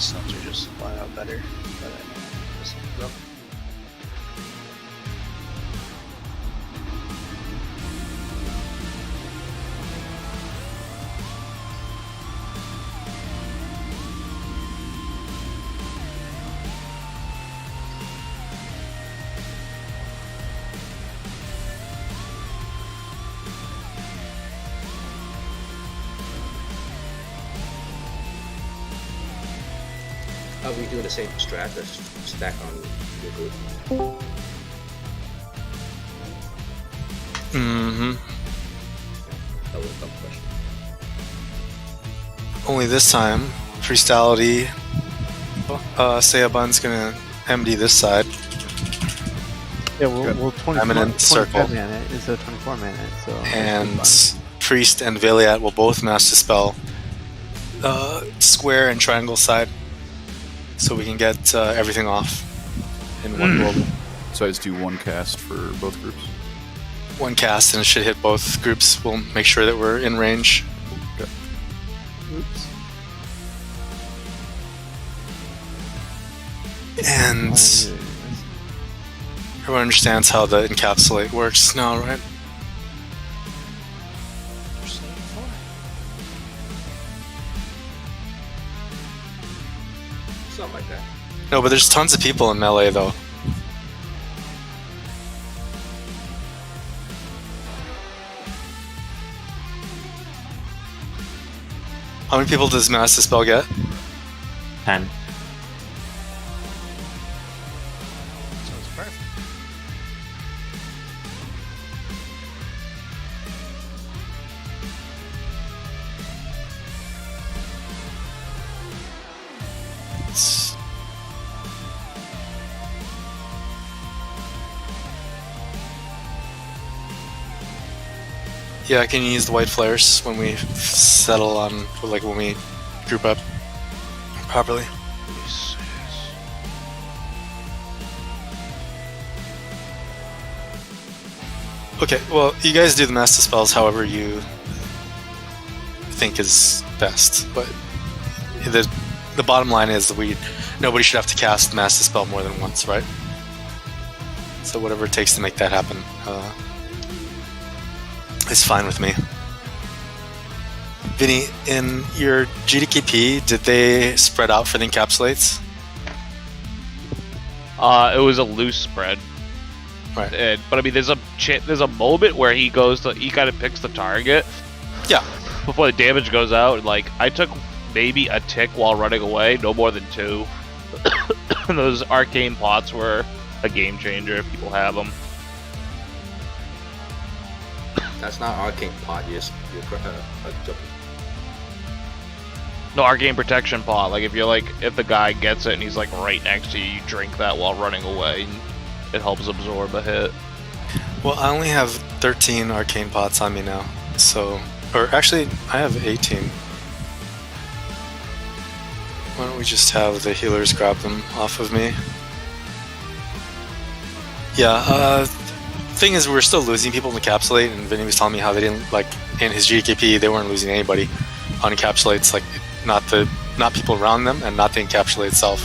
stones are just flat out better. But I know this is rough. Are we doing the same strat or stack on your group? Mm-hmm. That was a dumb question. Only this time, Freestality, Sayabun's gonna MD this side. Yeah, we'll 24, Eminent circle. 24 mana is a 24 mana, so... And Priest and Valiat will both Mass Dispel square and triangle side. So we can get everything off in one roll. So I just do one cast for both groups? One cast and it should hit both groups. We'll make sure that we're in range. Okay. Oops. And everyone understands how the encapsulate works now, right? Something like that. No, but there's tons of people in melee though. How many people does Mass Dispel get? 10. Sounds perfect. It's- Yeah, can you use the white flares when we settle on, like when we group up properly? Yes. Okay, well, you guys do the Mass Dispels however you think is best, but the bottom line is that nobody should have to cast Mass Dispel more than once, right? So whatever it takes to make that happen is fine with me. Vinny, in your GDKP, did they spread out for the encapsulates? It was a loose spread. Right. But I mean, there's a moment where he kind of picks the target. Yeah. Before the damage goes out. Like, I took maybe a tick while running away, no more than 2. And those arcane pots were a game changer if people have them. That's not arcane pot. You're No, arcane protection pot. Like, if the guy gets it and he's like right next to you, you drink that while running away. And it helps absorb a hit. Well, I only have 13 arcane pots on me now, so... Or actually, I have 18. Why don't we just have the healers grab them off of me? Yeah, thing is, we're still losing people in Encapsulate, and Vinny was telling me how they didn't, like, in his GKP, they weren't losing anybody on Encapsulates, like, not people around them, and not the Encapsulate itself.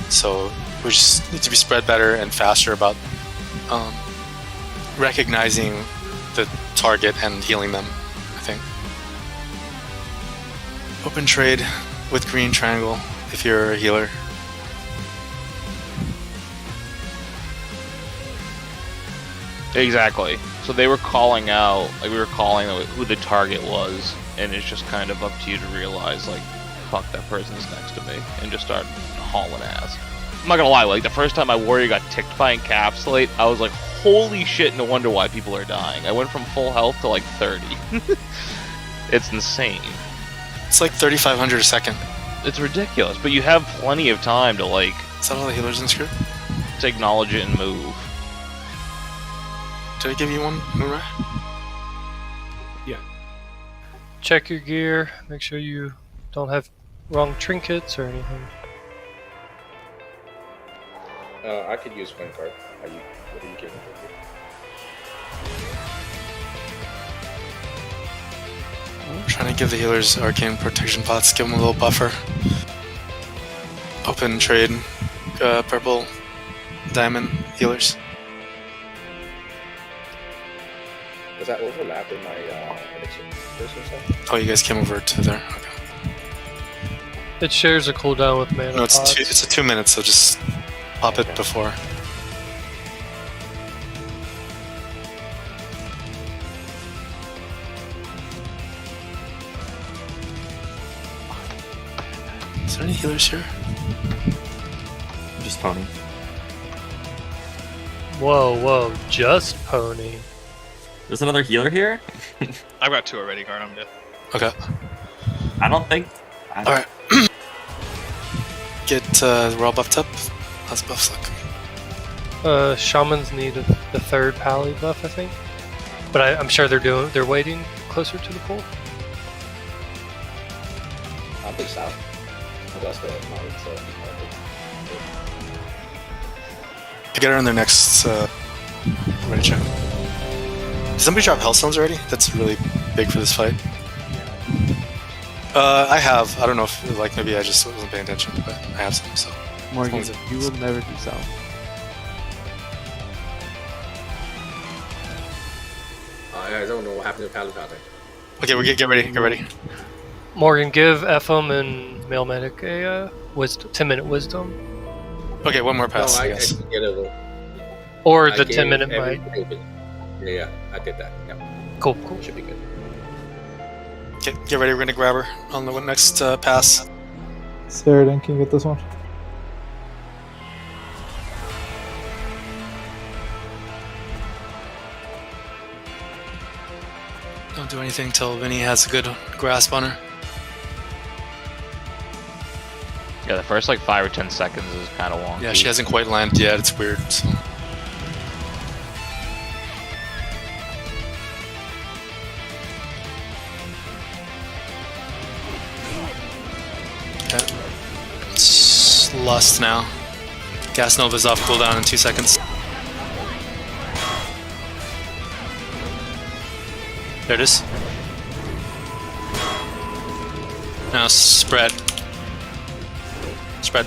So, we just need to be spread better and faster about recognizing the target and healing them, I think. Open trade with green triangle if you're a healer. Exactly. So they were calling out, like we were calling who the target was, and it's just kind of up to you to realize, like, fuck, that person's next to me, and just start hauling ass. I'm not gonna lie, like, the first time my warrior got ticked by Encapsulate, I was like, holy shit, no wonder why people are dying. I went from full health to like 30. It's insane. It's like 3,500 a second. It's ridiculous, but you have plenty of time to, like... Is that all the healers in script? To acknowledge it and move. Did I give you one, Nura? Yeah. Check your gear, make sure you don't have wrong trinkets or anything. I could use one card. What are you giving me? I'm trying to give the healers arcane protection pots, give them a little buffer. open trade purple diamond healers. Does that overlap with my prediction or something? Oh, you guys came over to there. Okay. It shares a cooldown with mana No, it's pods. it's a 2 minutes, so just pop it before. Is there any healers here? Just pony. Whoa, just pony. There's another healer here? I've got 2 already, Guard. I'm good. Okay. I don't think. Alright. Get we're all buffed up. How's buffs look? Shamans need the third pally buff, I think. But I'm sure they're waiting closer to the pool. I'll be south. That's the mine, so. To get her in their next ready check. Did somebody drop Hellstones already? That's really big for this fight. I have. I don't know if like maybe I just wasn't paying attention, but I have some. So Morgan, As long as you will never do south. I don't know what happened to Paladin out there. okay, we get ready. Get ready. Morgan, give FM and Male Medic a 10-minute wisdom. Okay, one more pass. No, I I guess. can get a little. Or I the gave 10-minute every- bite. Yeah, I did that. Yeah, Cool. should be good. Okay, get ready. We're gonna grab her on the next pass. Sheridan, can you get this one? Don't do anything till Vinny has a good grasp on her. Yeah, the first like 5 or 10 seconds is kind of wonky. Yeah, she hasn't quite landed yet. It's weird. So. Okay. It's Lust now. Gas Nova's off cooldown in 2 seconds. There it is. Now spread. Spread.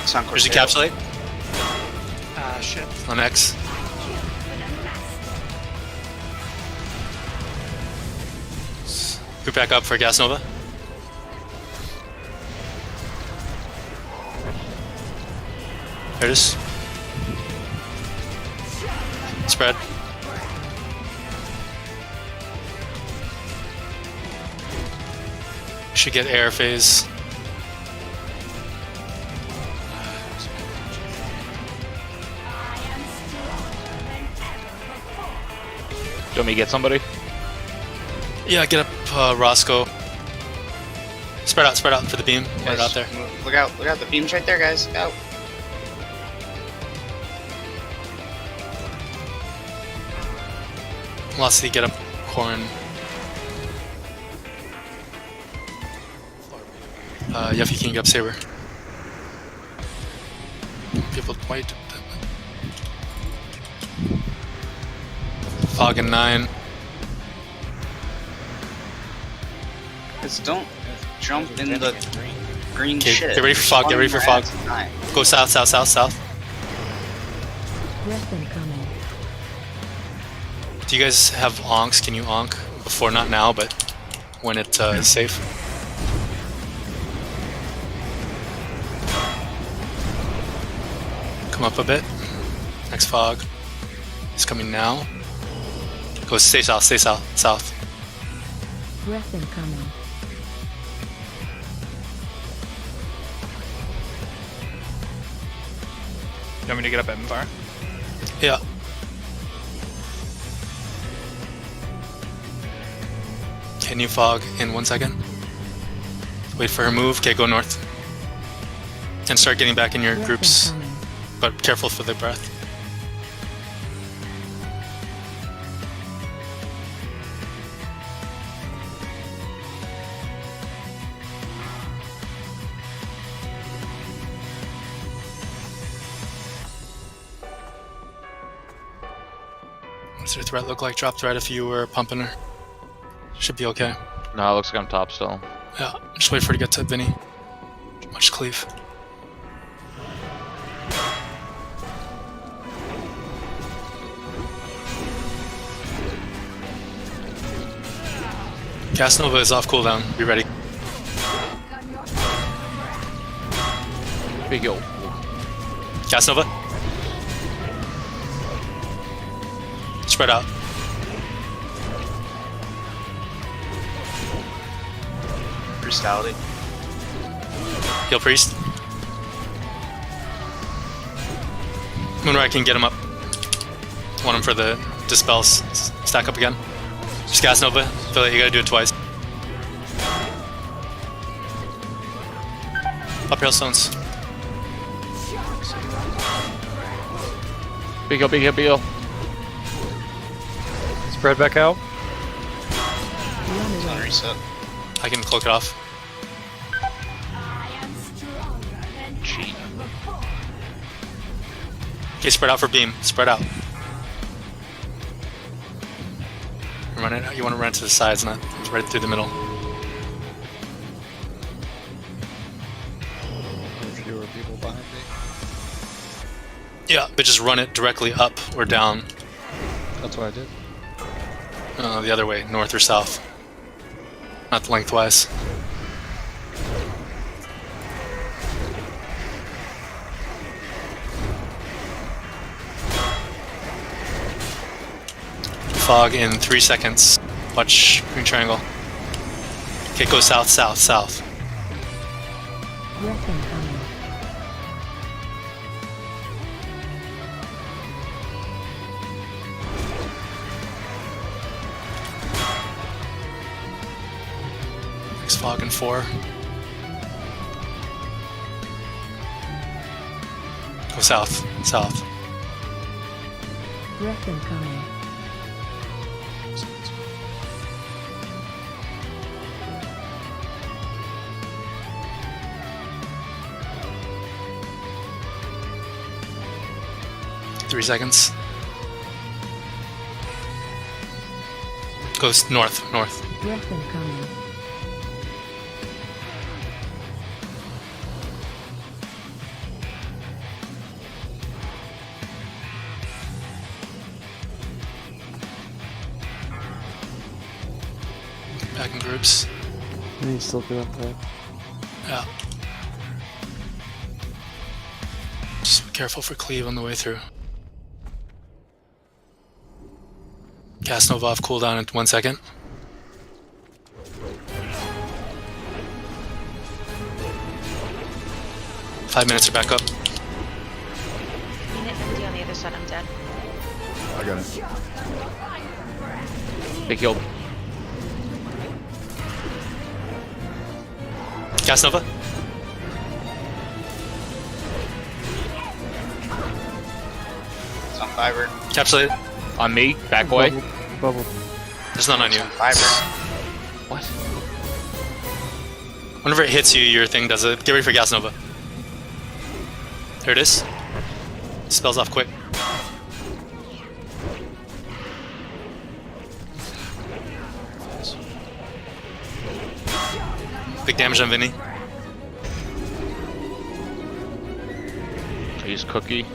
There's encapsulate Ah, shit. on X. Group back up for Gas Nova. There it is. Spread. Should get air phase. Do you want me to get somebody? Yeah, get up Roscoe. Spread out for the beam. Right out there. Look out, the beam's right there, guys. Out. Velocity, get up Corn. Yuffie can get up Saber. People wait. Fog and 9. Guys, don't jump in the green Okay, shit. get ready for fog, get ready for fog. Time. Go south. Breath incoming. Do you guys have onks? Can you onk before? Not now, but when it is safe. Come up a bit. Next fog is coming now. Go stay south. Breath incoming. You want me to get up at Mvar? Yeah. Can you fog in 1 second? Wait for her move. Okay, go north. And start getting back in your Breath groups, incoming. but careful for the breath. What's her threat look like? Drop threat if you were pumping her. Should be okay. No, it looks like I'm top still. Yeah, just wait for her to get to Vinny. much cleave. Gas Nova is off cooldown. Be ready. Big yo. Gas Nova. Spread out. Brutality. Heal Priest. Moonrise can get him up. Want him for the dispels. Stack up again. Just Gas Nova. Feel like you gotta do it twice. Up hailstones. Big yo, big yo, big yo. Spread back out. It's on reset. I can cloak it off. Cheat. Okay, spread out for beam. Spread out. Run it. You want to run to the sides, not right through the middle. Fewer people behind me. Yeah, but just run it directly up or down. That's what I did. The other way, north or south. Not lengthwise. Fog in 3 seconds. Watch green triangle. Okay, go south, south, south. Breath incoming. Next fog in 4. Go south, south. Breath incoming. Three seconds. Goes north, north. Breath incoming. Back in groups. And he's still doing that. Yeah. Just be careful for cleave on the way through. Cast Nova off cooldown in 1 second. Five minutes to back up. Unit empty on the other side, I'm dead. I got it. Big yo. Cast Nova. It's on fiber. Capsulate. On me. Back away. Bubble. There's none on you. It's on fiber. What? Whenever it hits you, your thing does it. Get ready for Gas Nova. There it is. Spells off quick. Big damage on Vinny. I use cookie.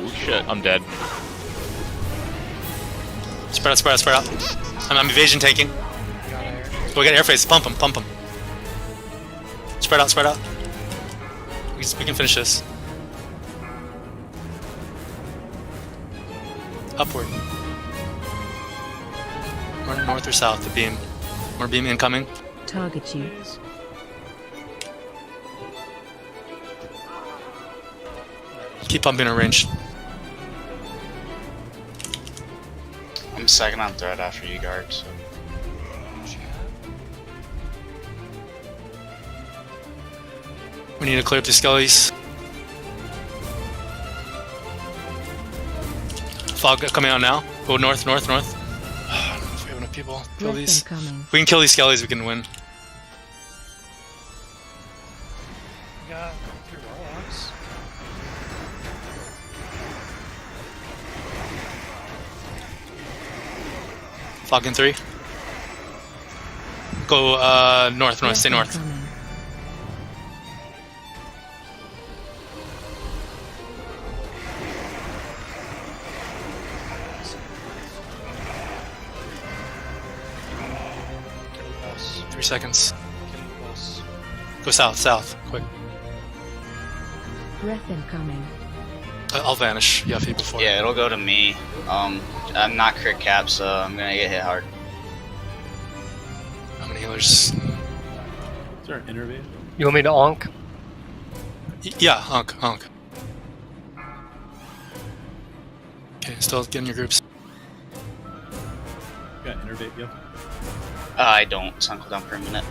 Oh shit, I'm dead. Spread out, spread out, spread out. I'm evasion tanking. Go get airface. Pump him, pump him. Spread out, spread out. We can finish this. Upward. Run north or south, the beam. More beam incoming. Target you. Keep pumping in range. I'm second on threat after you guard, so. We need to clear up the skellies. Fog coming out now. Go north, north, north. I don't know if we have enough people. Kill Breath these. incoming. If we can kill these skellies, we can win. Got 3 warlocks. Fog in 3. Go north, north, stay north. Incoming. 3 seconds. Getting close. Go south, quick. Breath incoming. I'll vanish Yuffie before. Yeah, it'll go to me. I'm not crit cap, so I'm gonna get hit hard. How many healers? Is there an intervene? You want me to onk? Yeah, Onk. Okay, still getting your groups. You got innervate, yep. I don't. Sun cooldown for a minute.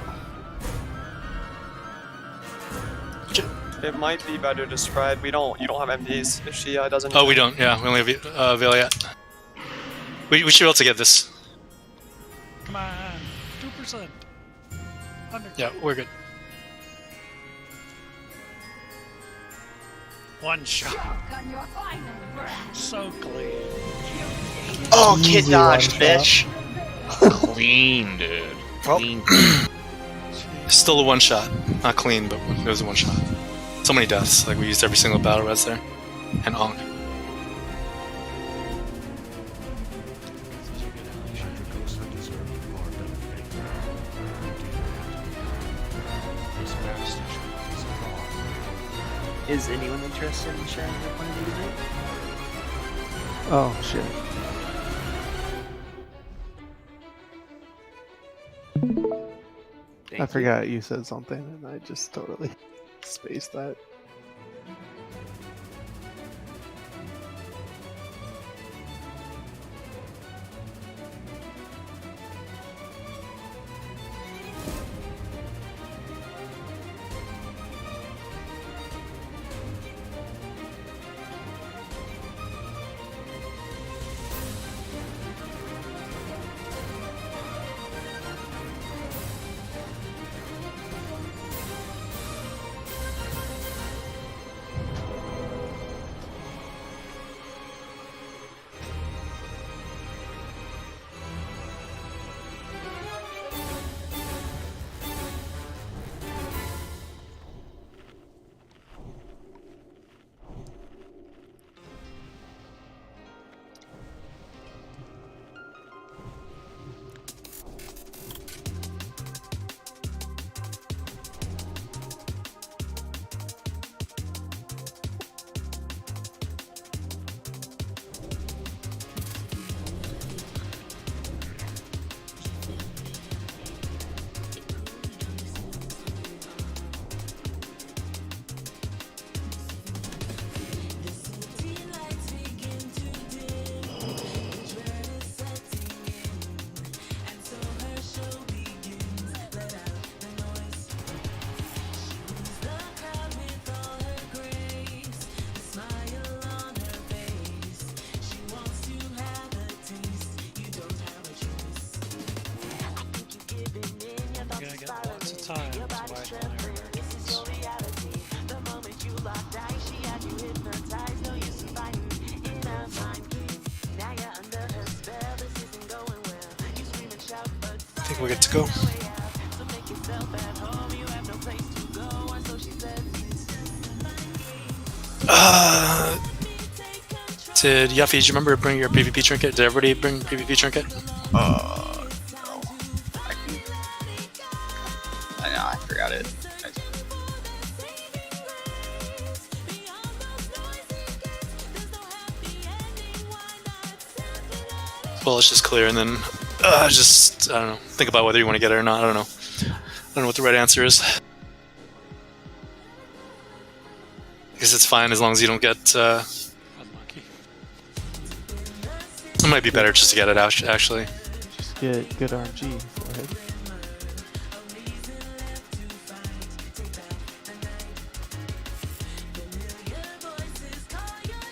It might be better to spread. You don't have MDs if she doesn't. Oh, we don't. Yeah, we only have Valiant. We should be able to get this. Come on, 2%. Yeah, we're good. One shot. So clean. Oh, kid Easy dodged, one bitch. Clean, dude. Clean. Still a one shot. Not clean, but it was a one shot. So many deaths. Like, we used every single battle res there. And Onk. Is anyone interested in sharing their point of view tonight? Oh shit. I forgot you said something and I just totally spaced that. I think we're good to go. Did Yuffie, did you remember to bring your PvP trinket? Did everybody bring PvP trinket? No. I know, I forgot it. Well, let's just clear and then I don't know, think about whether you want to get it or not. I don't know. I don't know what the right answer is. I guess it's fine as long as you don't get... Unlucky. It might be better just to get it out, actually. Just get good RNG for it.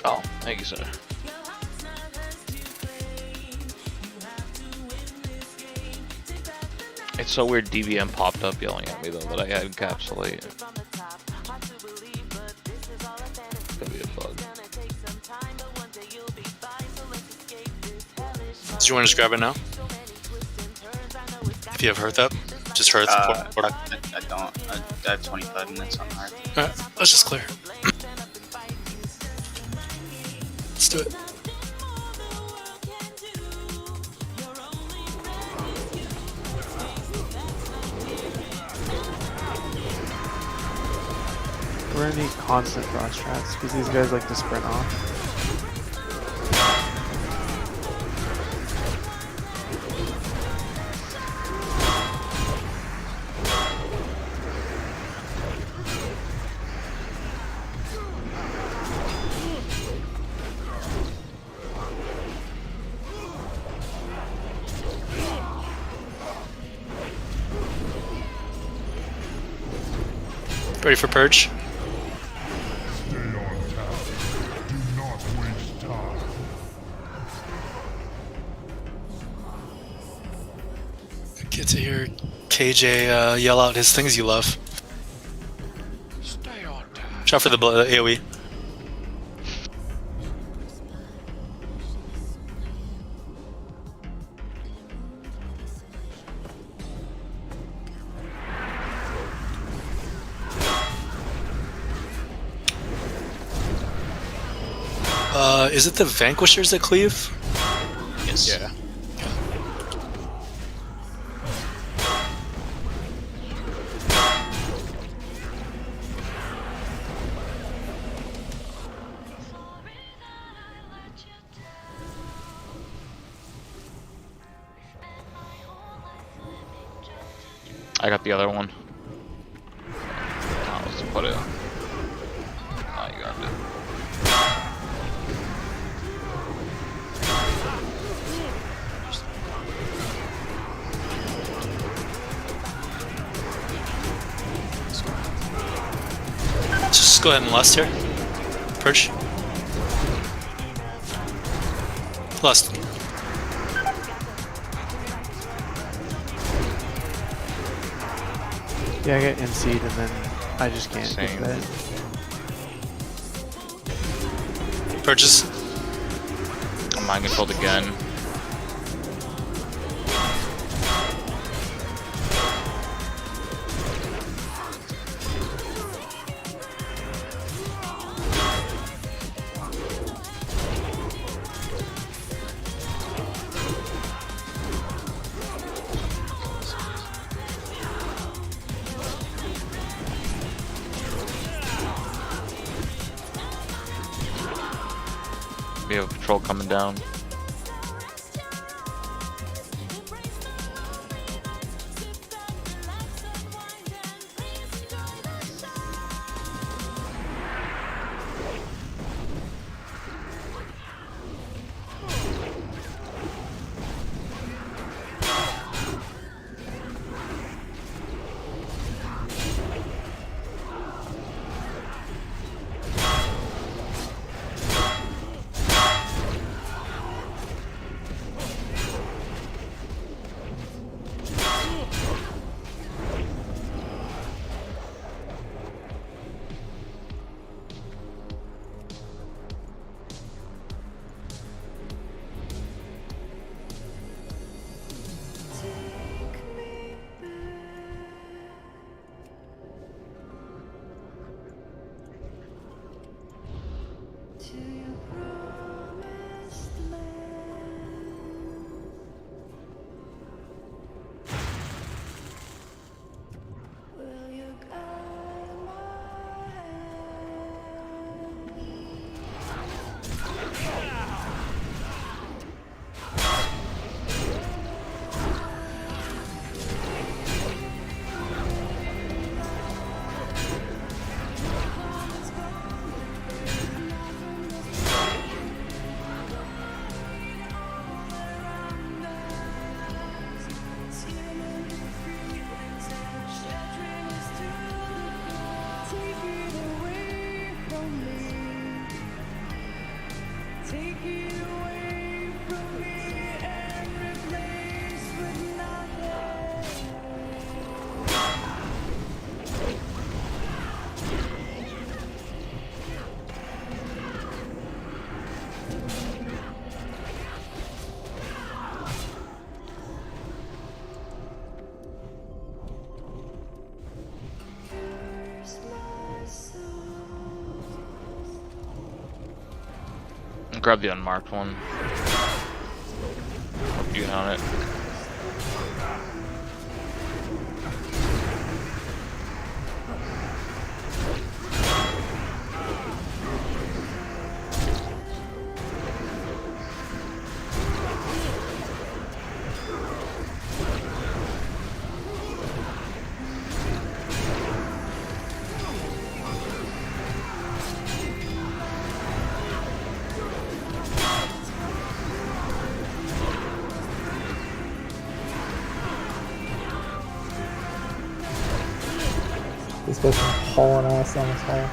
Oh, thank you, sir. It's so weird DBM popped up yelling at me though that I had encapsulate. Could be a bug. Do you want to just grab it now? If you have Hearth up, just Hearth. I don't. I have 25 minutes on hard. Alright, let's just clear. Let's do it. We're gonna need constant frost traps because these guys like to sprint off. Ready for purge? Stay on task. Do not waste time. Get to hear KJ yell out his things you love. Stay on task. Shot for the AoE. Is it the Vanquishers that cleave? Yes. Yeah. I got the other one. Oh, let's put it. Oh, you got it. Just go ahead and lust here. Purge. Lust. Yeah, I get NC'd and then I just can't get Same. that. Purges. I'm mind controlled again. We have a patrol coming down. Grab the unmarked one. You on it. fucking hauling ass down this hall.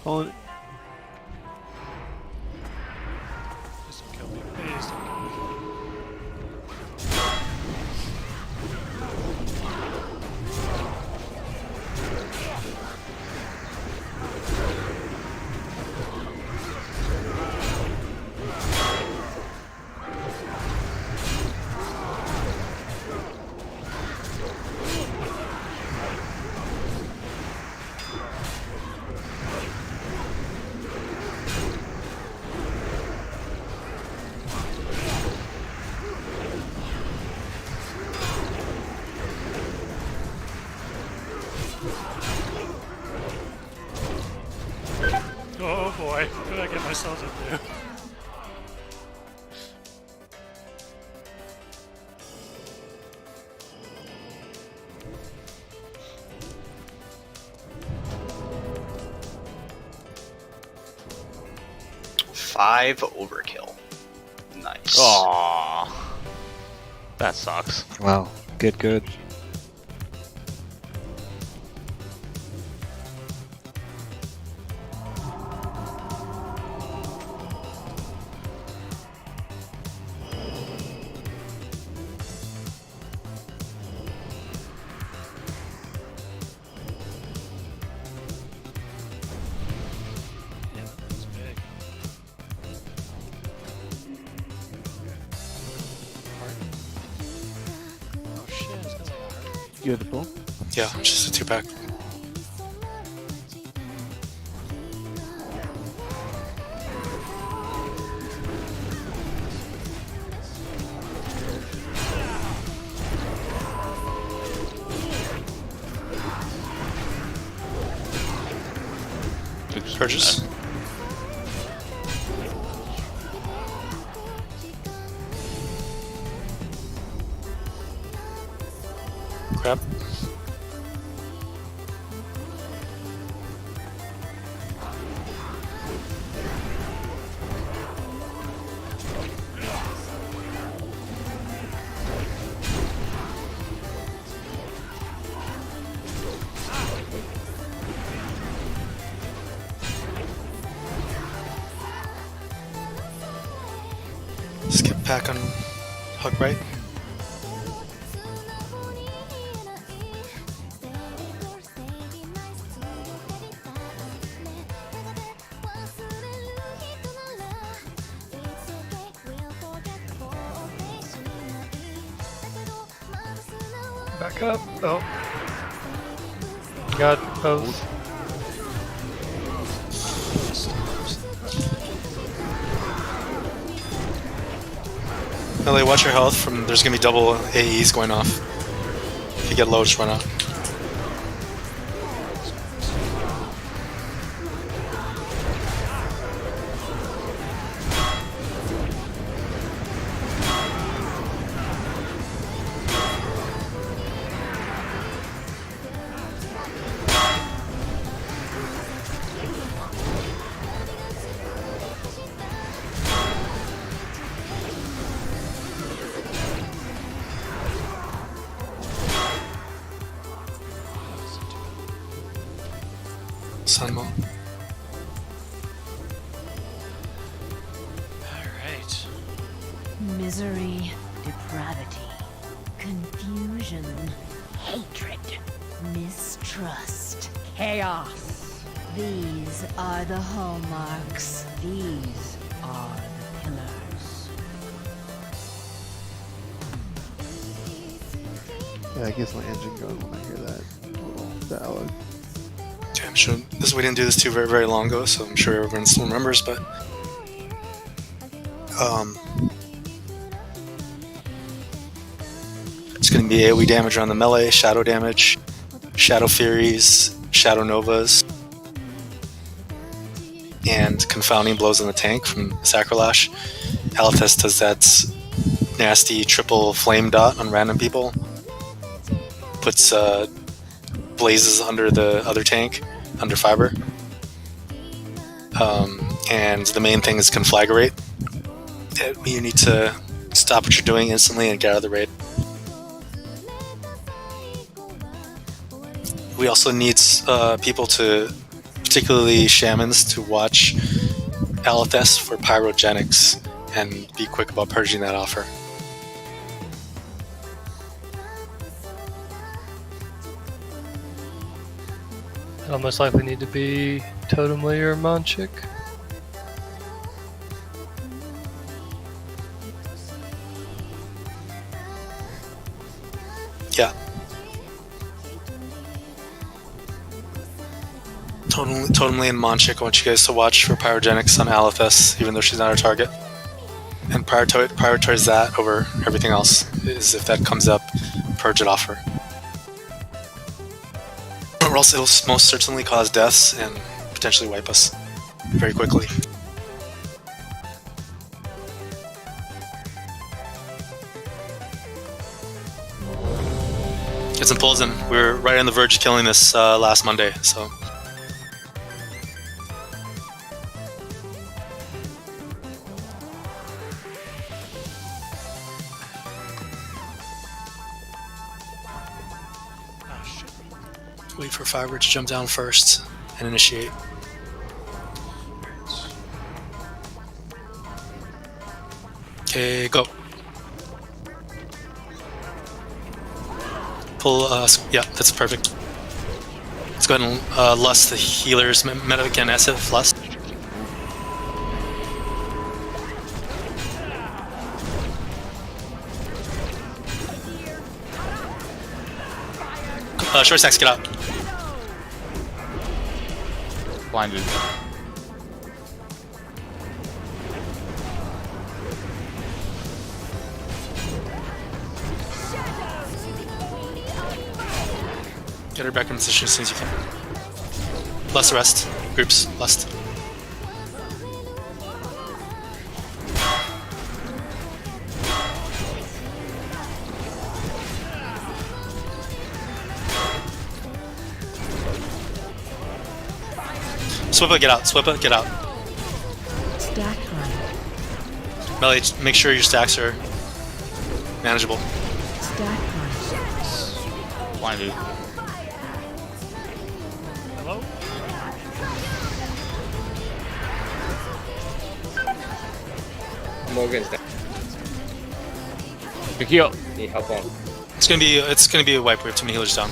Oh, Please don't kill me. Please don't kill me. Oh boy, what did I get myself into? Five overkill. Nice. Aww. That sucks. Wow. Good, good. That's big. Oh shit, it's got like a heart. you have the pull? Yeah, just a 2-pack. Purchase. Crap. Skip pack on Hug right. Back up. Oh. Got both. LA, watch your health. From there's gonna be double AEs going off. If you get low, just run out. Sunwell. Alright. Misery, depravity, confusion, Hatred, mistrust, chaos. These are the hallmarks. These are the pillars. Yeah, it gets my engine going when I hear that little ballad. Okay, I'm sure we didn't do this too very, very long ago, so I'm sure everyone still remembers, but it's going to be AoE damage around the melee, shadow damage, shadow furies, shadow novas, and confounding blows on the tank from Sacrolash. Alethus does that nasty triple flame dot on random people, puts blazes under the other tank, under fiber. And the main thing is Conflagrate. You need to stop what you're doing instantly and get out of the raid. We also need people to, particularly shamans, to watch Alethus for pyrogenics and be quick about purging that off her. I'll most likely need to be Totemly or Monchik. Yeah. Totemly and Monchik, I want you guys to watch for pyrogenics on Alethus, even though she's not our target. And prioritize that over everything else, is if that comes up, purge it off her. Or else it'll most certainly cause deaths and potentially wipe us very quickly. Get some pulls in. We were right on the verge of killing this last Monday, so. Wait for Fiber to jump down first and initiate. Okay, go. Pull, yeah, that's perfect. Let's go ahead and lust the healers, Medic and SF, lust. Short stacks, get out. Blinded. Get her back in position as soon as you can. Lust the rest. Groups, lust. Swippa, get out. Swippa, get out. Stack hunt. Melee, make sure your stacks are manageable. Stack hunt. Blinded. Hello? Morgan's down. Akio. Need help on. It's gonna be a wipe. We have too many healers down.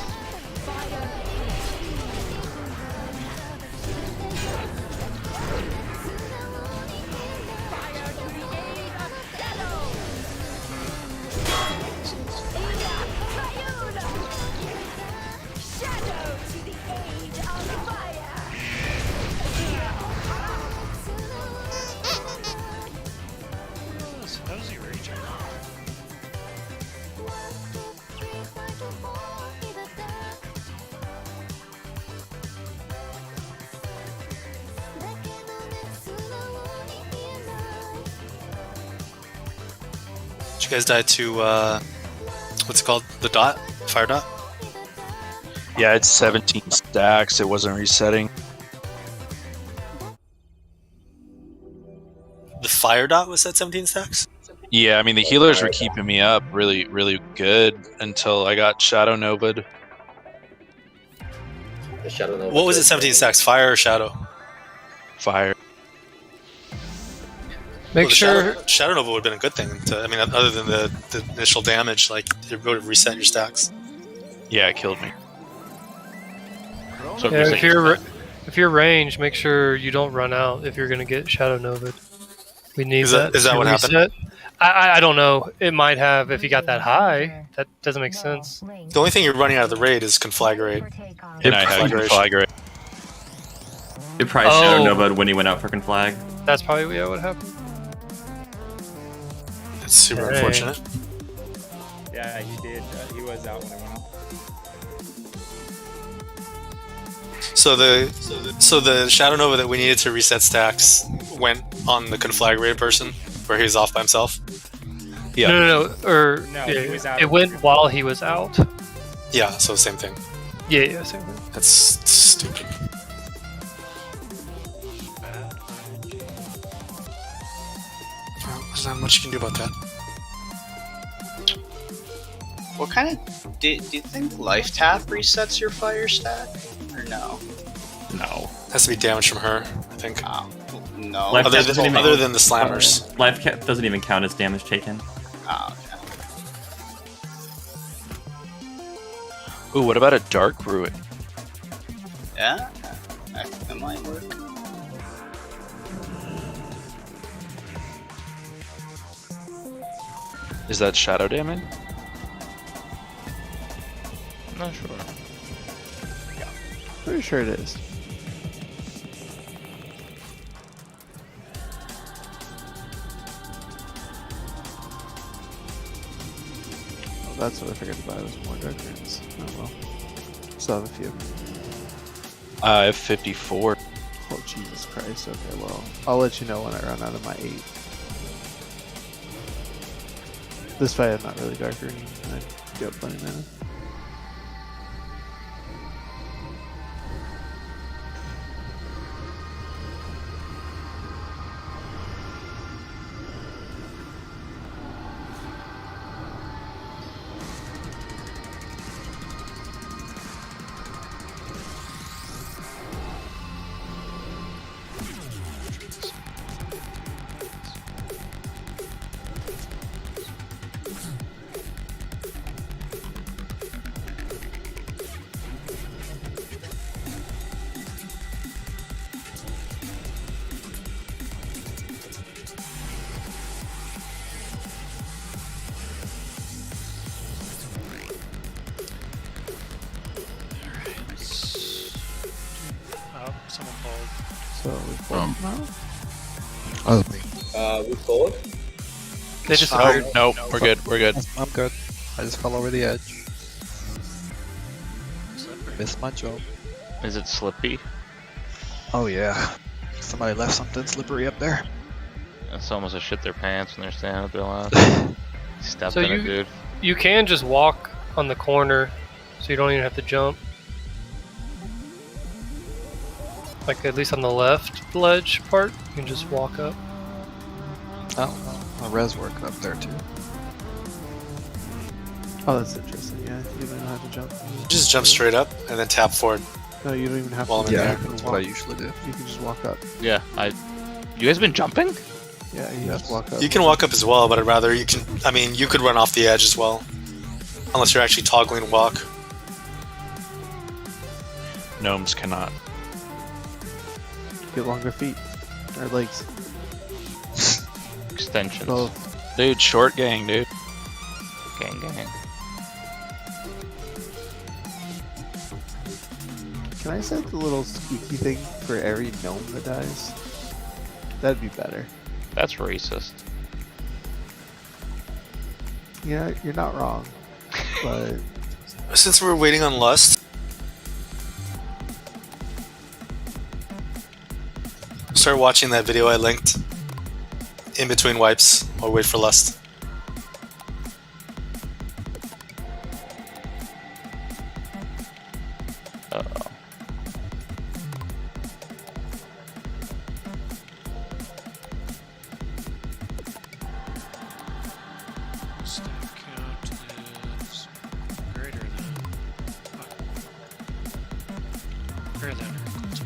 How's he raging? Did you guys die to what's it called? The dot? Fire dot? Yeah, it's 17 stacks. It wasn't resetting. The fire dot was at 17 stacks? Yeah, I mean, the healers were keeping me up really, really good until I got Shadow Nova'd. The Shadow Nova. What was it, 17 stacks? Fire or shadow? Fire. Make sure. Shadow Nova would have been a good thing. I mean, other than the initial damage, like, it would have reset your stacks. Yeah, it killed me. So Yeah, if you're ranged, make sure you don't run out if you're gonna get Shadow Nova. We need Is that to what reset. happened? I don't know. It might have if you got that high. That doesn't make sense. The only thing you're running out of the raid is Conflagrate. And I had Conflagrate. It probably Shadow Nova when he went out for Conflag. That's probably what happened. That's super Dang. unfortunate. Yeah, he did. He was out when I went out. So the Shadow Nova that we needed to reset stacks went on the Conflagrate person, where he was off by himself. Yeah. No. No, he was out. It went while he was out. Yeah, so same thing. Yeah, same thing. That's stupid. Well, there's not much you can do about that. What kind of do you think life tap resets your fire stack or no? No. Has to be damage from her, I think. No. Life Other cap doesn't even- than the slammers. Life cap doesn't even count as damage taken. Oh, okay. Ooh, what about a Dark Ruin? Yeah, that might work. Is that shadow damage? Not sure. Pretty sure it is. Oh, that's what I forgot to buy was more dark runes. Oh well. Still have a few. I have 54. Oh Jesus Christ, okay, well. I'll let you know when I run out of my 8. This fight I'm not really dark rune, I got plenty of mana. Oh, someone called. So we pulled now? We pulled. They just Oh, fired. no, we're good. We're good. I'm good. I just fell over the edge. Missed my jump. Is it slippy? Oh yeah. Somebody left something slippery up there. It's almost a shit their pants when they're standing up there last. Stepped So in it, dude. You can just walk on the corner, so you don't even have to jump. Like at least on the left ledge part, you can just walk up. Oh, a res work up there too. Oh, that's interesting, yeah. You don't even have to jump. Just jump straight up and then tap forward. No, you don't even have While to. I'm in Yeah, there. that's what I usually do. You can just walk up. Yeah, you guys been jumping? Yeah, you just walk up. You can walk up as well, but I'd rather you can. I mean, you could run off the edge as well, unless you're actually toggling walk. Gnomes cannot. Get longer feet. Or legs. Extensions. Both. Dude, short gang, dude. Gang, gang. Can I set the little squeaky thing for every gnome that dies? That'd be better. That's racist. Yeah, you're not wrong. But Since we're waiting on Lust, start watching that video I linked in between wipes or wait for Lust. Uh-oh. Stack count is greater than. Greater than or equal to.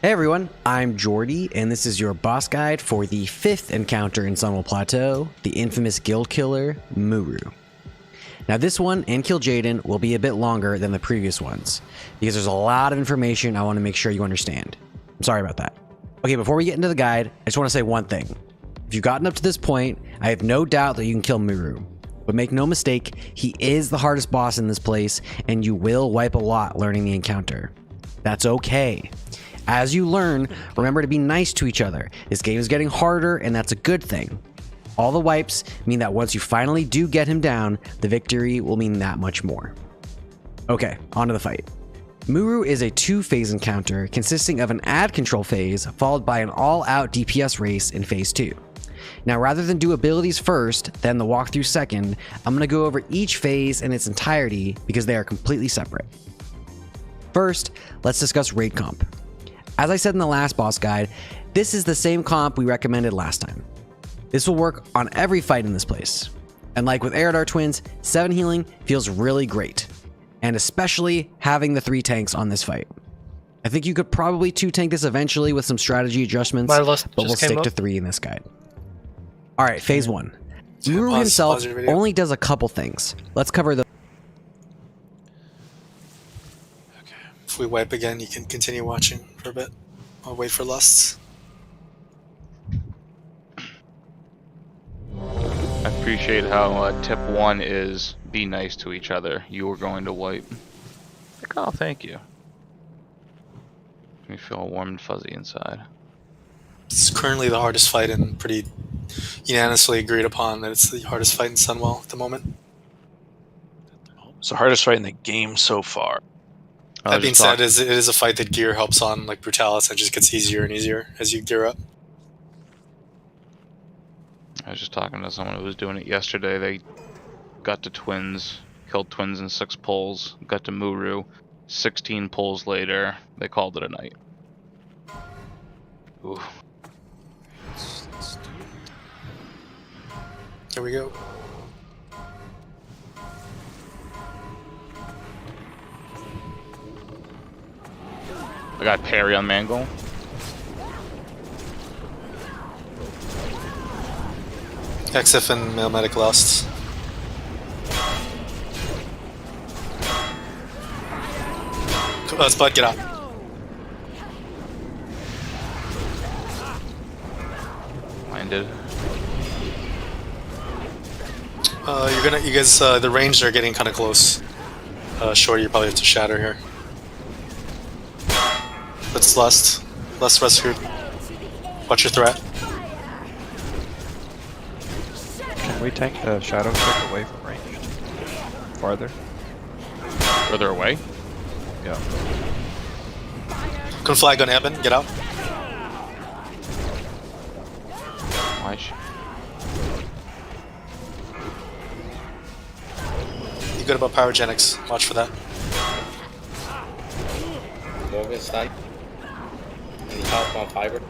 Hey everyone, I'm Jordy, and this is your boss guide for the 5th encounter in Sunwell Plateau, the infamous guild killer, Muru. Now this one, and Kill Jaden, will be a bit longer than the previous ones, because there's a lot of information I want to make sure you understand. I'm sorry about that. Okay, before we get into the guide, I just want to say one thing. If you've gotten up to this point, I have no doubt that you can kill Muru. But make no mistake, he is the hardest boss in this place, and you will wipe a lot learning the encounter. That's okay. As you learn, remember to be nice to each other. This game is getting harder, and that's a good thing. All the wipes mean that once you finally do get him down, the victory will mean that much more. Okay, on to the fight. Muru is a 2-phase encounter consisting of an ad control phase followed by an all-out DPS race in phase 2. Now, rather than do abilities first, then the walkthrough second, I'm going to go over each phase in its entirety because they are completely separate. First, let's discuss raid comp. As I said in the last boss guide, this is the same comp we recommended last time. This will work on every fight in this place. And like with Eridar Twins, 7 healing feels really great. And especially having the 3 tanks on this fight. I think you could probably 2-tank this eventually with some strategy adjustments, but we'll stick to 3 in this guide. Alright, phase 1. Muru himself only does a couple things. Let's cover the... If we wipe again, you can continue watching for a bit. I'll wait for lusts. I appreciate how tip 1 is be nice to each other. You were going to wipe. Like, oh, thank you. Make me feel warm and fuzzy inside. It's currently the hardest fight and pretty unanimously agreed upon that it's the hardest fight in Sunwell at the moment. It's the hardest fight in the game so far. That being said, it is a fight that gear helps on, like Brutalis, and it just gets easier and easier as you gear up. I was just talking to someone who was doing it yesterday. They got to Twins, killed Twins in 6 pulls, got to Muru, 16 pulls later, they called it a night. Ooh. Here we go. I got parry on Mangle. XF and Mailmedic lusts. Spud, get out. Blinded. You guys, the range are getting kind of close. Shorty, you probably have to shatter here. That's lust. Lust rescued. Watch your threat. Can we tank the shadow check away from ranged? Farther? Further away? Yeah. Can flag on Eben, get out. Why You good about pyrogenics. Watch for that. Morgan stun. And the help on fiber.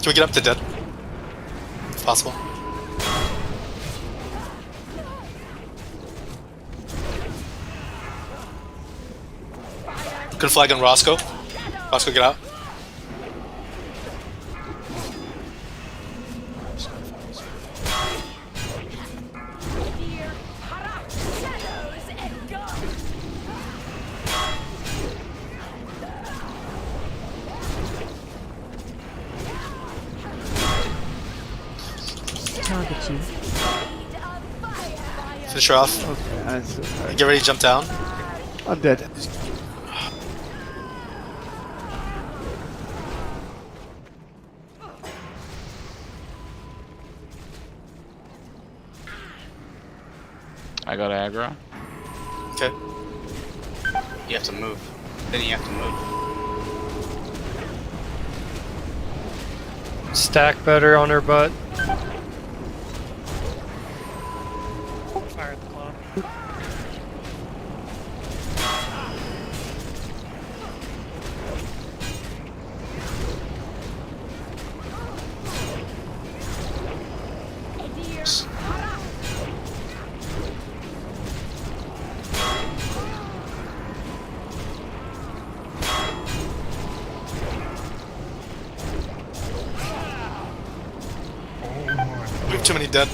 Can we get up to dead? If possible. Good flag on Roscoe. Roscoe, get out. Target you. Finish her off. Okay, Get ready to jump down. I'm dead. I got aggro. Okay. You have to move. Then you have to move. Stack better on her butt. Fire at the clock. Too many dead.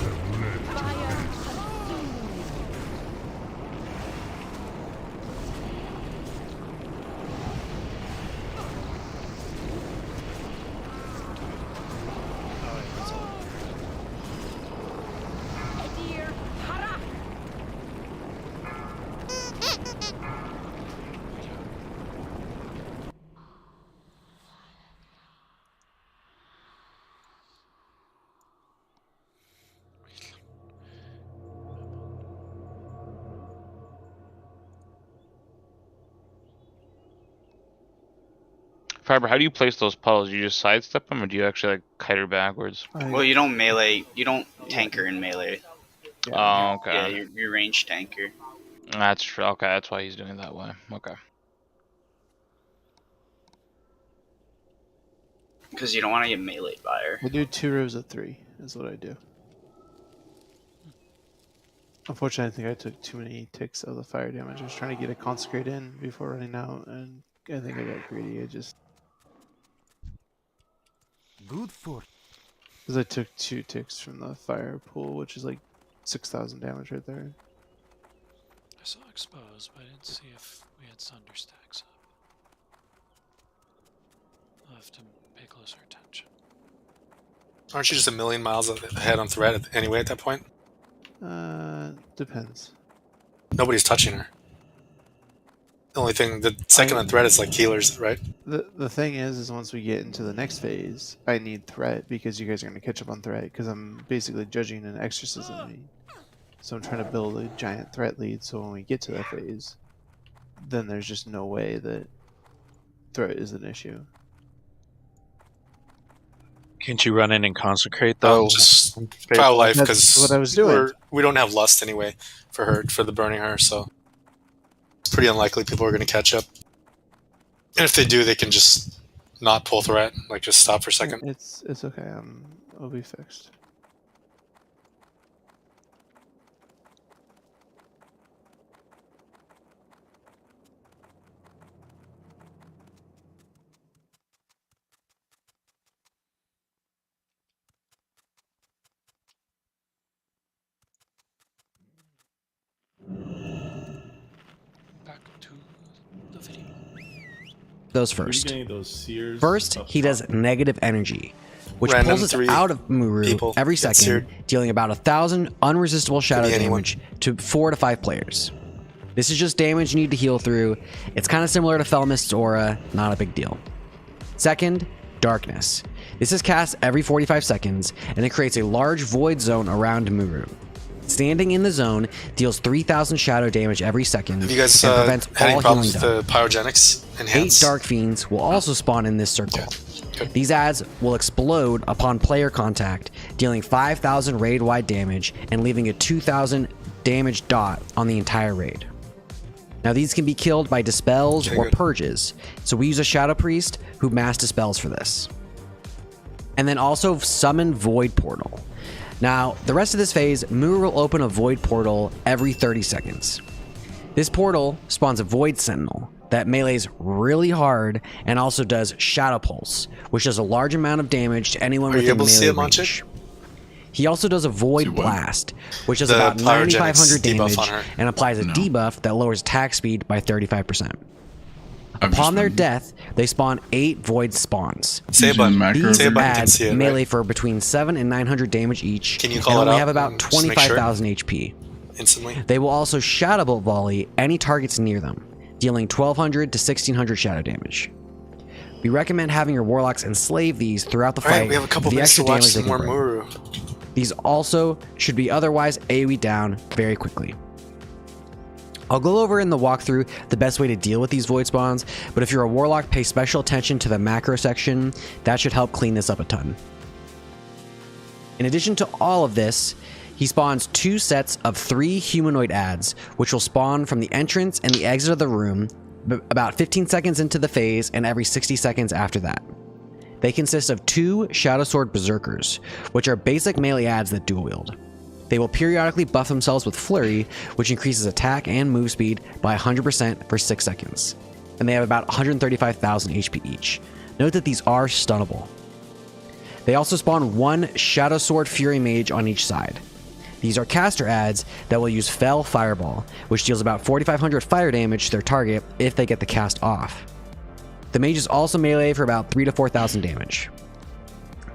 Fiber, how do you place those puddles? You just sidestep them, or do you actually like kite her backwards? Well, you don't melee. You don't tanker in melee. Oh, okay. Yeah, you're range tanker. That's true. Okay, that's why he's doing it that way. Okay. Because you don't want to get meleeed by her. I do 2 rows of 3, is what I do. Unfortunately, I think I took too many ticks of the fire damage. I was trying to get a consecrate in before running out, and I think I got greedy. I just... Good for... Because I took 2 ticks from the fire pool, which is like 6,000 damage right there. I saw exposed, but I didn't see if we had Sunder stacks up. I'll have to pay closer attention. Aren't you just a million miles ahead on threat anyway at that point? Depends. Nobody's touching her. The only thing, the second on threat is like healers, right? The thing is once we get into the next phase, I need threat because you guys are going to catch up on threat because I'm basically judging an exorcism lead. So I'm trying to build a giant threat lead so when we get to that phase, then there's just no way that threat is an issue. Can't you run in and consecrate though? Just pile life That's because what I was doing. we don't have lust anyway for the burning her, so it's pretty unlikely people are going to catch up. And if they do, they can just not pull threat, like just stop for a second. It's okay. It'll be fixed. Back to the video. Those Where are you first. getting those sears First, up he top? does negative energy, which Random pulls us 3 out of Muru people every get second, seared. dealing about 1,000 unresistible shadow be anyone. damage to 4 to 5 players. This is just damage you need to heal through. It's kind of similar to Felmist's aura, not a big deal. Second, darkness. This is cast every 45 seconds, and it creates a large void zone around Muru. Standing in the zone deals 3,000 shadow damage every second Have you guys and prevents had any all healing problems with done. the pyrogenics 8 enhance? Dark Fiends will also spawn in this circle. These adds will explode upon player contact, dealing 5,000 raid-wide damage and leaving a 2,000 damage dot on the entire raid. Now these can be killed by dispels or purges, so we use a Shadow Priest who mass dispels for this. And then also summon Void Portal. Now, the rest of this phase, Muru will open a Void Portal every 30 seconds. This portal spawns a Void Sentinel that melees really hard and also does Shadow Pulse, which does a large amount of damage to anyone Are you within able to see melee it, range. He also does a Void Blast, which does The about 9,500 pyrogenics debuff damage on her. and applies a debuff that lowers attack speed by 35%. Upon their death, they spawn 8 Void Spawns. Say a button. These Say a button can adds see it, melee right? for between 7 and 900 damage each, Can you and call it only out have about and just make sure? 25,000 HP. Instantly. They will also Shadow Bolt volley any targets near them, dealing 1,200 to 1,600 shadow damage. We recommend having your warlocks enslave these throughout the fight. Alright, we have a couple for the minutes to extra watch damage they some can more bring. Muru. These also should be otherwise AoE down very quickly. I'll go over in the walkthrough the best way to deal with these void spawns, but if you're a warlock, pay special attention to the macro section. That should help clean this up a ton. In addition to all of this, he spawns 2 sets of 3 humanoid adds, which will spawn from the entrance and the exit of the room about 15 seconds into the phase and every 60 seconds after that. They consist of 2 Shadow Sword Berserkers, which are basic melee adds that dual wield. They will periodically buff themselves with Flurry, which increases attack and move speed by 100% for 6 seconds. And they have about 135,000 HP each. Note that these are stunnable. They also spawn one Shadow Sword Fury Mage on each side. These are caster adds that will use Fell Fireball, which deals about 4,500 fire damage to their target if they get the cast off. The mages also melee for about 3,000 to 4,000 damage.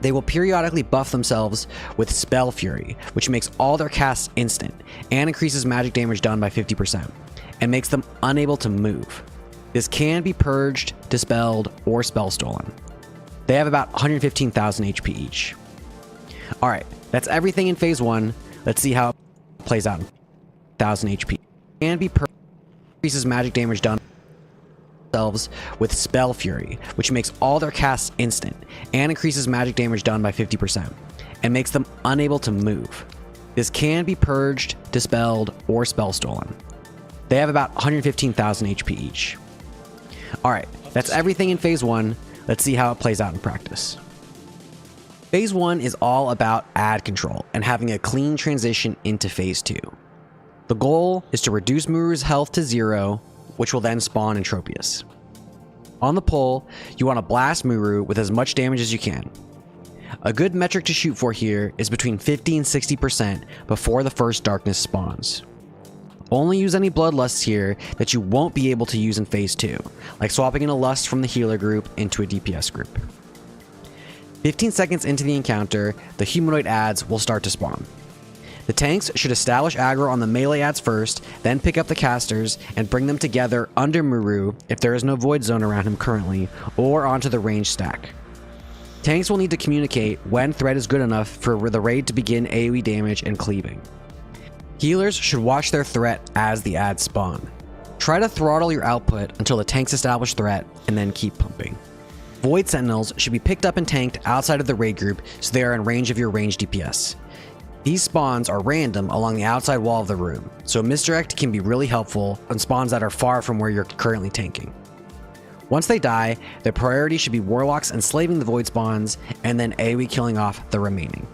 They will periodically buff themselves with Spell Fury, which makes all their casts instant and increases magic damage done by 50%, and makes them unable to move. This can be purged, dispelled, or spell stolen. They have about 115,000 HP each. Alright, that's everything in phase 1. Let's see how it plays out. 1,000 HP. Can be purged, increases magic damage done themselves with Spell Fury, which makes all their casts instant and increases magic damage done by 50%, and makes them unable to move. This can be purged, dispelled, or spell stolen. They have about 115,000 HP each. Alright, that's everything in phase 1. Let's see how it plays out in practice. Phase 1 is all about ad control and having a clean transition into phase 2. The goal is to reduce Muru's health to 0, which will then spawn Entropius. On the pole, you want to blast Muru with as much damage as you can. A good metric to shoot for here is between 50 and 60% before the first darkness spawns. Only use any bloodlusts here that you won't be able to use in phase 2, like swapping in a lust from the healer group into a DPS group. 15 seconds into the encounter, the humanoid adds will start to spawn. The tanks should establish aggro on the melee adds first, then pick up the casters and bring them together under Muru if there is no void zone around him currently, or onto the range stack. Tanks will need to communicate when threat is good enough for the raid to begin AoE damage and cleaving. Healers should watch their threat as the adds spawn. Try to throttle your output until the tanks establish threat, and then keep pumping. Void Sentinels should be picked up and tanked outside of the raid group so they are in range of your ranged DPS. These spawns are random along the outside wall of the room, so misdirect can be really helpful on spawns that are far from where you're currently tanking. Once they die, their priority should be Warlocks enslaving the Void spawns, and then AoE killing off the remaining.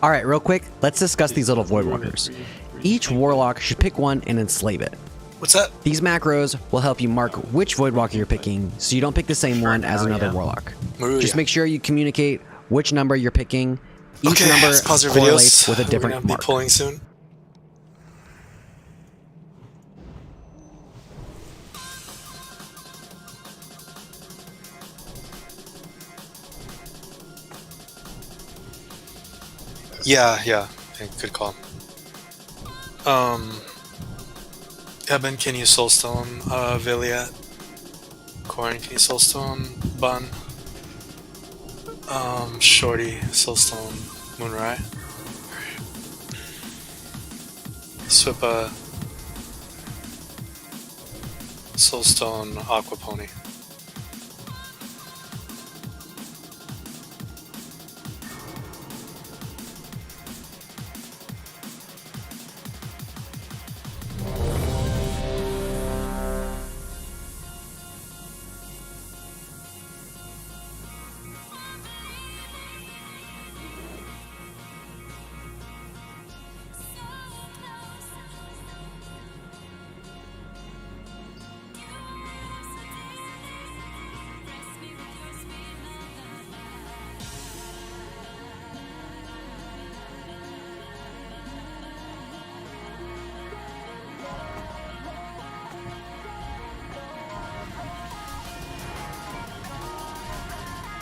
Alright, real quick, let's discuss these little Void Walkers. Each Warlock should pick one and enslave it. What's that? These macros will help you mark which Void Walker you're picking, so you don't pick the same one as another Warlock. Just make sure you communicate which number you're picking. Each number pause your correlates videos. with a We're different gonna be mark. pulling soon. Yeah, good call. Eben, can you soulstone Viliat? Corin, can you soulstone Bun? Shorty, soulstone Moonrai. Swippa, soulstone Aquapony.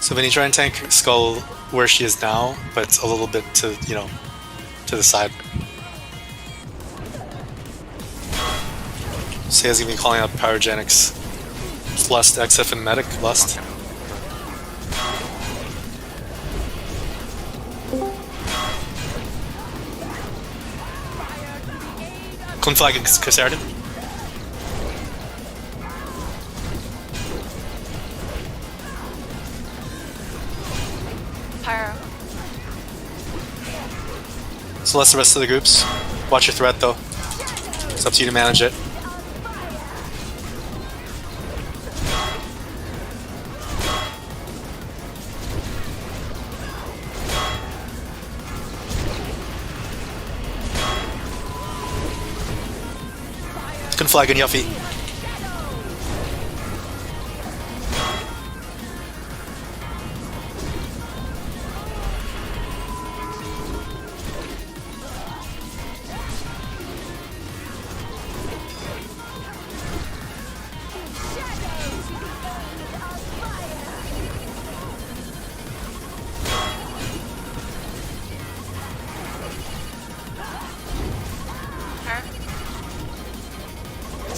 So Vinny, try and tank Skull where she is now, but a little bit to, to the side. Say's gonna be calling out Pyrogenics. Lust, XF, and Medic. Lust. Clone Flag and Cassardin. Pyro. So less the rest of the groups. Watch your threat though. It's up to you to manage it. Flag and Yuffie.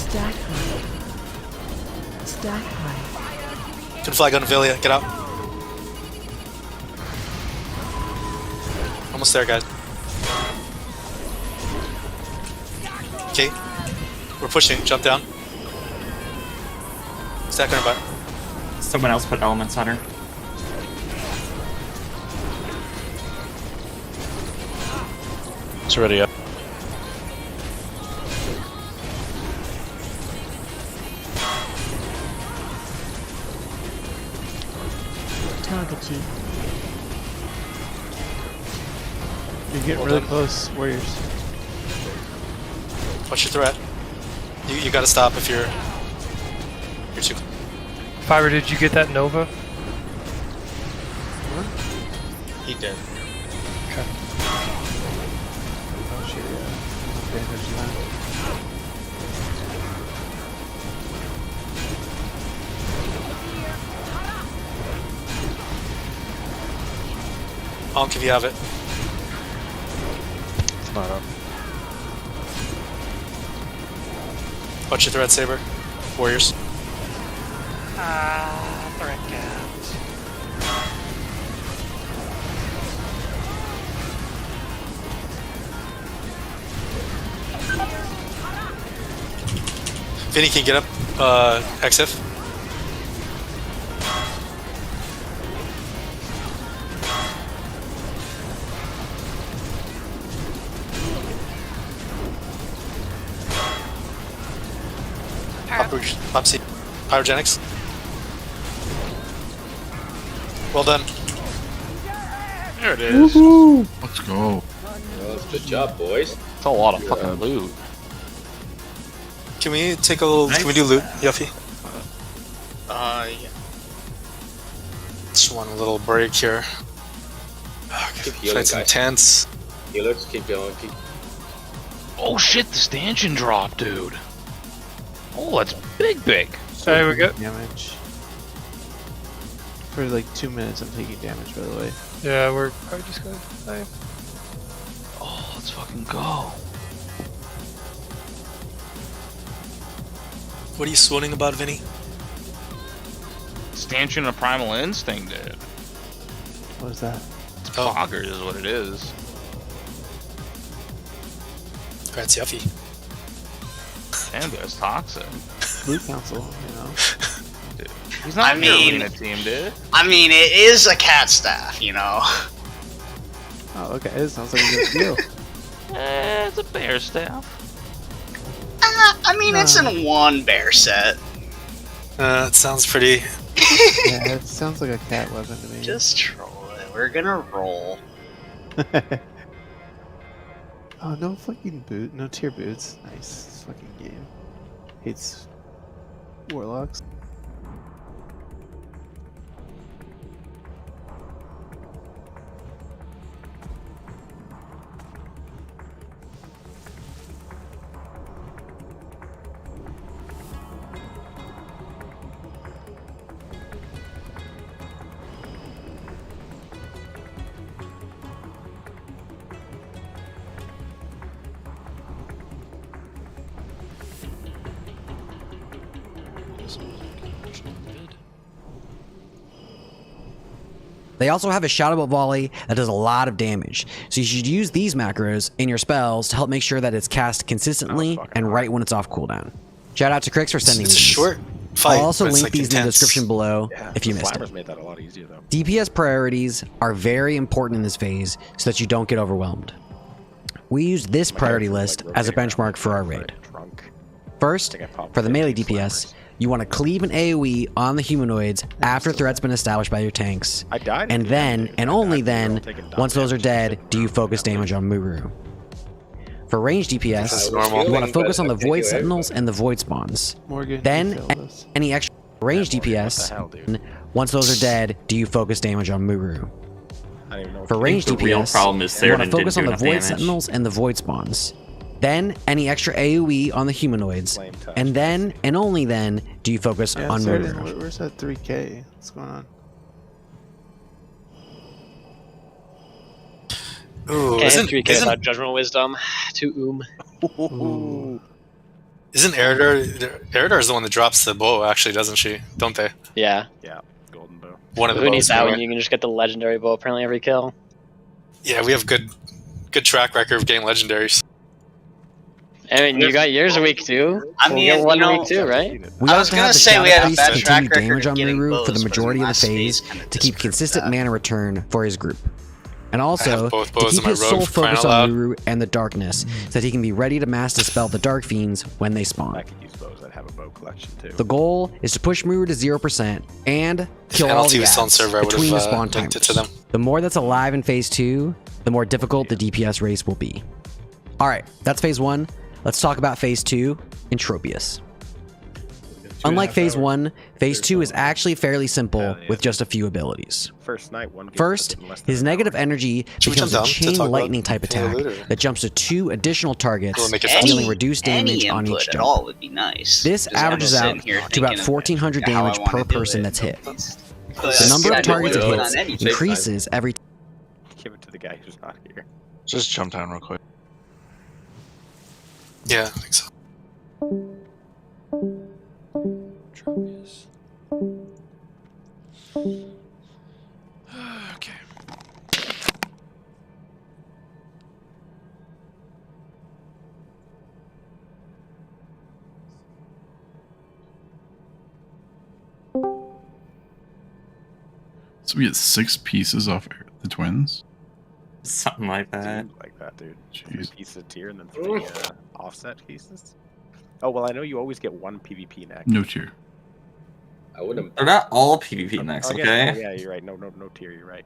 Stack height. Stack height. Good flag on Vilia. Get out. Almost there, guys. Okay. We're pushing. Jump down. Stack on her butt. Someone else put elements on her. It's already up. Target you. You're getting really close, Warriors. What's your threat? You gotta stop if you're too. Fiber, did you get that Nova? He did. Okay. Oh shit, yeah. Damage that. Honk if you have it. It's not up. What's your threat, Saber? Warriors. Threat cat. Vinny can get up. XF. Pop C. Pyrogenics. Well done. There it is. Let's go. Well, good job, boys. It's a lot of fucking loot. Can we take a little? Can we do loot, Yuffie? Yeah. Just want a little break here. Keep healing, Fight's guys. intense. Healers, keep going. Keep... Oh shit, the stanchion dropped, dude. Oh, that's big. Hey, we go. Damage. For like 2 minutes, I'm taking damage, by the way. Yeah, we're probably just gonna die. Oh, let's fucking go. What are you swooning about, Vinny? Stanchion of Primal Instinct, dude. What is that? It's poggers is what it is. Congrats, Yuffie. Damn, dude, it's toxic. Blue Council, you know. Dude, he's not I in your mean- arena team, dude. I mean, it is a cat staff, you know. Oh, okay. It sounds like a good deal. It's a bear staff. I mean, it's in one bear set. It sounds pretty. Yeah, it sounds like a cat weapon to me. Just troll it. We're gonna roll. Oh, no fucking boot. No tier boots. Nice. This fucking game. Hates warlocks. They also have a Shadow Bolt Volley that does a lot of damage, so you should use these macros in your spells to help make sure that it's cast consistently and right when it's off cooldown. Shout out to Crix for sending It's a these. short fight. I'll also but it's, link like, these in the intense. description below if you missed Flammers it. made that a lot easier though. DPS priorities are very important in this phase so that you don't get overwhelmed. We use this priority list as a benchmark for our raid. First, for the melee DPS, you want to cleave an AoE on the humanoids after threat's been established by your tanks. I died. And then, and only then, once those are dead, do you focus damage on Muru. For ranged DPS, you want to focus on the Void Sentinels and the Void Spawns. Morgan, Then, you failed us. any extra ranged DPS, once those are dead, do you focus damage on Muru. I don't even know. For ranged the real DPS, problem is you want Theoden to focus on didn't the do Void enough damage. Sentinels and the Void Spawns. Then, any extra AoE on the humanoids. And then, and only then, do you focus Yeah, on Sarah, Muru. where's that 3K? What's going on? Ooh, Okay, isn't 3K without Judgment Wisdom. To Ooh. Isn't Eridar is the one that drops the bow? Actually, doesn't she? Don't they? Yeah. Yeah, golden bow. One of the Who needs bows, that when anyway. you can just get the legendary bow apparently every kill? Yeah, we have good track record of getting legendaries. I mean, you got yours a week too. I We'll mean, get one you know, week too, right? We I also was gonna have the say Shadow we had a Priest bad continue track record damage of on getting Muru for the bows, but majority of the last phase phase kinda to keep disproved consistent that. mana return for his group. And I also, have both to bows keep in my his rogue sole for crying focus out on loud. Muru and the darkness, so that he can be ready to mass dispel the Dark Fiends when they spawn. I could use bows that have a bow collection too. The goal is to push Muru to 0% and kill all NLT the was still on ads server, I would've, between the spawn linked timers. it to them. The more that's alive in phase 2, the more difficult the DPS race will be. Alright, that's phase 1. Let's talk about phase 2, Entropius. Unlike phase 1, phase 2 is actually fairly simple with just a few abilities. First night, one. First, his negative energy Should we becomes jump a down to chain talk about lightning type Pale attack Loot, or- that jumps to 2 additional targets, We'll make it faster. dealing reduced damage Any on input each at jump. all would be nice. This Just averages kinda out sitting here to about thinking 1,400 how I damage wanna per do person it. that's hit. But The number of I don't targets it do it on hits anything. increases every Give it to the guy who's not here. Just jump down real quick. Yeah, I think so. Tropius. Okay. So we get 6 pieces off the twins. Something like that. Seemed like that, dude. Jeez. 3 pieces of tier and then 3 offset pieces. Oh well, I know you always get 1 PvP neck. No tier. I wouldn't. They're not all PvP next, Oh, okay? yeah, you're right. No tier. You're right.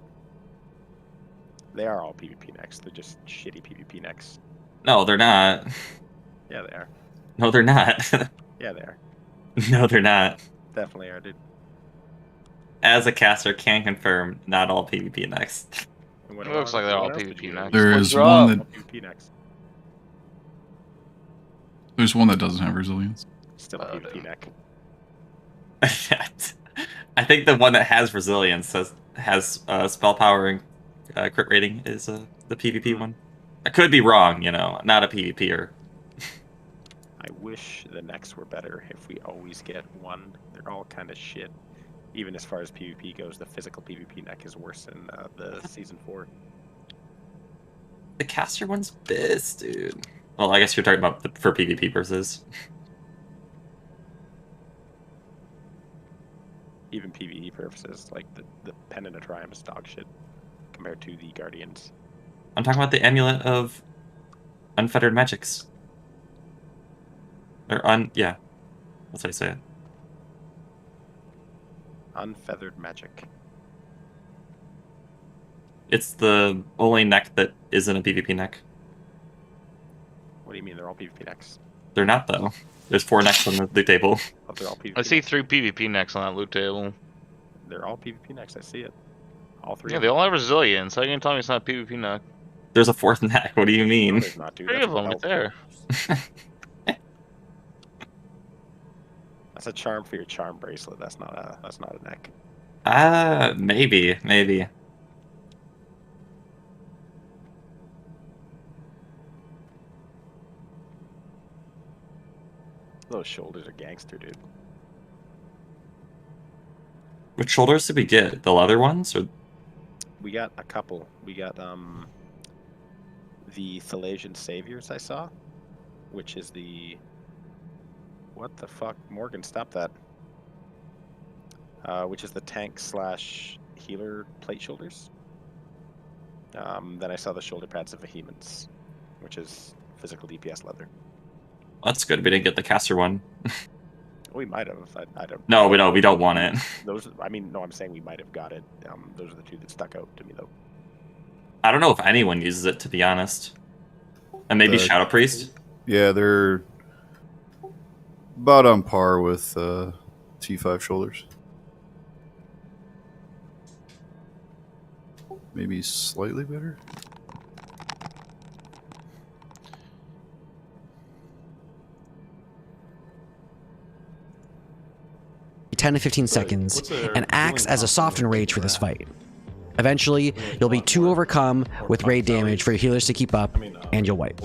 They are all PvP necks. They're just shitty PvP necks. No, they're not. Yeah, they are. No, they're not. Yeah, they are. No, they're not. Definitely are, dude. As a caster, can confirm not all PvP next. And what It looks like they're all what else did PvP you necks. There use? is one that All PvP necks. there's one that doesn't have resilience. Still a PvP neck. I think the one that has resilience has spell power and crit rating is the PvP one. I could be wrong, you know, not a PvPer. I wish the necks were better. If we always get one, they're all kind of shit. Even as far as PvP goes, the physical PvP neck is worse than the season 4. The caster one's best, dude. Well, I guess you're talking about for PvP purposes. Even PvE purposes, like the Pendant of Triumph is dog shit compared to the Guardians. I'm talking about the amulet of unfettered magics. Or yeah. That's how you say it. Unfeathered magic. It's the only neck that isn't a PvP neck. What do you mean? They're all PvP necks. They're not, though. There's 4 necks on the table. Oh, they're all PvP. I see 3 PvP necks on that loot table. They're all PvP necks. I see it. All 3. Yeah, of they them. all have resilience. How are you gonna tell me it's not a PvP neck? There's a 4th neck. What do you No, mean? there's not, dude. 3 That's of them what right else- there. That's a charm for your charm bracelet. That's not a neck. Maybe. Those shoulders are gangster, dude. Which shoulders did we get? The leather ones? Or We got a couple. We got the Thalassian Saviors I saw, which is the what the fuck? Morgan, stop that. Which is the tank / healer plate shoulders. Then I saw the shoulder pads of Vehemence, which is physical DPS leather. that's good. We didn't get the caster one. We might have. I don't. No, we don't want it. Those. I mean, no. I'm saying we might have got it. Those are the 2 that stuck out to me, though. I don't know if anyone uses it, to be honest. And maybe Shadow Priest. Yeah, they're about on par with T5 shoulders. Maybe slightly better. Be 10 to 15 seconds and acts as a soften rage for this fight. Eventually, you'll be too overcome with raid damage for your healers to keep up, and you'll wipe.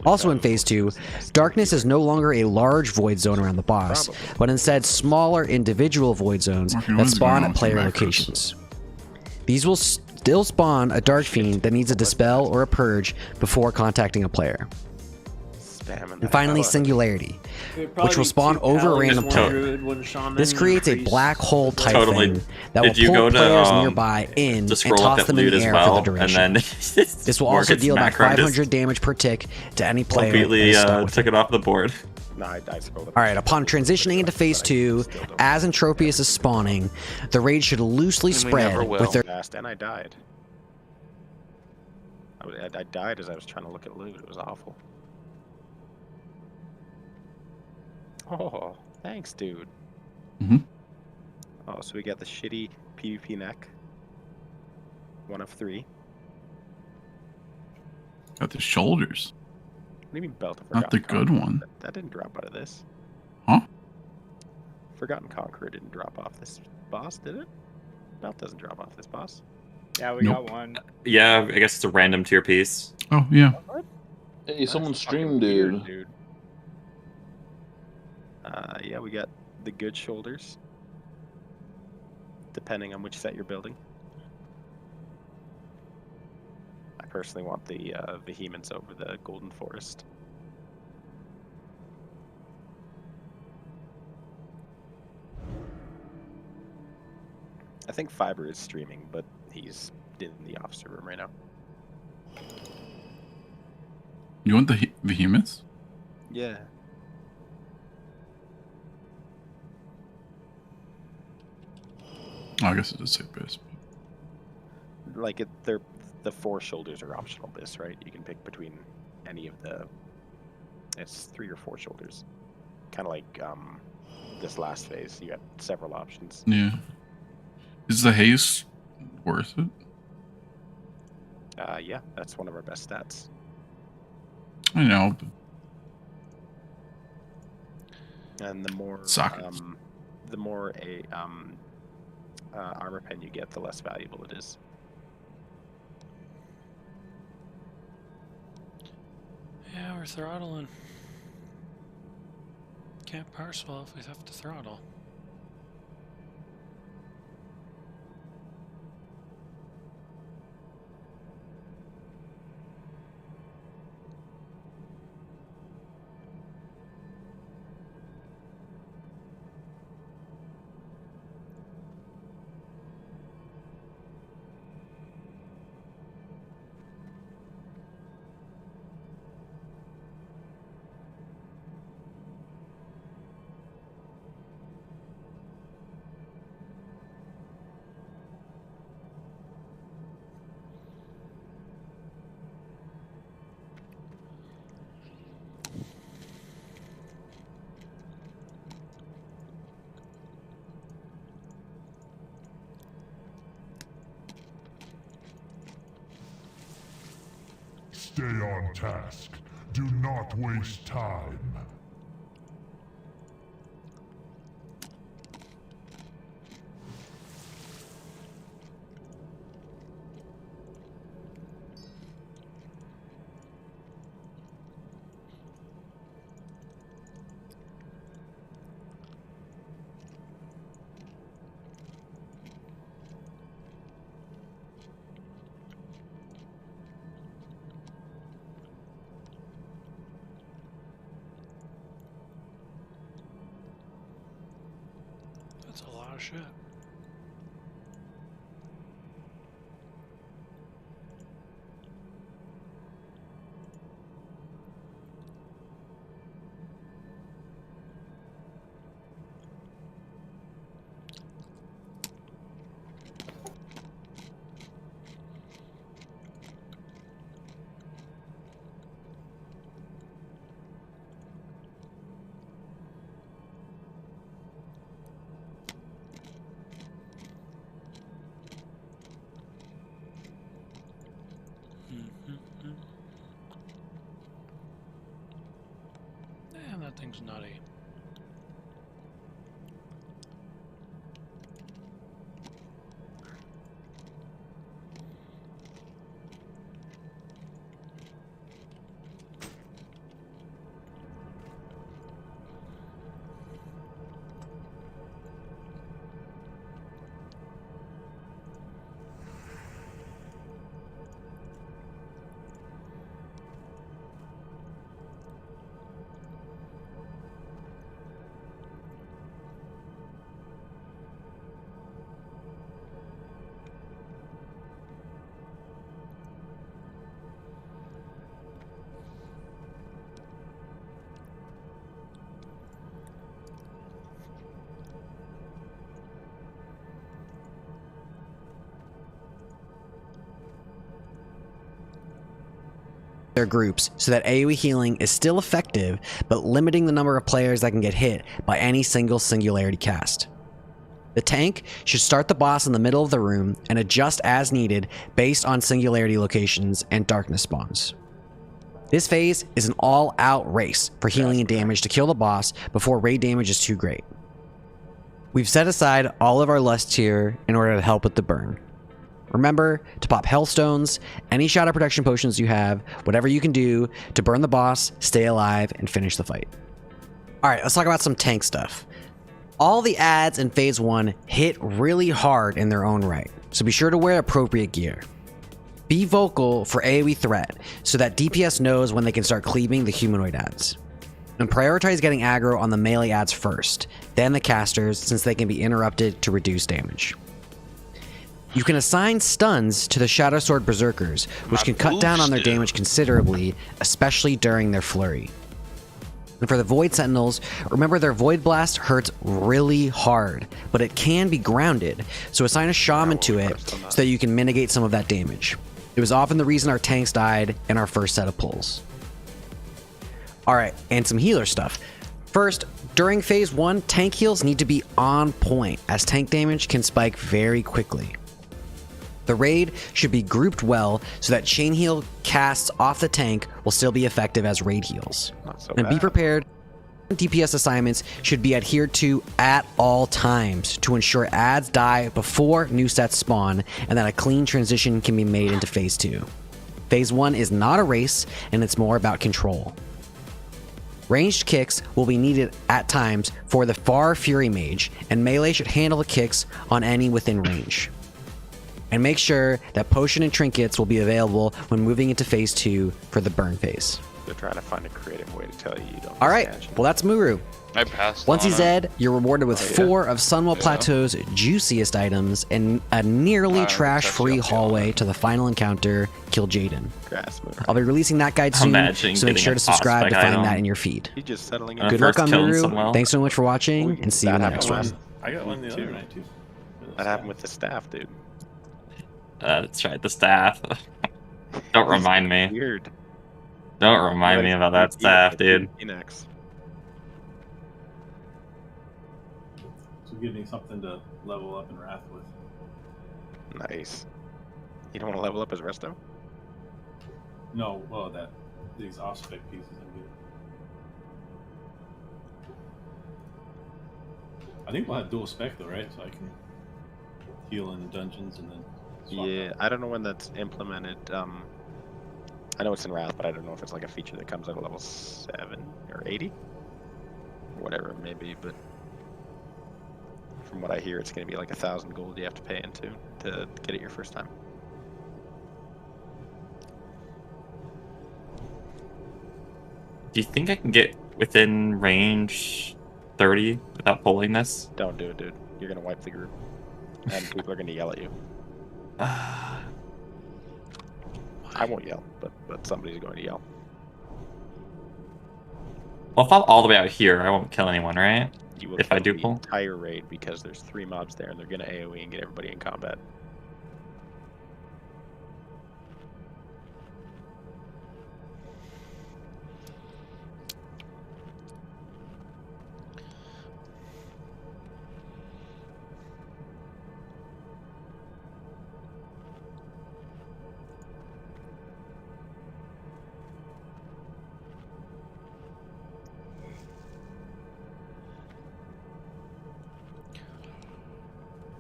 Also in Phase 2, darkness is no longer a large void zone around the boss, but instead smaller individual void zones that spawn at player locations. These will still spawn a Dark Fiend that needs a Dispel or a Purge before contacting a player. And finally, Singularity, which will spawn over a random player. This creates a black hole type thing that will pull players nearby in and toss them in the air for the duration. This will also deal about 500 damage per tick to any player. Completely took it off the board. Alright, upon transitioning into Phase 2, as Entropius is spawning, the raid should loosely spread with their... And I died. I died as I was trying to look at loot. It was awful. Oh, thanks, dude. Oh, so we got the shitty PvP neck. 1 of 3. Got the shoulders. What do you mean belt of Not the good one. That didn't drop out of this. Huh? Forgotten Conqueror didn't drop off this boss, did it? Belt doesn't drop off this boss. Yeah, we got one. Yeah, I guess it's a random tier piece. Oh, yeah. Hey, someone streamed, dude. Yeah, we got the good shoulders. Depending on which set you're building. I personally want the Vehemence over the Golden Forest. I think Fiber is streaming, but he's in the officer room right now. You want the Vehemence? Yeah. Oh, I guess it does say Bis. Like they're the 4 shoulders are optional Bis, right? You can pick between any of the. It's 3 or 4 shoulders. Kind of like this last phase, you have several options. Yeah. Is the haste worth it? Yeah, that's one of our best stats. I know. But... And the more armor pen you get, the less valuable it is. Yeah, we're throttling. Can't parse well if we have to throttle. Stay on task. Do not waste time. That's a lot of shit. Damn, that thing's nutty. their groups so that AoE healing is still effective, but limiting the number of players that can get hit by any single singularity cast. The tank should start the boss in the middle of the room and adjust as needed based on singularity locations and darkness spawns. This phase is an all-out race for healing and damage to kill the boss before raid damage is too great. We've set aside all of our lusts here in order to help with the burn. Remember to pop Hellstones, any shadow protection potions you have, whatever you can do to burn the boss, stay alive, and finish the fight. Alright, let's talk about some tank stuff. All the ads in Phase 1 hit really hard in their own right, so be sure to wear appropriate gear. Be vocal for AoE threat so that DPS knows when they can start cleaving the humanoid ads. And prioritize getting aggro on the melee ads first, then the casters since they can be interrupted to reduce damage. You can assign stuns to the Shadow Sword Berserkers, which can cut down on their damage considerably, especially during their flurry. And for the Void Sentinels, remember their Void Blast hurts really hard, but it can be grounded, so assign a Shaman to it so that you can mitigate some of that damage. It was often the reason our tanks died in our first set of pulls. Alright, and some healer stuff. First, during Phase 1, tank heals need to be on point, as tank damage can spike very quickly. The raid should be grouped well so that chain heal casts off the tank will still be effective as raid heals. And be prepared, DPS assignments should be adhered to at all times to ensure ads die before new sets spawn and that a clean transition can be made into Phase 2. Phase 1 is not a race and it's more about control. Ranged kicks will be needed at times for the Far Fury Mage, and melee should handle the kicks on any within range. And make sure that potion and trinkets will be available when moving into Phase 2 for the burn phase. They're trying to find a creative way to tell you you don't. Alright, well that's Muru. I passed. Once on he's it. dead, you're rewarded with 4 of Sunwell Plateau's juiciest items and a nearly trash-free hallway to the final encounter, Kill Jaden. I'll be releasing that guide soon, so make sure to subscribe to find that in your feed. He's just settling Good luck on Muru, thanks so much for watching, and see you in the next one. I got one the other night too. That happened with the staff, dude. That's right, the staff. Don't remind me. Weird. Don't remind me about that staff, dude. Phoenix. So give me something to level up in Wrath with. Nice. You don't want to level up as Resto? No, well, these off-spec pieces I'm getting. I think we'll have dual spec though, right? So I can heal in dungeons and then swap Yeah, out. I don't know when that's implemented. I know it's in Wrath, but I don't know if it's like a feature that comes at level 7 or 80? Or whatever it may be, but from what I hear, it's going to be like 1,000 gold you have to pay into to get it your first time. Do you think I can get within range 30 without pulling this? Don't do it, dude. You're going to wipe the group. And people are going to yell at you. I won't yell, but somebody's going to yell. Well, if I'm all the way out here, I won't kill anyone, right? You will if I kill do the pull? entire raid because there's 3 mobs there and they're going to AoE and get everybody in combat.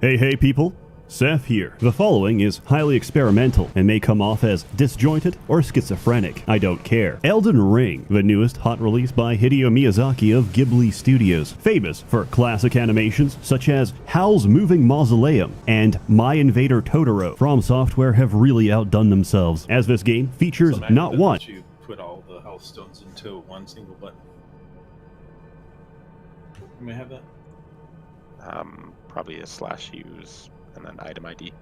Hey people, Seth here. The following is highly experimental and may come off as disjointed or schizophrenic. I don't care. Elden Ring, the newest hot release by Hideo Miyazaki of Ghibli Studios, famous for classic animations such as Howl's Moving Mausoleum and My Invader Totoro. From Software have really outdone themselves, as this game features Some not that one. lets you put all the health stones into one single button. You may have that. Probably a /use and then item ID.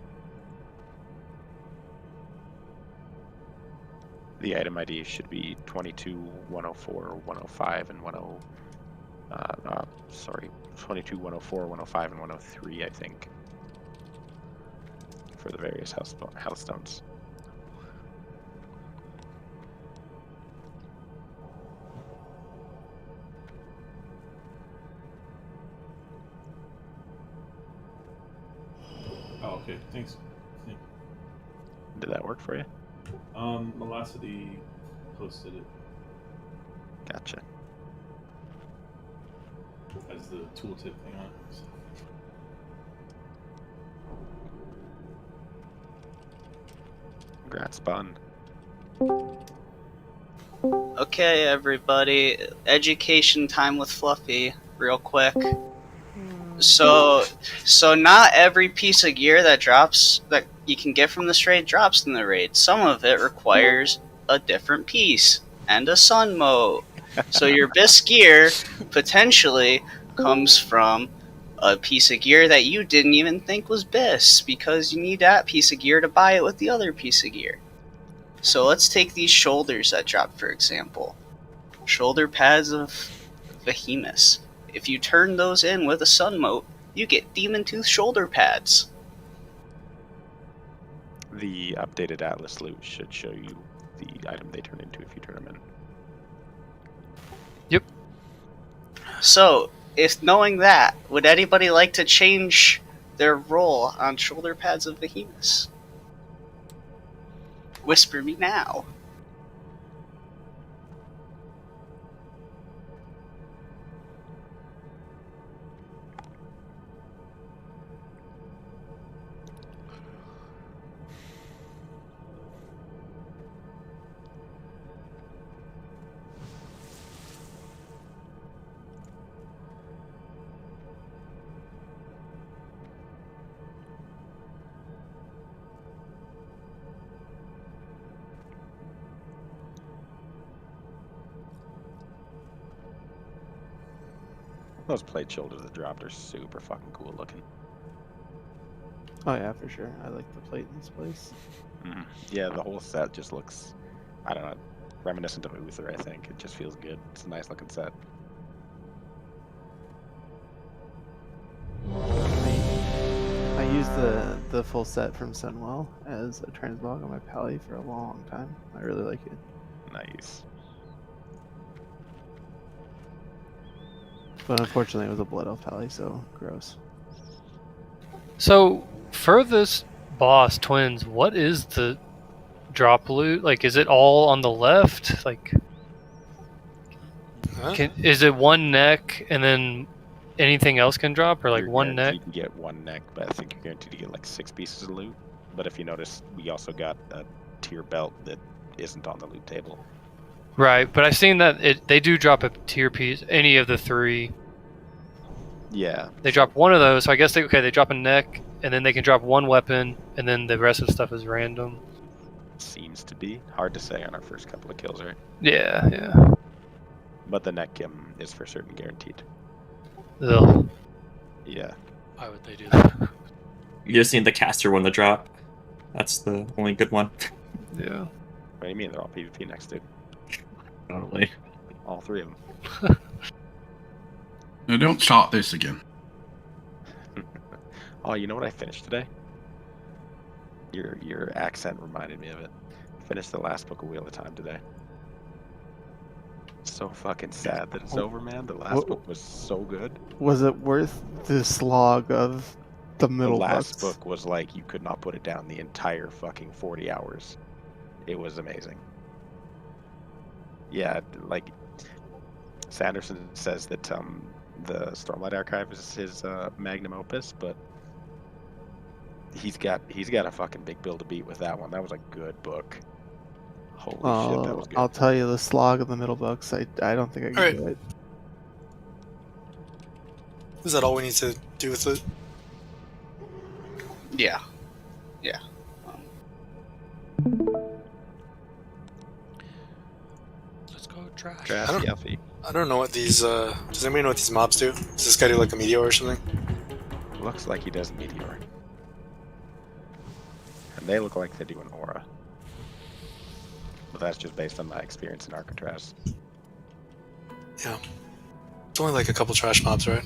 The item ID should be 22, 104, 105, and 22, 104, 105, and 103, I think, for the various health stones. Okay, thanks. Yeah. Did that work for you? Velocity posted it Gotcha. as the tooltip thing on it. So. Congrats, Bun. Okay, everybody, education time with Fluffy, real quick. So not every piece of gear that drops that you can get from this raid drops in the raid. Some of it requires a different piece and a sun mode. So your best gear potentially comes from a piece of gear that you didn't even think was best because you need that piece of gear to buy it with the other piece of gear. So let's take these shoulders that drop, for example. Shoulder pads of Behemoths. If you turn those in with a sun mote, you get Demon Tooth shoulder pads. The updated Atlas loot should show you the item they turn into if you turn them in. Yep. So, if knowing that, would anybody like to change their role on shoulder pads of Behemoths? Whisper me now. Those plate shoulders that dropped are super fucking cool looking. Oh yeah, for sure. I like the plate in this place. Yeah, the whole set just looks, I don't know, reminiscent of Uther, I think. It just feels good. It's a nice looking set. I used the full set from Sunwell as a transmog on my pally for a long time. I really like it. Nice. But unfortunately, it was a blood elf pally, so gross. So for this boss twins, what is the drop loot? Like, is it all on the left? Like, is it one neck and then anything else can drop, or like You're one neck? guaranteed to get one neck, but I think you're guaranteed to get like 6 pieces of loot. But if you notice, we also got a tier belt that isn't on the loot table. Right, but I've seen that they do drop a tier piece. Any of the 3. Yeah. They drop one of those, so I guess they drop a neck, and then they can drop one weapon, and then the rest of the stuff is random. Seems to be. Hard to say on our first couple of kills, right? Yeah, yeah. But the neck is for certain guaranteed. Ugh. Yeah. Why would they do that? You just need the caster one to drop. That's the only good one. Yeah. What do you mean? They're all PvP next, dude. Probably. All 3 of them. No, don't start this again. Oh, you know what I finished today? Your accent reminded me of it. I finished the last book of Wheel of Time today. So fucking sad that it's over, man. The last book was so good. Was it worth the slog of the middle The last books? book was like you could not put it down the entire fucking 40 hours. It was amazing. Yeah, like Sanderson says that the Stormlight Archive is his magnum opus, but he's got a fucking big bill to beat with that one. That was a good book. Holy shit, that was good. I'll tell you the slog of the middle books. I don't think I can Alright. do it. Is that all we need to do with it? Yeah. Yeah. Let's go trash. I don't- Yuffie. I don't know what these. Does anybody know what these mobs do? Does this guy do like a meteor or something? Looks like he does Meteor. And they look like they do an aura. But that's just based on my experience in Alcatraz. Yeah. It's only like a couple trash mobs, right?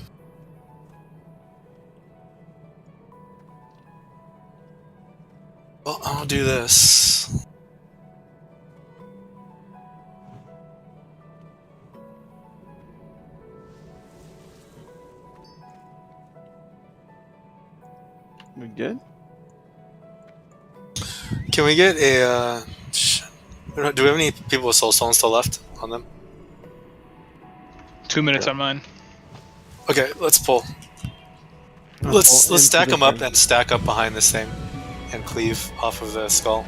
Well, I'll do this. We good? Can we get a? Do we have any people with soulstone still left on them? 2 minutes on mine. Okay, let's pull. Let's stack them up and stack up behind this thing, and cleave off of the skull.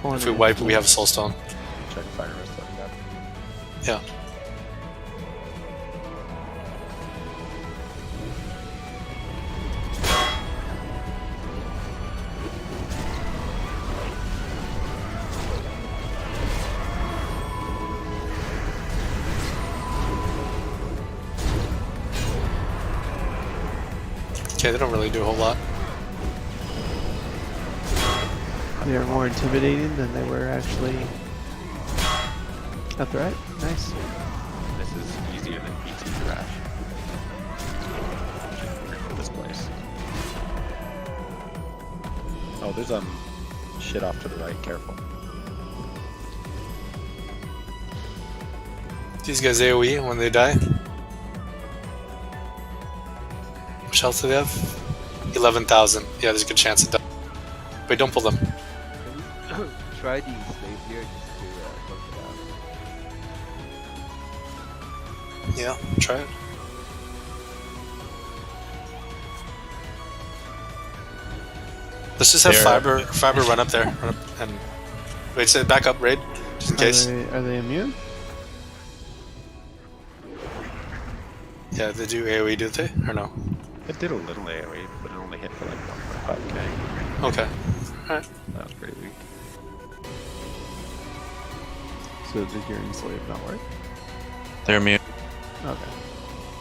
If we wipe, we have a soulstone. Check fire rest like that. Yeah. Okay, they don't really do a whole lot. They are more intimidating than they were actually a threat. Nice. This is easier than BT trash. For this place. Oh, there's shit off to the right. Careful. These guys AoE when they die. What health do they have? 11,000. Yeah, there's a good chance it does. Wait, don't pull them. Try these slaves here just to close it out. Yeah, try it. Let's just have fiber run up there, and wait, say back up, raid, just in case. Are they immune? Yeah, they do AoE, do they, or no? It did a little AoE, but it only hit for like 1.5k. Okay. Alright. That was pretty weak. So did your enslave not work? They're immune. Okay.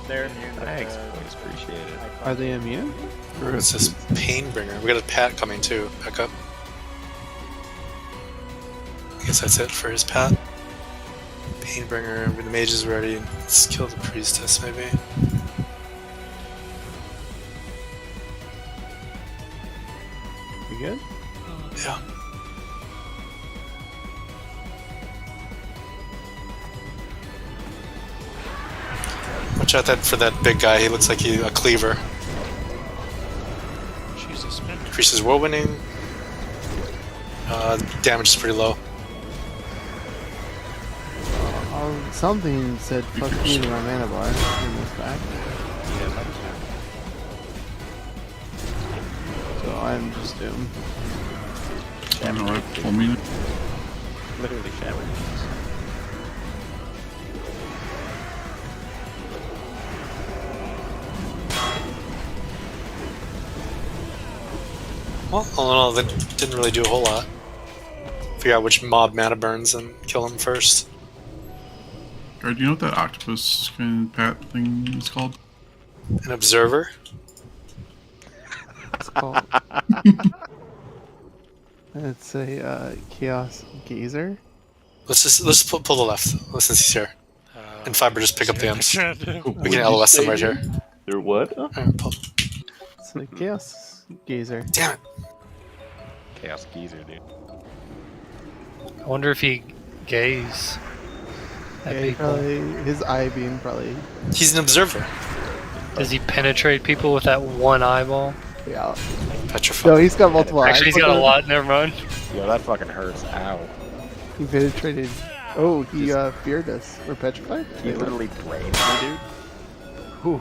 They're immune. Thanks, boys. Appreciate it. Are they immune? It says Painbringer. We got a pat coming too. Back up. I guess that's it for his pat. Painbringer. The mage is ready. Let's kill the priestess, maybe. We good? Yeah. Watch out for that big guy. He looks like he's a cleaver. Jesus, man. Increases whirlwinding. Damage is pretty low. Something said fuck me to my mana bar in this back. So I'm just doomed. Alright, full minute. Literally shattering. Well, all in all, that didn't really do a whole lot. Figure out which mob mana burns and kill him first. Guard, do you know what that octopus kind of pat thing is called? An observer? It's called. It's a chaos gazer. Let's pull the left. Listen, he's here. And Fiber just pick up the imps. We can LOS them right here. They're what? Pull. It's a chaos gazer. Damn it! Chaos geezer, dude. I wonder if he gaze at Yeah, people. his eye beam probably. He's an observer. Does he penetrate people with that one eyeball? Yeah. Petrified. No, he's got multiple eyes. Actually, he's got a lot. Never mind. Yo, that fucking hurts. Ow. He penetrated. Oh, he feared us. We're petrified? He literally brained me, dude. Whew.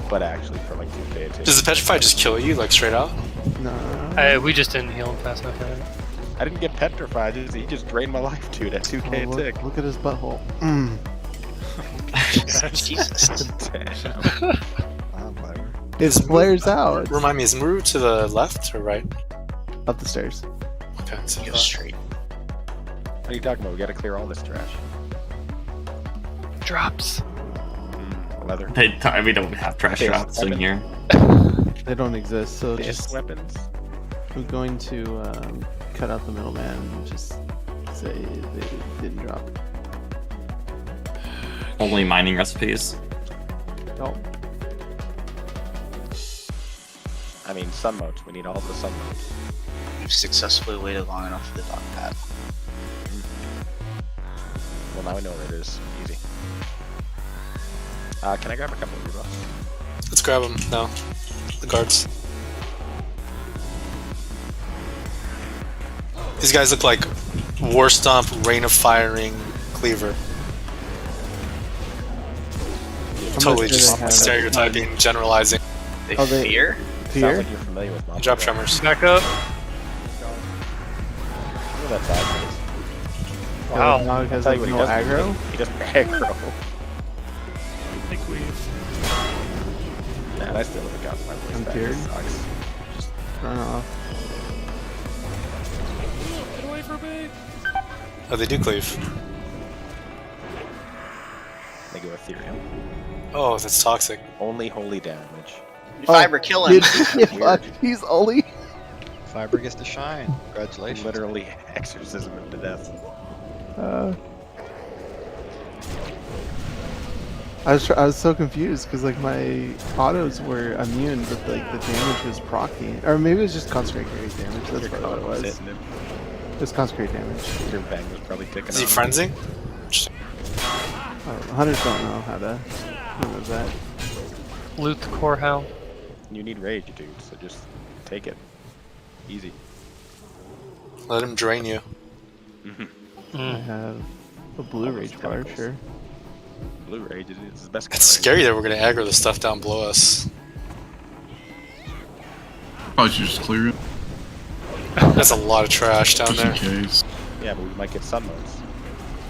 But actually, for like 2k too. Does the petrify just kill you, like straight out? No. We just didn't heal him fast enough. Right? I didn't get petrified. He just drained my life, dude. At 2k Oh, tick. look at his butthole. Jesus. Damn. It flares out. Remind me, is Muru to the left or right? Up the stairs. Okay, so Go straight. What are you talking about? We gotta clear all this trash. Drops. Leather. We don't have trash Disc drops in weapon. here. They don't exist, so Disc just weapons. I'm going to cut out the middleman and just say they didn't drop. Only mining recipes. Oh. I mean, sun motes. We need all the sun motes. We've successfully waited long enough for the dog pad. Well, now we know where it is. Easy. Can I grab a couple of your buffs? let's grab them now. The guards. These guys look like War Stomp, Rain of Firing, Cleaver. Totally just stereotyping, generalizing. They fear? Sounds like you're familiar with Monster Drop Guy. tremors. Back up. Look at that dog face. Wow. Now it has Tell like you no what aggro. He doesn't aggro. Big weave. Man, I still haven't gotten my voice I'm back. cured. This sucks. Just run off. Get away from me! Oh, they do cleave. They go Ethereum. Oh, that's toxic. Only holy damage. Fiber kill him. Fuck, he's only. Fiber gets to shine. Congratulations. Literally exorcism him to death. I was so confused because like my autos were immune, but like the damage was proccing, or maybe it was just concentrate damage. That's what it was. It was concentrate damage. Your bang was probably ticking. Is he on. frenzying? Oh, hunters don't know how to remove that. Loot the core hound. You need rage, dude. So just take it. Easy. Let him drain you. I have a blue rage bar, sure. Blue rage is the best. It's scary that we're gonna aggro the stuff down below us. Probably should just clear it. That's a lot of trash down Just in there. case. Yeah, but we might get sunmodes.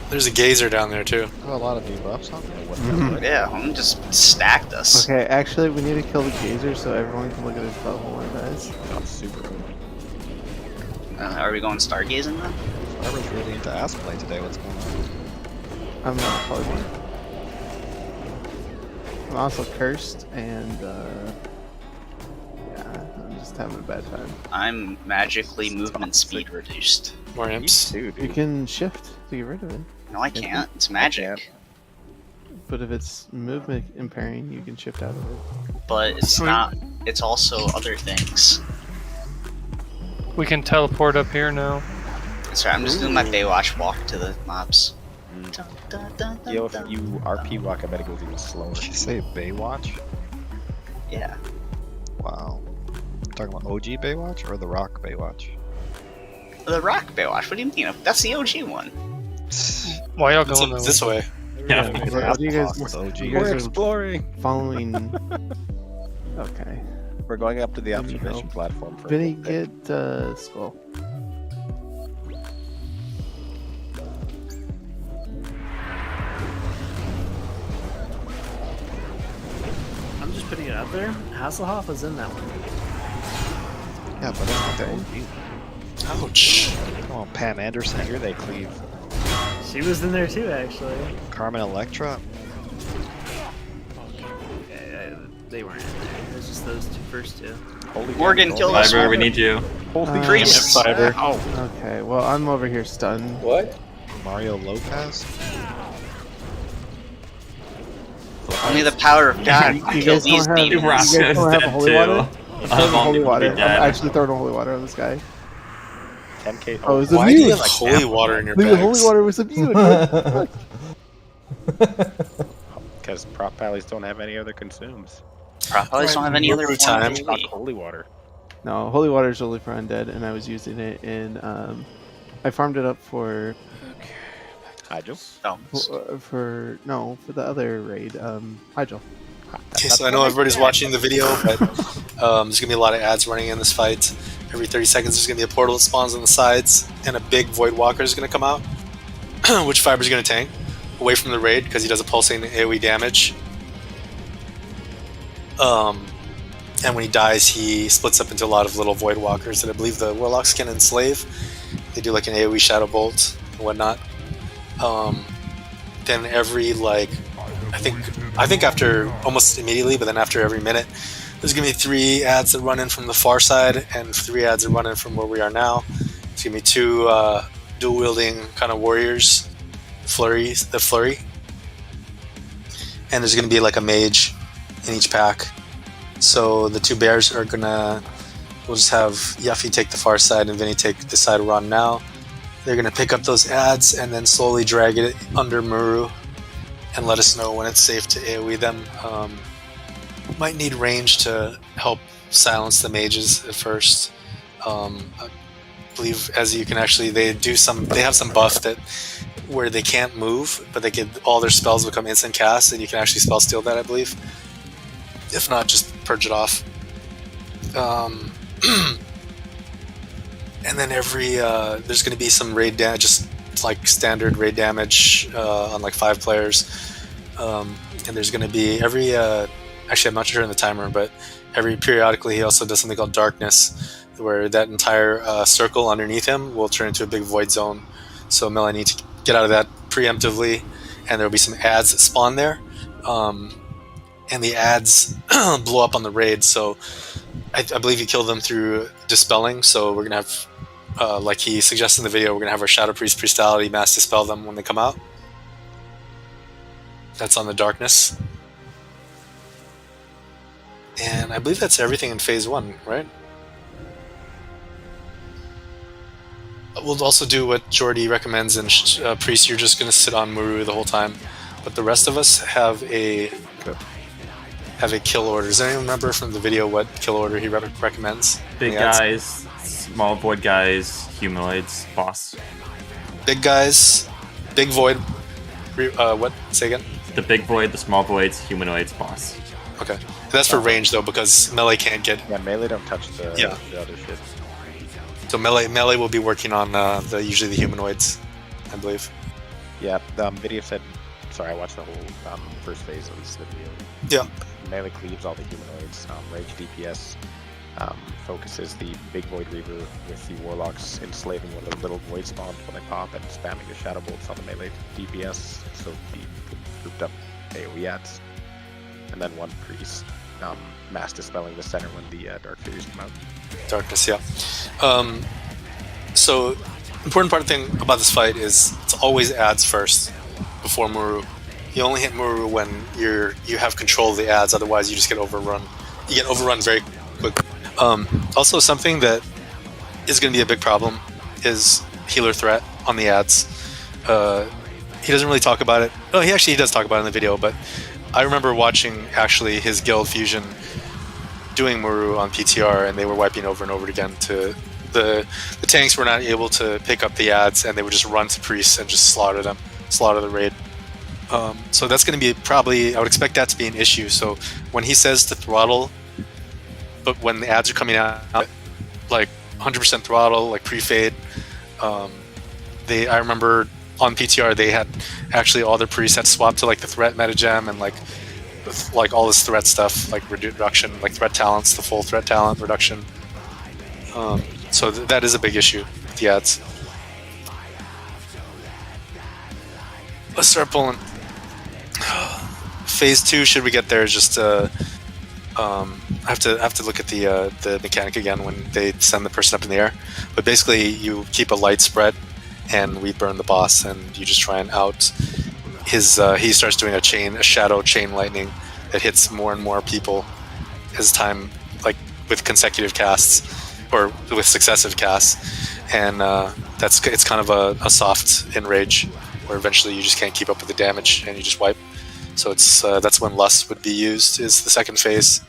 There's a gazer down there too. Oh, a lot of debuffs on there. Yeah, I'm just stacked us. Okay, actually, we need to kill the gazer so everyone can look at his butthole when it dies. That's super cool. Are we going stargazing then? Fiber's really into ass play today. What's going on? I'm not probably. I'm also cursed, and yeah, I'm just having a bad time. I'm magically movement speed reduced. More imps. Dude, You can shift to get rid of it, No, I can't. It's magic. but if it's movement impairing, you can shift out of it. But it's not. It's also other things. We can teleport up here now. Sorry, I'm just doing my Baywatch walk to the mobs. Yo, if you RP walk, I bet it goes even slower. Did you say Baywatch? Yeah. Wow. Talking about OG Baywatch or the Rock Baywatch? The Rock Baywatch. What do you mean? That's the OG one. Why y'all It's going this way. Yeah. What do you guys? OG. You We're guys are exploring. following. Okay. We're going up to the Vinny, observation help. platform for a Vinny, little bit. get skull. I'm just putting it out there. Hasselhoff was in that one. Yeah, but that's not the OG. Ouch. Come on, Pam Anderson. Here they cleave. She was in there too, actually. Carmen Electra. Okay, they weren't in there. It was just those first two. Holy Morgan, kill this Fiber, we one. need you. Holy Priest. Fiber. Okay, well I'm over here stunned. What? Mario Lopez. Only the power of God You can kill guys don't these have- demons. you guys Roscoe's don't have dead holy too. water? I'm throwing holy water. I'm dead. actually throwing holy water on this guy. 10k. Oh, it's Why do you immune. have holy water in your The bags? holy water was immune. What the fuck? Because prop pallies don't have any other consumes. Probably don't have any other Brew form time. of Not HP. holy water. No, holy water is only for undead, and I was using it in. I farmed it up for Hydro. Oh. for the other raid, Hydro. Okay, so I know everybody's watching the video, but there's gonna be a lot of ads running in this fight. Every 30 seconds, there's gonna be a portal that spawns on the sides, and a big Void Walker is gonna come out, which Fiber's gonna tank away from the raid because he does a pulsing AoE damage. And when he dies, he splits up into a lot of little Void Walkers that I believe the Warlocks can enslave. They do like an AoE Shadow Bolt and whatnot. Then every I think after almost immediately, but then after every minute, there's gonna be 3 ads that run in from the far side and 3 ads that run in from where we are now. It's gonna be 2 dual wielding kind of warriors, the flurry, and there's gonna be like a mage in each pack. So the 2 bears are gonna. We'll just have Yuffie take the far side and Vinny take the side we're on now. They're gonna pick up those ads and then slowly drag it under Muru and let us know when it's safe to AoE them. Might need range to help silence the mages at first. believe, as you can actually, they have some buff that where they can't move, but they get all their spells become instant cast, and you can actually spell steal that, I believe. If not, just purge it off. And then there's going to be some raid damage, just like standard raid damage on like 5 players. And there's going to be actually I'm not sure in the timer, but periodically he also does something called darkness, where that entire circle underneath him will turn into a big void zone. So Melee needs to get out of that preemptively, and there'll be some ads that spawn there. And the ads blow up on the raid, so I believe you kill them through dispelling. So we're going to have, like he suggested in the video, we're going to have our Shadow Priest Priestality mass dispel them when they come out. That's on the darkness. And I believe that's everything in phase 1, right? We'll also do what Jordy recommends, and Priest, you're just going to sit on Muru the whole time. But the rest of us have a kill order. Does anyone remember from the video what kill order he recommends? Big guys, small void guys, humanoids, boss. Big guys, big void. What? Say again? The big void, the small voids, humanoids, boss. Okay. That's for range though, because Melee can't get. Yeah, Melee don't touch the other shit. So Melee will be working on usually the humanoids, I believe. Yeah, video said. Sorry, I watched the whole first phase of this video. Yeah. Melee cleaves all the humanoids. Rage DPS focuses the big Void Reaver with the Warlocks enslaving one of the little Void spawns when they pop and spamming the Shadow Bolts on the Melee DPS, so the grouped up AoE ads. And then one Priest mass dispelling the center when the Dark Furies come out. Darkness, yeah. So, important part of the thing about this fight is it's always ads first before Muru. You only hit Muru when you have control of the ads, otherwise you just get overrun. You get overrun very quickly. Also, something that is going to be a big problem is healer threat on the ads. He doesn't really talk about it. Oh, he does talk about it in the video, but I remember watching actually his guild fusion doing Muru on PTR, and they were wiping over and over again to the tanks were not able to pick up the ads, and they would just run to priests and just slaughter the raid. So that's going to be probably, I would expect that to be an issue. So when he says to throttle, but when the ads are coming out, like 100% throttle, like pre-fade, I remember on PTR they had actually all their priests had swapped to like the threat metagem and like all this threat stuff, like reduction, like threat talents, the full threat talent reduction. So that is a big issue with the ads. Let's start pulling. Phase 2, should we get there, is just I have to look at the mechanic again when they send the person up in the air. But basically, you keep a light spread, and we burn the boss, and you just try and out his. He starts doing a shadow chain lightning that hits more and more people as time, like with consecutive casts or with successive casts, and it's kind of a soft enrage where eventually you just can't keep up with the damage and you just wipe. So it's that's when Lust would be used, is the second phase.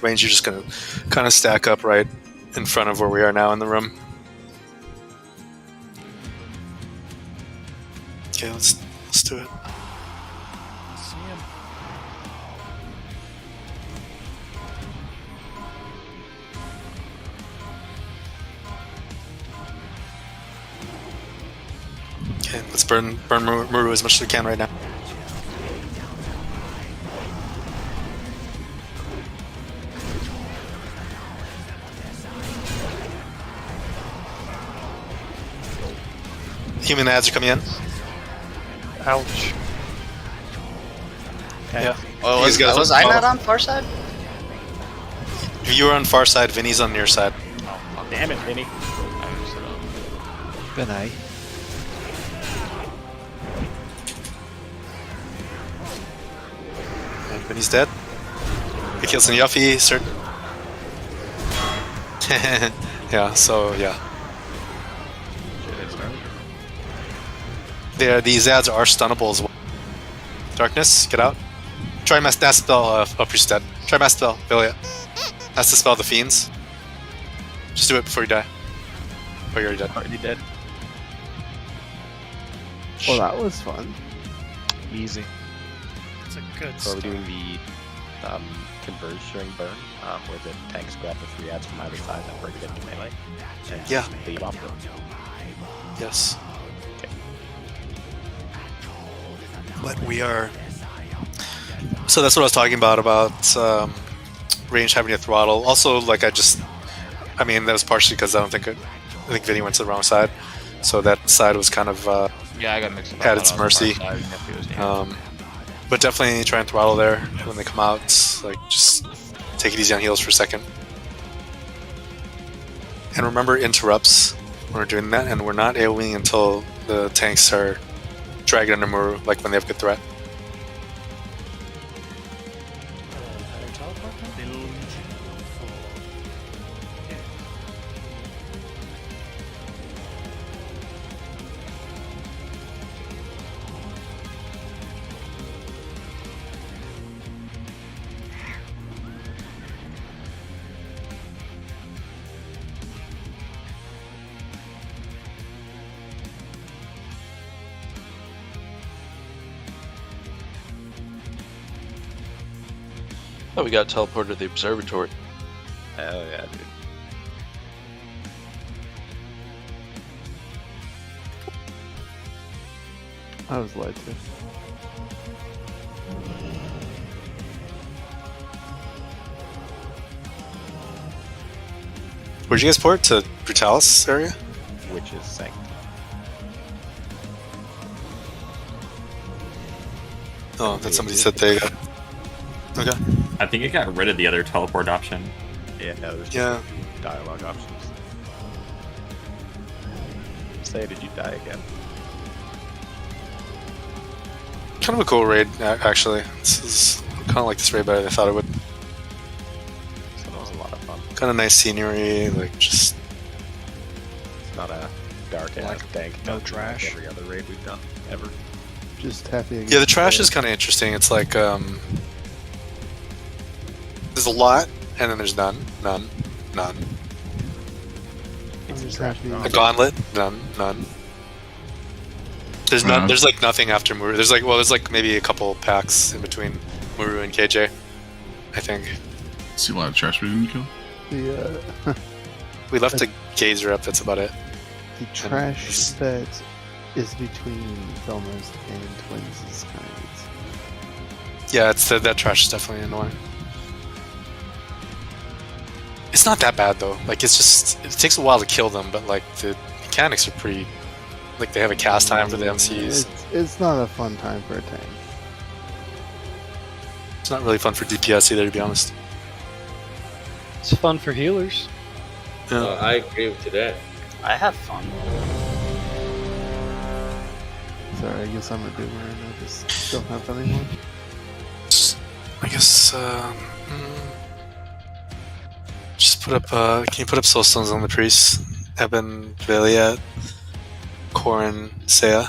Range, you're just gonna kind of stack up right in front of where we are now in the room. Okay, let's do it. See him. Okay, let's burn Muru as much as we can right now. Human ads are coming in. Ouch. Okay. Yeah. Oh, was I not on far side? You were on far side, Vinny's on near side. Oh, damn it, Vinny. Vinny. And Vinny's dead. He kills some Yuffie, yeah, so yeah. these ads are stunnable as well. Darkness, get out. Try mass spell up your stead. Try mass spell, Villia. Has to spell the fiends. Just do it before you die. Oh, you're already dead. Already dead. Well, that was fun. Easy. It's a good So we're start. doing the converge during burn, where the tanks grab the 3 ads from either side and bring it into melee. And Yeah. leave off them. Yes. But we are. So that's what I was talking about range having to throttle. Also, like I mean, that was partially because I think Vinny went to the wrong side, so that side was kind of Yeah, I got mixed up. added some mercy. But definitely try and throttle there when they come out. Like just take it easy on heals for a second. And remember interrupts when we're doing that, and we're not AoEing until the tanks are dragging under Muru, like when they have good threat. Oh, we got teleported to the observatory. Hell yeah, dude. I was lied to. Where'd you guys port? To Brutalis area? Which is sank. Oh, that somebody said they got. Okay. I think it got rid of the other teleport option. Yeah, no, there's Yeah. dialogue options. Say, did you die again? Kind of a cool raid, actually. This is kind of like this raid better than I thought it would. So that was a lot of fun. Kind of nice scenery, like just. It's not a dark ass dank. No trash. Like every other raid we've done ever. Just happy. Yeah, the trash is kind of interesting. It's like there's a lot, and then there's none. I'm just happy. A gauntlet, none. There's none. There's like nothing after Muru. There's like maybe a couple packs in between Muru and KJ, I think. See a lot of trash we didn't kill. The We left a gazer up. That's about it. the trash that is between Velmas and Twins is kind of. Yeah, it's that trash is definitely annoying. It's not that bad though. Like it takes a while to kill them, but like the mechanics are pretty. Like they have a cast time for the MCs. It's not a fun time for a tank. It's not really fun for DPS either, to be honest. It's fun for healers. Yeah. I agree with that. I have fun. Sorry, I guess I'm a doomer and I just don't have fun anymore. I guess just put up. Can you put up soulstones on the priests? Eben, Valiat, Korin, Saya.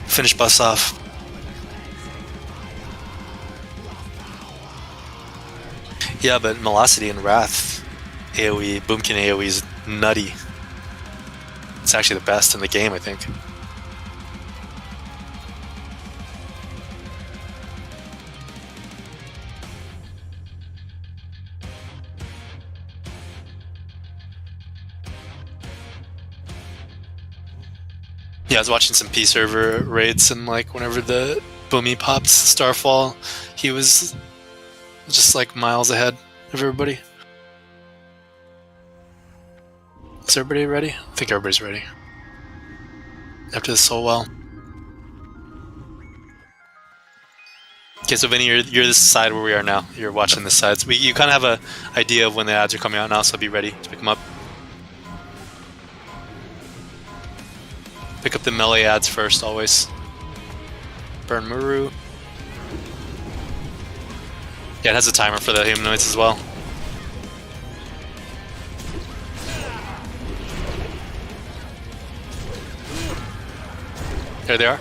Finish bus off. Yeah, but Velocity and Wrath AoE, Boomkin AoE is nutty. It's actually the best in the game, I think. Yeah, I was watching some P server raids, and like whenever the Boomy pops Starfall, he was just like miles ahead of everybody. Is everybody ready? I think everybody's ready. After the Sunwell. Okay, so Vinny, you're this side where we are now. You're watching this side. So you kind of have an idea of when the ads are coming out now, so be ready to pick them up. Pick up the melee ads first, always. Burn Muru. Yeah, it has a timer for the humanoids as well. There they are.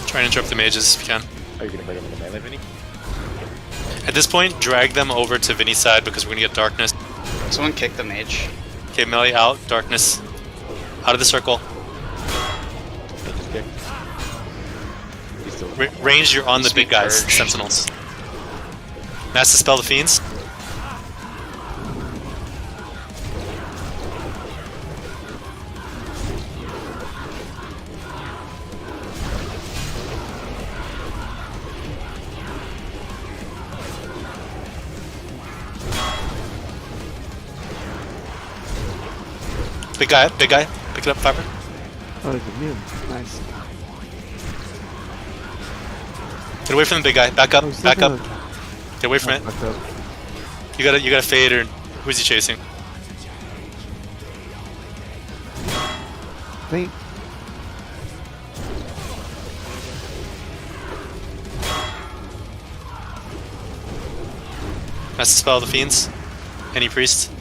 Try and interrupt the mages if you can. Are you gonna bring them into melee, Vinny? At this point, drag them over to Vinny's side because we're gonna get darkness. Someone kick the mage. Okay, melee out, darkness. Out of the circle. Range, you're on the big guys, sentinels. Mass Dispel the fiends. Big guy, pick it up, Fiber. Oh, it's immune. Nice. Get away from the big guy. Back up, back up. Get away from it. You gotta fade, or who's he chasing? Wait. Mass Dispel the fiends. Any priest.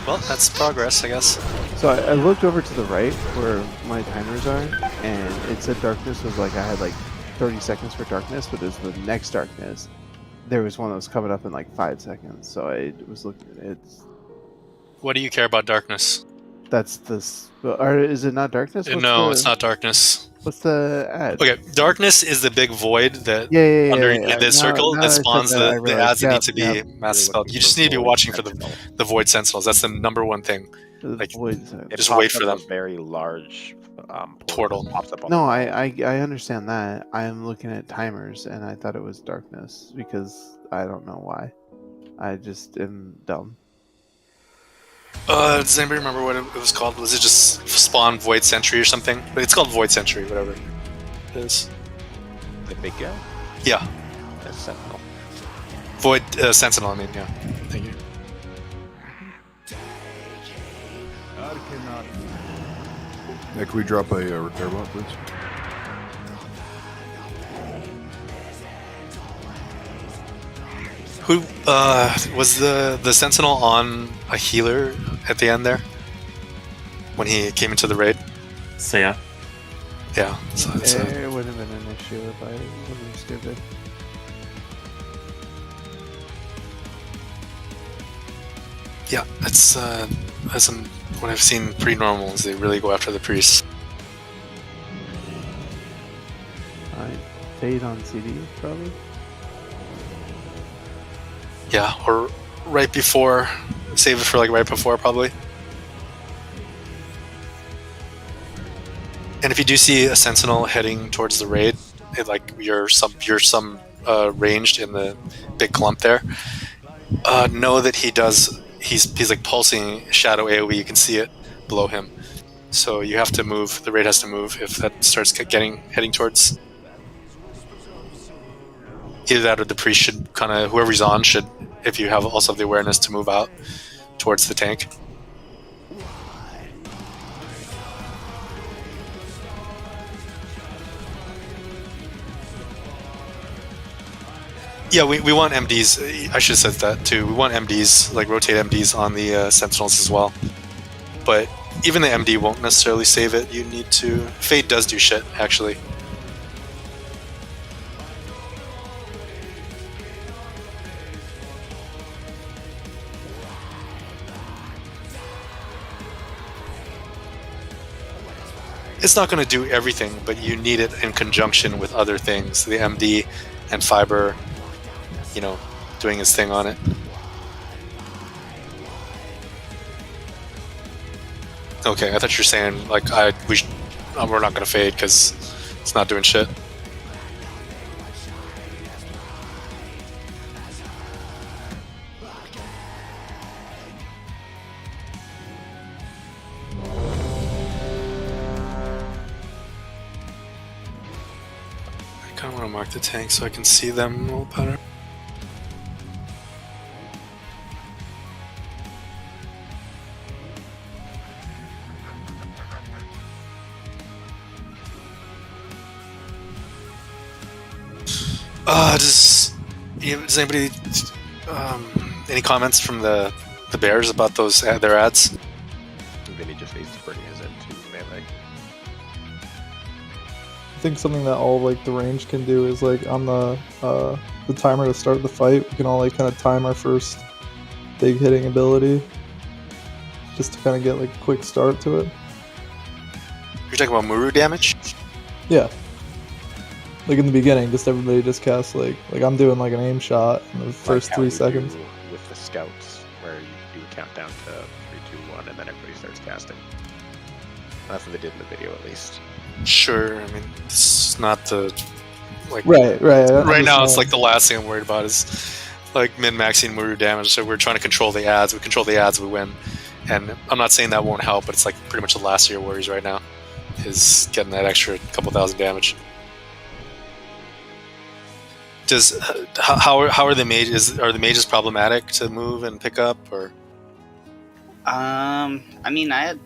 Well, that's progress, I guess. So I looked over to the right where my timers are, and it said darkness was like, I had like 30 seconds for darkness, but it was the next darkness. There was one that was coming up in like 5 seconds, so I was looking at it. What do you care about darkness? That's this. Or is it not darkness? No, it's not darkness. What's the ad? Okay, darkness is the big void that Yeah. the circle that spawns the ads that need to be Yep. mass spelled. You just need to be watching for the void sentinels. That's the number one thing. Like, just wait for them. Very large portal pops up on No, I understand that. I'm looking at timers, and I thought it was darkness because I don't know why. I just am dumb. Does anybody remember what it was called? Was it just spawn void sentry or something? It's called void sentry, whatever it is. The big guy? Yeah. That's sentinel. Void sentinel, I mean, yeah. Thank you. Yeah, can we drop a repair bot, please? Who was the sentinel on a healer at the end there when he came into the raid? So yeah. Yeah. So it's, It wouldn't have been an issue if I wasn't stupid. yeah, that's what I've seen pretty normal is they really go after the priests. Alright, fade on CD probably. Yeah, or right before, save it for like right before probably. And if you do see a sentinel heading towards the raid, like you're some ranged in the big clump there, know that he's like pulsing shadow AoE. You can see it below him, so you have to move. The raid has to move if that starts heading towards. Either that or the priest should kind of, whoever's on should, if you have also have the awareness to move out towards the tank. Yeah, we want MDs. I should have said that too. We want MDs, like rotate MDs on the Sentinels as well. But even the MD won't necessarily save it. You need to... Fade does do shit, actually. It's not going to do everything, but you need it in conjunction with other things. The MD and Fiber, you know, doing his thing on it. Okay, I thought you were saying, like, we're not going to fade because it's not doing shit. mark the tank so I can see them a little better. Does anybody any comments from the Bears about those their ads? Vinny just needs to bring his into melee. I think something that all like the range can do is like on the timer to start the fight, we can all like kind of time our first big hitting ability, just to kind of get like a quick start to it. You're talking about Muru damage? Yeah. Like in the beginning, just everybody just casts like I'm doing like an aim shot in the first Like how 3 we seconds. do with the scouts, where you do a countdown to 3, 2, 1, and then everybody starts casting. That's what they did in the video, at least. Sure. I mean, it's not the like. Right. Right now, it's like the last thing I'm worried about is like min-maxing Muru damage. So we're trying to control the ads. We control the ads, we win. And I'm not saying that won't help, but it's like pretty much the last of your worries right now is getting that extra couple thousand damage. Does how are the mages? Are the mages problematic to move and pick up, or? I mean, I had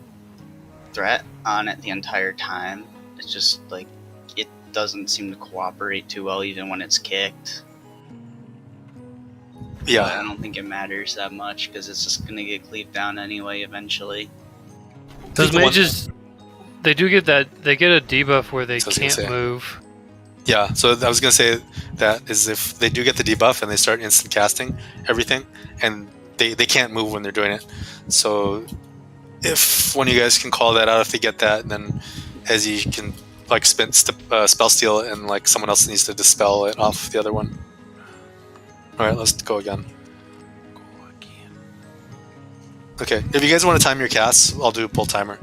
threat on it the entire time. It's just like it doesn't seem to cooperate too well, even when it's kicked. Yeah, but I don't think it matters that much because it's just gonna get cleaved down anyway eventually. Those mages, they do get that. They get a debuff where they So I was gonna can't say. move. Yeah, so I was gonna say that is if they do get the debuff and they start instant casting everything, and they can't move when they're doing it. So if one of you guys can call that out if they get that, and then as you can like spell steal and like someone else needs to dispel it off the other one. All right, let's go again. Okay, if you guys want to time your casts, I'll do a pull timer.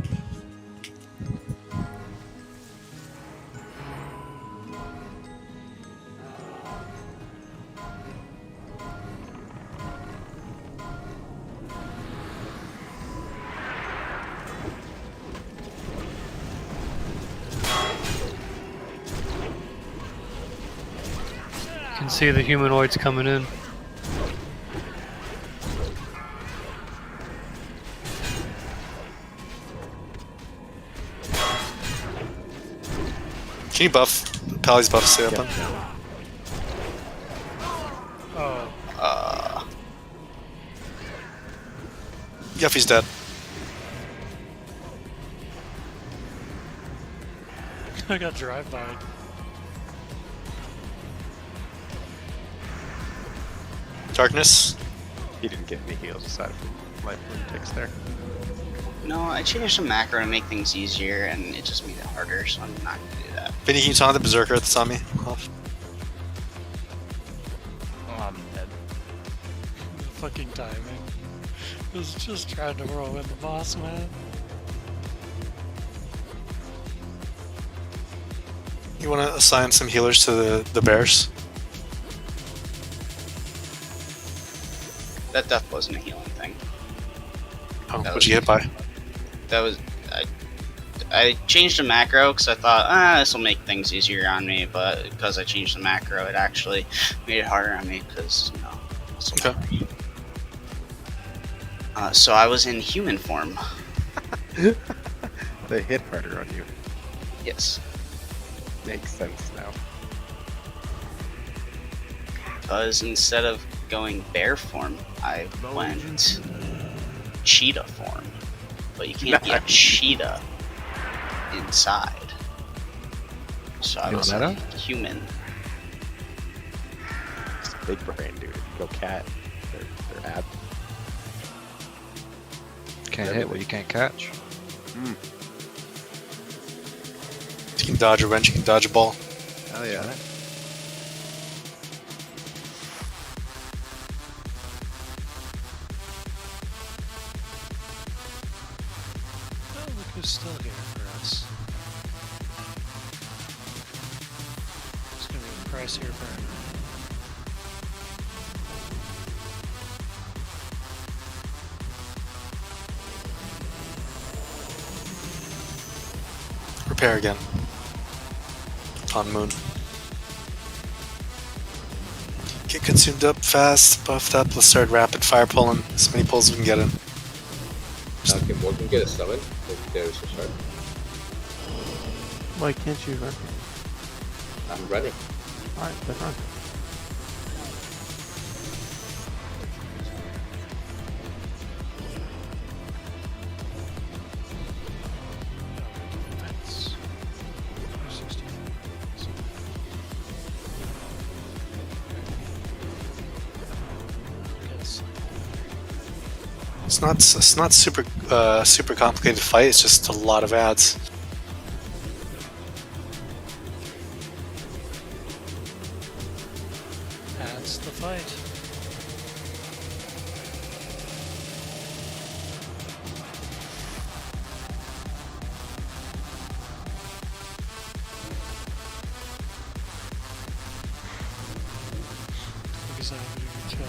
You can see the humanoids coming in. Can you buff Pally's buff stay open? Oh. Yuffie's dead. I got drive-by. Darkness. He didn't get any heals aside from life moon ticks there. No, I changed the macro to make things easier, and it just made it harder, so I'm not gonna do that. Vinny, can you taunt the Berserker that's on me? Oh, I'm dead. The fucking timing. I was just trying to roll in the boss, man. You want to assign some healers to the bears? That death wasn't a healing thing. Oh, what'd you get by? That was I changed the macro because I thought this will make things easier on me, but because I changed the macro, it actually made it harder on me because Okay. So I was in human form. They hit harder on you. Yes. Makes sense now. Because instead of going bear form, I went cheetah form. But you can't be a cheetah inside. So I was meta? like human. It's big brain, dude. Go cat. They're ad. Can't hit what you can't catch. You can dodge a wrench, you can dodge a ball. Oh yeah. Oh, look who's still here for us. It's gonna be a price here burn. Repair again. On moon. Get consumed up fast, buffed up. Let's start rapid fire pulling as many pulls we can get in. Can Morgan get a summon? If there's a start. Why can't you run? I'm running. Alright, then run. It's not super super complicated fight. It's just a lot of ads. That's the fight. Because I'm doing a good job.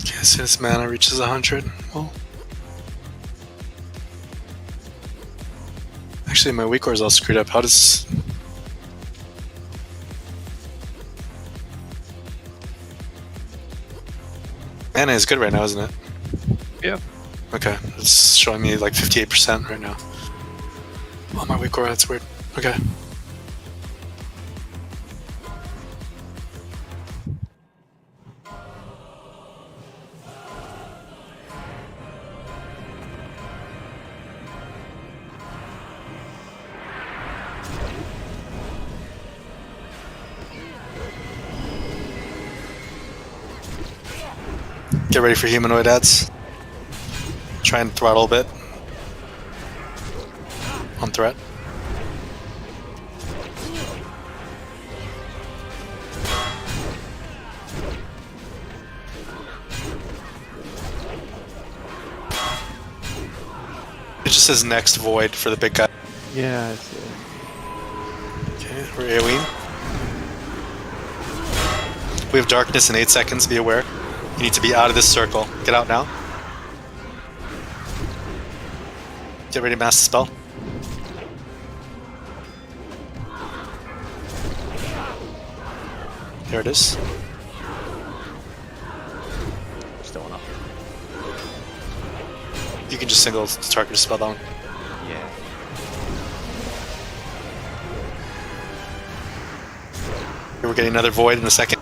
Okay, as soon as mana reaches 100, well. Actually, my weak core is all screwed up. How does. Mana is good right now, isn't it? Yeah. Okay, it's showing me like 58% right now. Oh, my weak core, that's weird. Okay. Get ready for humanoid ads. Try and throttle a bit. On threat. It just says next void for the big guy. Yeah, I see it. Okay, we're AoEing. We have darkness in 8 seconds, be aware. You need to be out of this circle. Get out now. Get ready to mass the spell. There it is. Still one up. You can just single target to spell down. Yeah. Here we're getting another void in a second.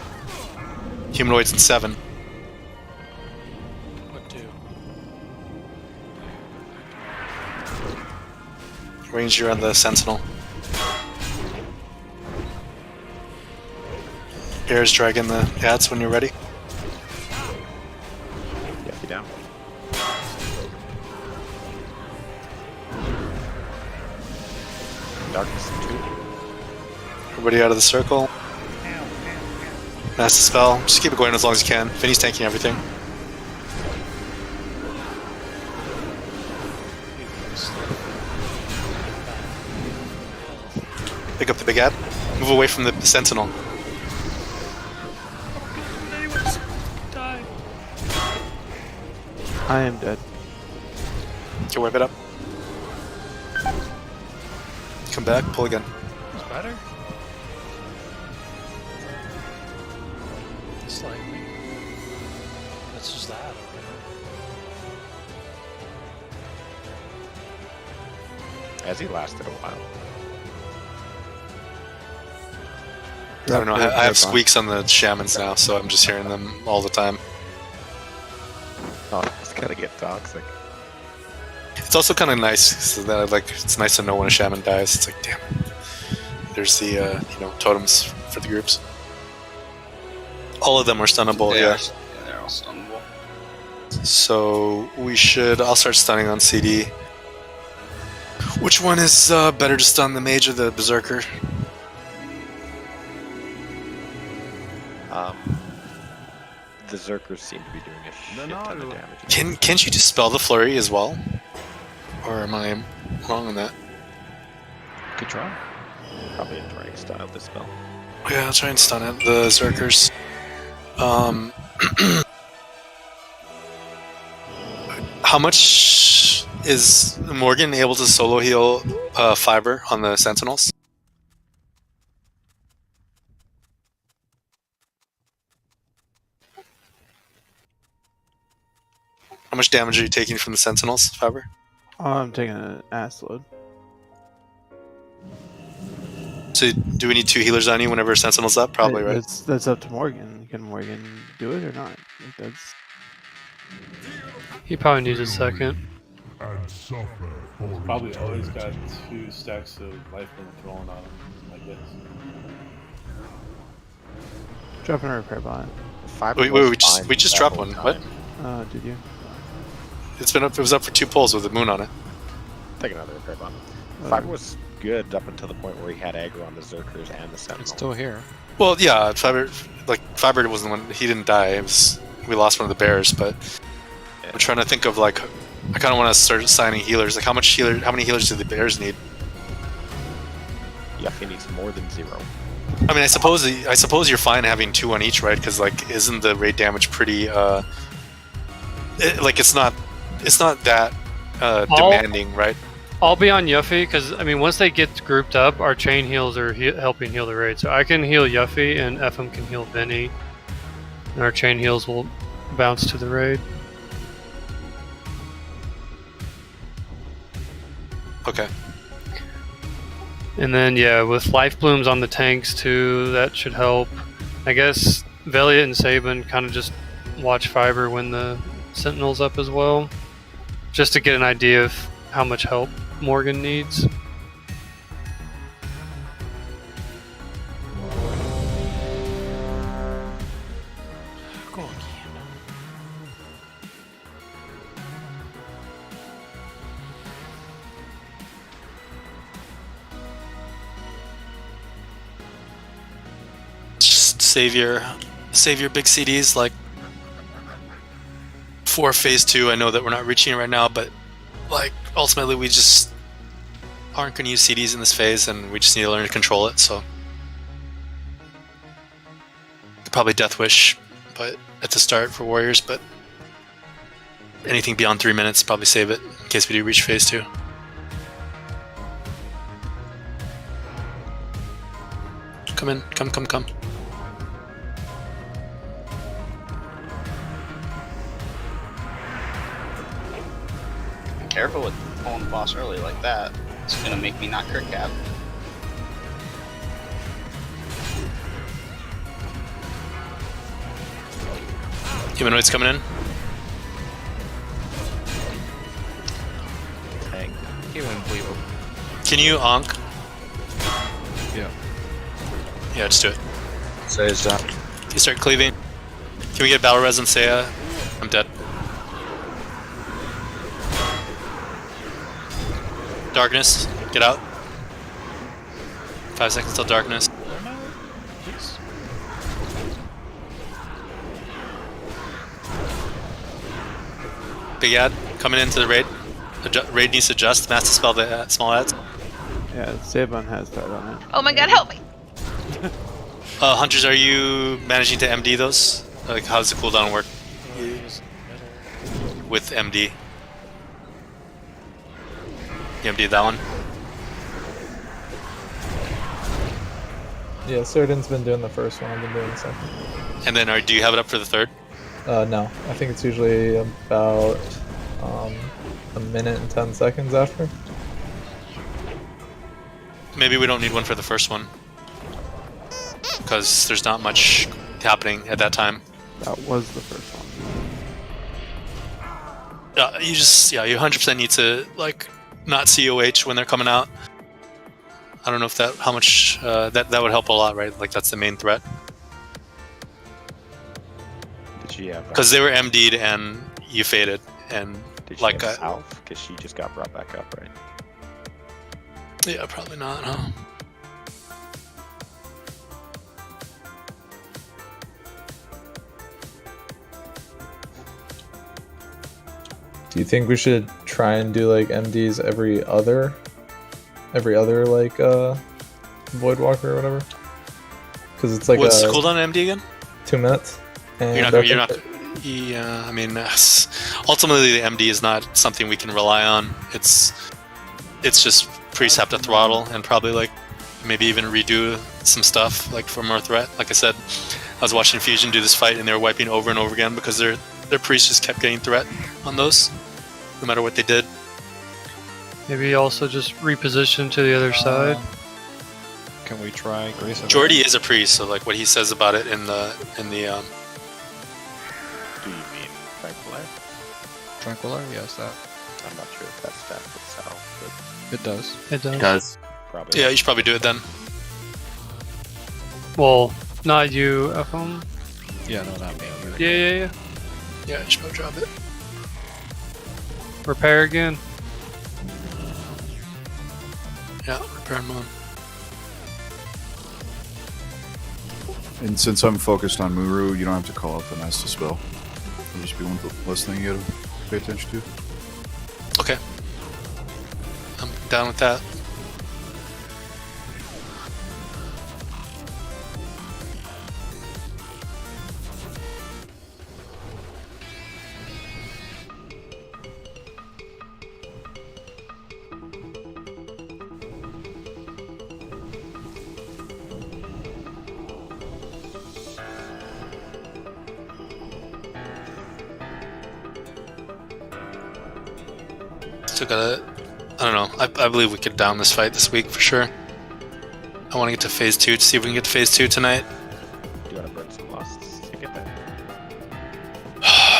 Humanoids in 7. What do? Ranger on the Sentinel. Bears dragging the ads when you're ready. Yeah, you down. Darkness 2. Everybody out of the circle. Mass the spell. Just keep it going as long as you can. Vinny's tanking everything. Pick up the big ad. Move away from the Sentinel. I am dead. Okay, wipe it up. Come back, pull again. It's better. Slightly. That's just that. As he lasted a while. I don't know, I have squeaks on the shamans now, so I'm just hearing them all the time. Oh, it's gotta get toxic. It's also kind of nice, so that it's nice to know when a shaman dies. It's like, damn. There's the, totems for the groups. All of them are stunnable, yeah. Yeah, they're all stunnable. So, I'll start stunning on CD. Which one is better to stun, the mage or the berserker? The Zerkers seem to be doing a shit ton of damage. Can't you dispel the flurry as well? Or am I wrong on that? Good try. Probably a drag style dispel. Yeah, I'll try and stun it. The Zerkers. How much is Morgan able to solo heal Fiber on the Sentinels? How much damage are you taking from the Sentinels, Fiber? I'm taking an ass load. So do we need 2 healers on you whenever Sentinel's up? Probably, right? That's up to Morgan. Can Morgan do it or not? Like, that's... He probably needs a second. Probably always got 2 stacks of life thrown on him, I guess. Dropping a repair bot. Wait, we just dropped one. What? Did you? It was up for 2 pulls with the moon on it. Take another repair bomb. Fiber was good up until the point where he had aggro on the Zerkers and the Sentinel. It's still here. Well, yeah, Fiber wasn't the one. He didn't die. We lost one of the bears, but I'm trying to think of I kind of want to start assigning healers. Like how many healers do the bears need? Yuffie needs more than 0. I mean, I suppose you're fine having 2 on each, right? Because isn't the raid damage pretty? It's not that demanding, right? I'll be on Yuffie because once they get grouped up, our chain heals are helping heal the raid. So I can heal Yuffie and FM can heal Vinny, and our chain heals will bounce to the raid. Okay. And then with life blooms on the tanks too, that should help. I guess Valiant and Sabin kind of just watch Fiber when the Sentinel's up as well, just to get an idea of how much help Morgan needs. Go again. Just save your big CDs for phase 2. I know that we're not reaching it right now, but ultimately we just aren't going to use CDs in this phase, and we just need to learn to control it. So probably Death Wish, but at the start for warriors. But anything beyond 3 minutes, probably save it in case we do reach phase 2. Come in, come. Careful with pulling the boss early like that. It's gonna make me not crit cap. Humanoids coming in. Can you Ankh? Yeah. Yeah, just do it. Say it's done. You start cleaving. Can we get battle res on Seiya? I'm dead. Darkness, get out. 5 seconds till darkness. Big ad coming into the raid. Raid needs to adjust. Mass dispel the small ads. Yeah, Sabon has that on it. Oh my god, help me! Hunters, are you managing to MD those? How does the cooldown work? With MD. You MD that one? Yeah, Cerdan's been doing the first one, I've been doing the second. And then do you have it up for the third? No, I think it's usually about a minute and 10 seconds after. Maybe we don't need one for the first one. Because there's not much happening at that time. That was the first one. You 100% need to, not COH when they're coming out. I don't know if how much, that would help a lot, right? That's the main threat. Did she have... Because they were MD'd and you faded, and Did she have Alf? Because she just got brought back up, right? Yeah, probably not, huh? Do you think we should try and do like MDs every other like Void Walker or whatever? Because it's like what's the cooldown on MD again? 2 minutes. And You're not. Yeah, I mean, ultimately the MD is not something we can rely on. It's just precept to throttle and probably like maybe even redo some stuff like for more threat. Like I said, I was watching Fusion do this fight and they were wiping over and over again because their priest just kept getting threat on those, no matter what they did. Maybe also just reposition to the other side. Can we try Grace? Jordy is a priest, so like what he says about it in the Do you mean Tranquilizer? Tranquilizer, yes, that. I'm not sure if that stacks itself, but It does. It does. It does. probably. Yeah, you should probably do it then. Well, not you, FM. Yeah, no, not me. Yeah. Yeah, you should probably drop it. Repair again. Yeah, repair and moon. And since I'm focused on Muru, you don't have to call out the Nesta spell. It'll just be one less thing you gotta pay attention to. Okay. I'm down with that. Still gotta, I don't know. I believe we could down this fight this week for sure. I want to get to phase 2 to see if we can get to phase 2 tonight. Do you want to burn some lusts to get there?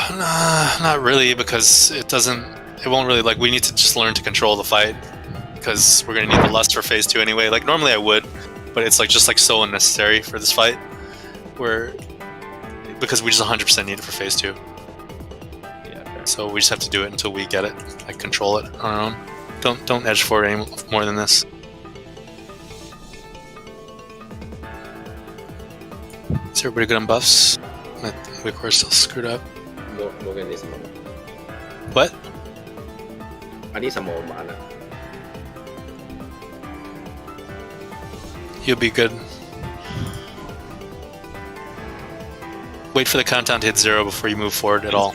Nah, not really, because it won't really, like, we need to just learn to control the fight, because we're gonna need the lust for phase 2 anyway. Like, normally I would, but it's like just like so unnecessary for this fight, because we just 100% need it for phase 2. So we just have to do it until we get it, like control it on our own. Don't edge for it any more than this. Is everybody good on buffs? My Wickor still screwed up. Morgan needs some more. What? I need some more mana. You'll be good. Wait for the countdown to hit 0 before you move forward at all.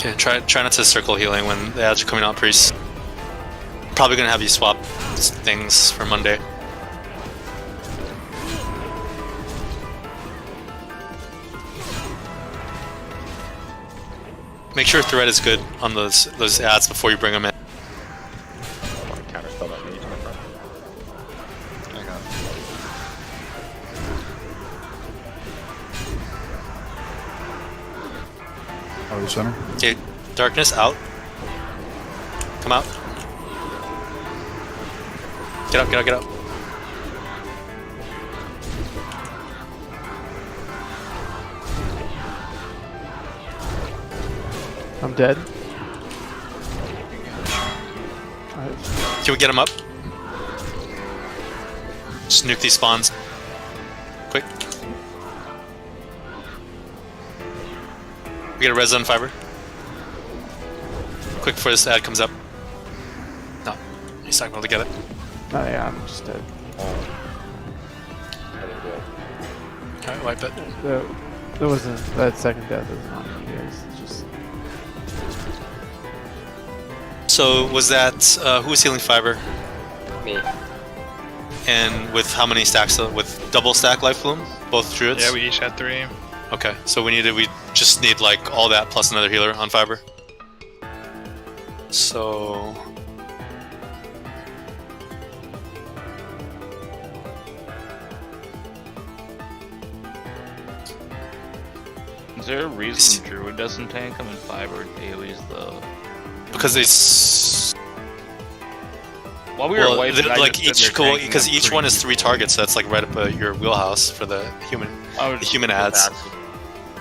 Okay, try not to circle healing when the ads are coming out, priest. Probably gonna have you swap things for Monday. Make sure thread is good on those ads before you bring them in. I want to counterspell that mage in the front. I got Out of the center. Okay, darkness out. Come out. Get up, get up, get up. I'm dead. Can we get him up? Just nuke these spawns. Quick. We get a res on fiber. Quick before this ad comes up. No, he's not going to get it. Oh yeah, I'm just dead. Alright, wipe it. That wasn't, that second death was not you guys. It's just So was that who was healing fiber? Me. And with how many stacks? With double stack life bloom? Both druids? Yeah, we each had 3. Okay, so we just need like all that plus another healer on fiber. So Is there a reason Druid doesn't tank him and Fiber dailies though? because they While we were away, from that, like just sitting each there tanking because them each pretty one is easily. 3 targets, so that's like right up your wheelhouse for the human ads.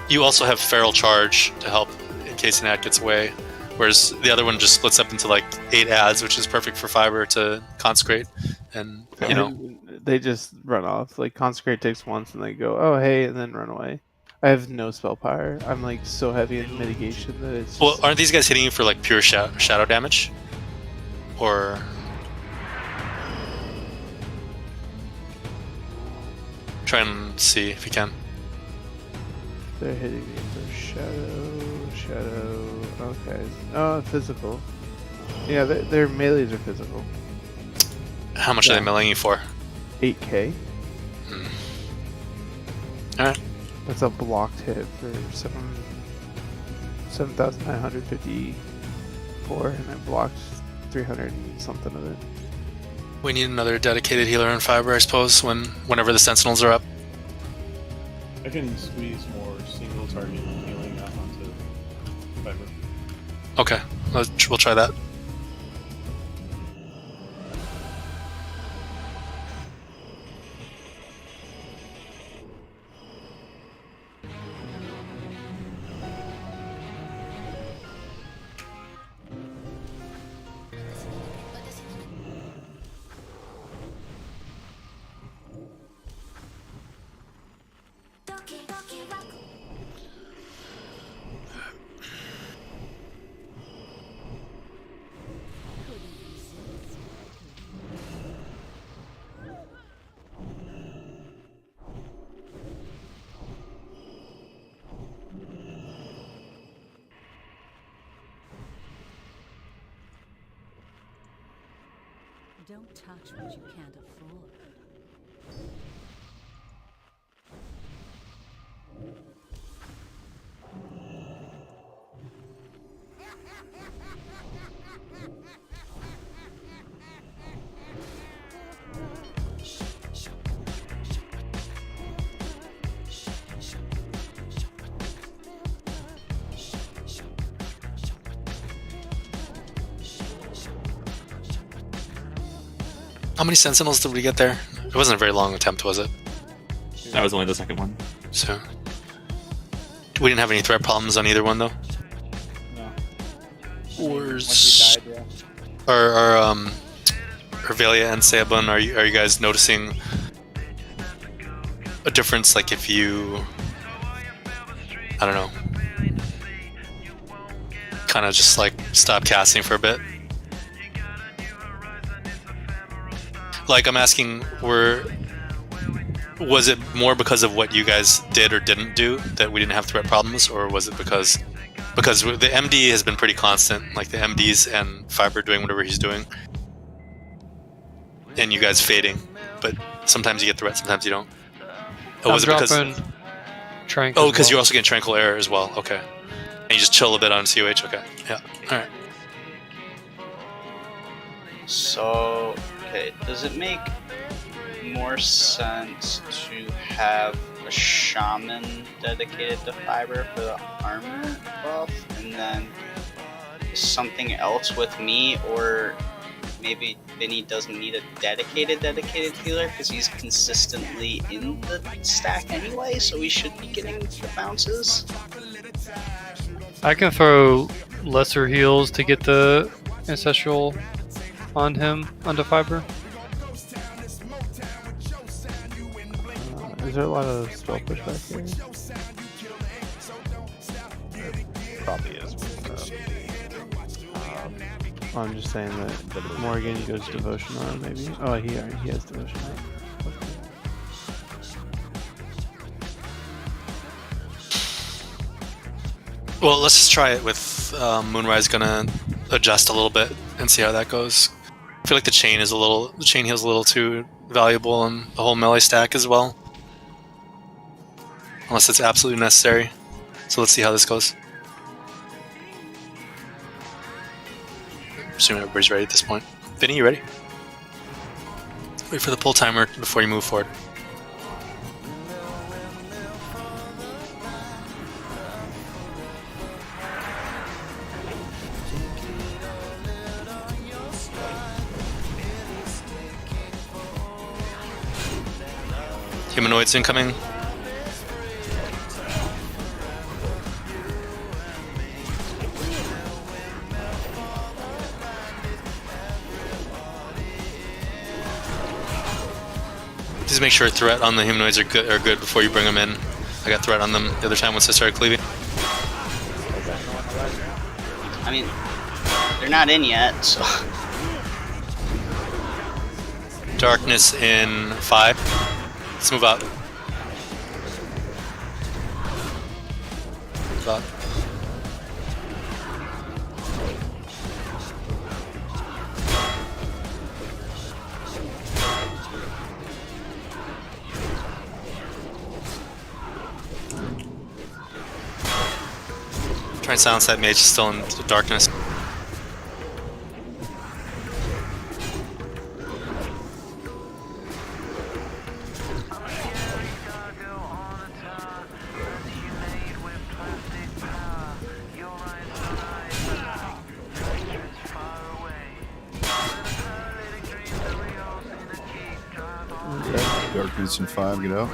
You also have feral charge to help in case an ad gets away, whereas the other one just splits up into like 8 ads, which is perfect for fiber to consecrate, and you know. They just run off. Like consecrate takes once and they go, oh hey, and then run away. I have no spell power. I'm like so heavy in mitigation that it's just... Well, aren't these guys hitting you for like pure shadow damage, or? Try and see if you can. They're hitting me for shadow. Okay. Oh, physical. Yeah, their melees are physical. How much are they meleeing you for? 8k. Alright. That's a blocked hit for 7,954, and I blocked 300 and something of it. We need another dedicated healer on fiber, I suppose, whenever the sentinels are up. I can squeeze more single target healing out onto fiber. Okay, we'll try that. Don't touch what you can't afford. How many sentinels did we get there? It wasn't a very long attempt, was it? That was only the second one. So we didn't have any threat problems on either one, though. No. Or Once he died, yeah. Are Velia and Sabun, are you guys noticing a difference? Like if you, I don't know, kind of just like stop casting for a bit. Like I'm asking, was it more because of what you guys did or didn't do that we didn't have threat problems, or was it because the MD has been pretty constant, like the MDs and Fiber doing whatever he's doing, and you guys fading, but sometimes you get threat, sometimes you don't. Oh, was it because? Tranquil. Oh, because you also get Tranquil Air as well. Okay, and you just chill a bit on COH. Okay, yeah, all right. So, okay, does it make more sense to have a shaman dedicated to fiber for the armor buff, and then something else with me, or maybe Vinny doesn't need a dedicated healer because he's consistently in the stack anyway, so he should be getting the bounces? I can throw lesser heals to get the ancestral on him onto fiber. Is there a lot of spell pushback here? Probably is. I'm just saying that Morgan goes devotion on maybe. Oh, he has devotion on. Well, let's just try it with Moonrise. Gonna adjust a little bit and see how that goes. I feel like the chain heal's a little too valuable in the whole melee stack as well, unless it's absolutely necessary. So let's see how this goes. Assuming everybody's ready at this point. Vinny, you ready? Wait for the pull timer before you move forward. Humanoids incoming. Just make sure threat on the humanoids are good before you bring them in. I got threat on them the other time once I started cleaving. I mean, they're not in yet, so. Darkness in 5. Let's move out. Move out. Try and silence that mage, still in the darkness. Darkness in 5, get out.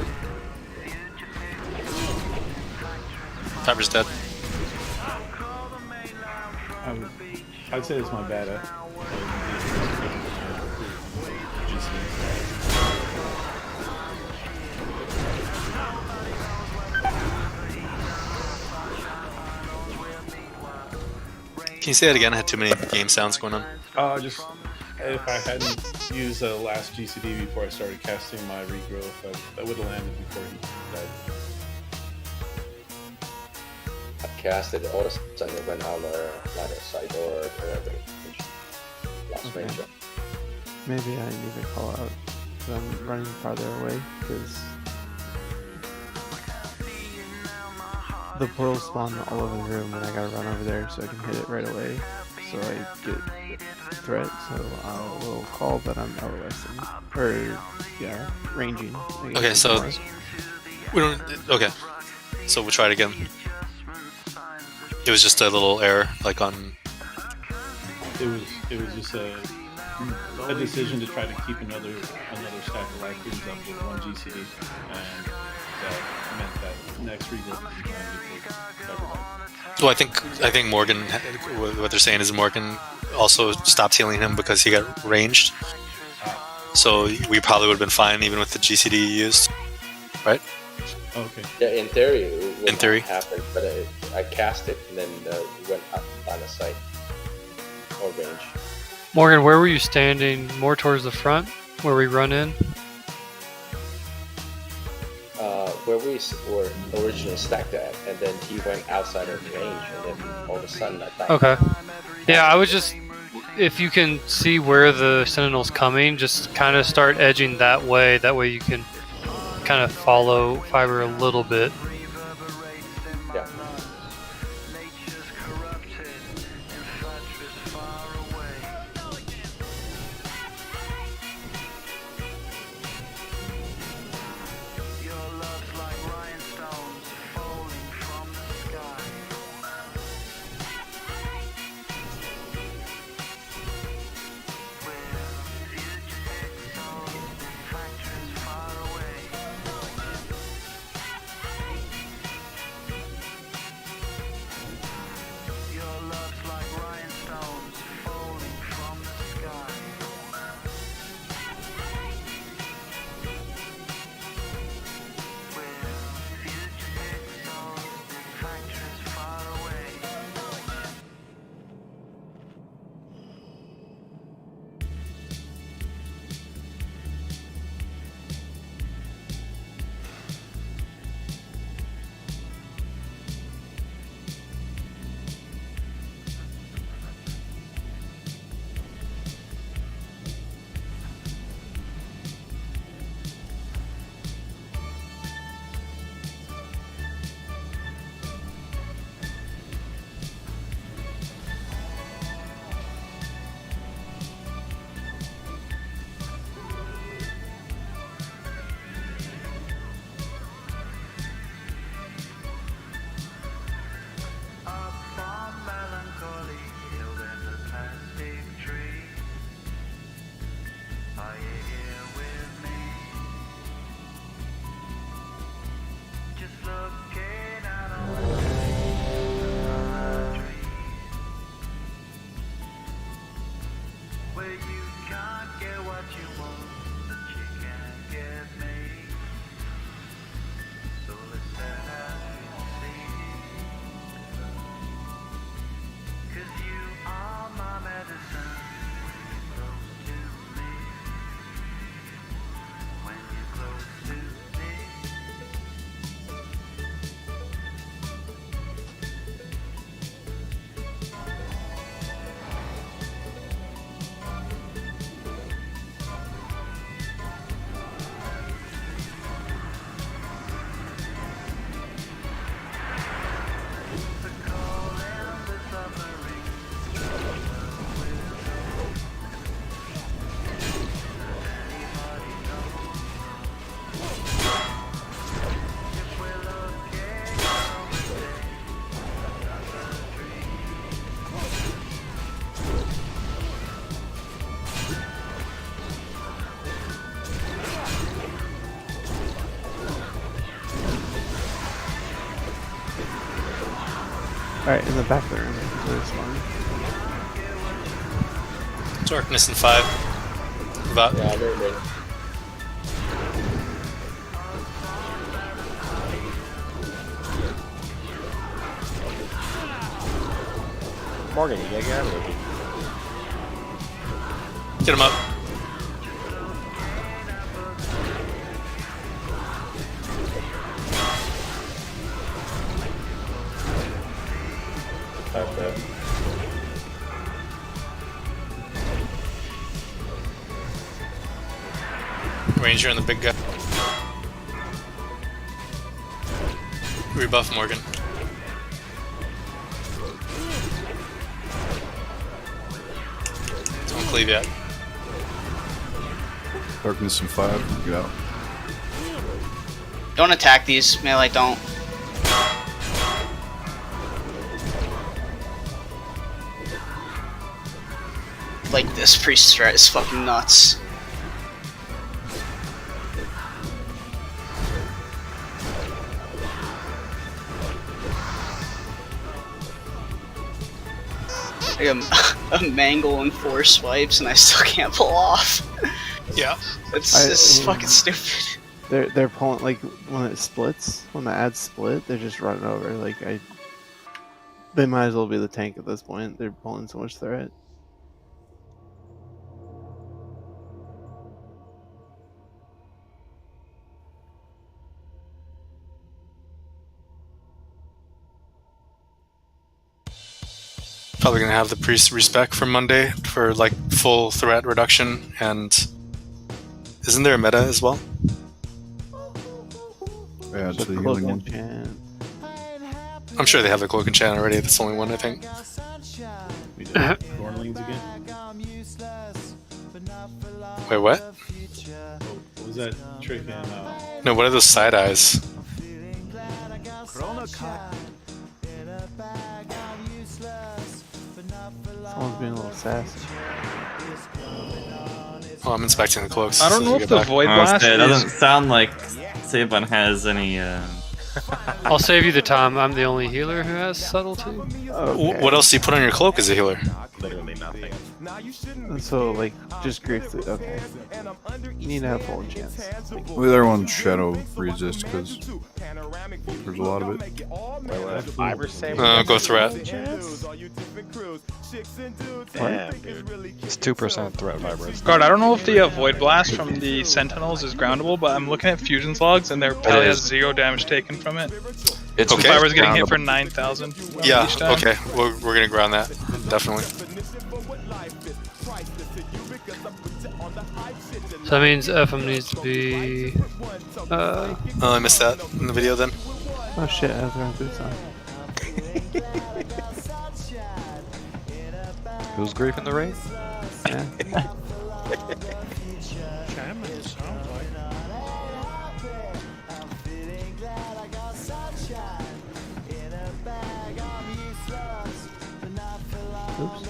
Fiber's dead. I'd say it's my bad. Can you say that again? I had too many game sounds going on. Just if I hadn't used the last GCD before I started casting my regrowth, that would have landed before he died. I casted all of a sudden it went out ladder side or whatever. Last range. Maybe I need to call out because I'm running farther away because the portal spawned all over the room and I gotta run over there so I can hit it right away. So I get threat, so I will call that I'm LOSing. Or, yeah, ranging. Okay, so we don't. Okay, so we'll try it again. It was just a little error, like on. It was just a decision to try to keep another stack of life rooms up with one GCD, and that meant that next regrowth would be planned before everybody. Well, I think Morgan. What they're saying is Morgan also stopped healing him because he got ranged. So we probably would have been fine even with the GCD you used, right? Okay. Yeah, in theory, it would in theory, happened, but I cast it and then went up on the site or range. Morgan, where were you standing? More towards the front, where we run in? Where we were originally stacked at, and then he went outside of range, and then all of a sudden I thought. Okay. Yeah, I was just, if you can see where the Sentinel's coming, just kind of start edging that way. That way you can kind of follow Fiber a little bit. Yeah. Alright, in the back of the room. Really smart. Darkness in 5. About. Yeah, very good. Morgan, you gotta get out of there. Get him up. Ranger and the big guy. Rebuff Morgan. Don't cleave yet. Darkness in 5. Get out. Don't attack these. Melee, don't. Like, this priest threat is fucking nuts. I got a mangle and 4 swipes and I still can't pull off. Yeah. It's fucking stupid. They're pulling, like, when it splits, when the ads split, they're just running over. Like, they might as well be the tank at this point. They're pulling so much threat. Probably gonna have the priest respec for Monday for like full threat reduction, and isn't there a meta as well? Yeah, it's the healing one. I'm sure they have the cloak and chant already. That's the only one I think. We did Gornlings again. Wait, what? Oh, what was that trick in? No, what are those side eyes? Someone's being a little sassy. Oh, I'm inspecting the cloaks. I don't know if the Void Blast it is... doesn't sound like Sabon has any. I'll save you the time. I'm the only healer who has subtlety. Okay. What else do you put on your cloak as a healer? Literally nothing. So, like, just grief. Okay. You need to have full enchants. Well, the other one's shadow resist because there's a lot of it. Go threat. Damn, dude. It's 2% threat vibration. God, I don't know if the Void Blast from the Sentinels is groundable, but I'm looking at Fusion's logs and their Pele has 0 damage taken from it. It's okay. If I was getting hit for 9,000 Yeah, each time. okay. We're gonna ground that. Definitely. So that means FM needs to be... Oh, I missed that in the video then. Oh shit, I have my boots on. Who's griefing the raid? Yeah. Shaman sounds like. Oops.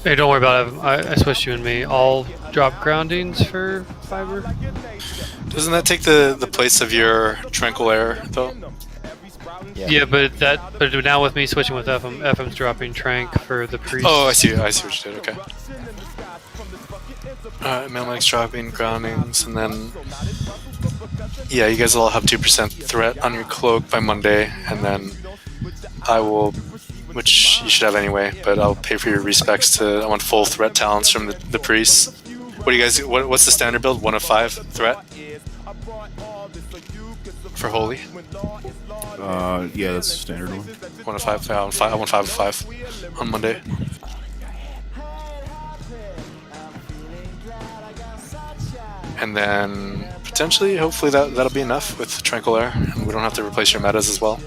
Hey, don't worry about it. I switched you and me. I'll drop groundings for fiber. Doesn't that take the place of your tranquil air though? Yeah, but now with me switching with FM, FM's dropping trank for the priest. Oh, I see what you did. Okay. Alright, Melmike's dropping groundings, and then yeah, you guys will all have 2% threat on your cloak by Monday, and then I will, which you should have anyway, but I'll pay for your respecs I want full threat talents from the priests. What do you guys? What's the standard build? 1 of 5 threat for holy. Yeah, that's the standard one. 1 of 5. I want 5 of 5 on Monday. And then potentially, hopefully that'll be enough with Tranquil Air, and we don't have to replace your metas as well.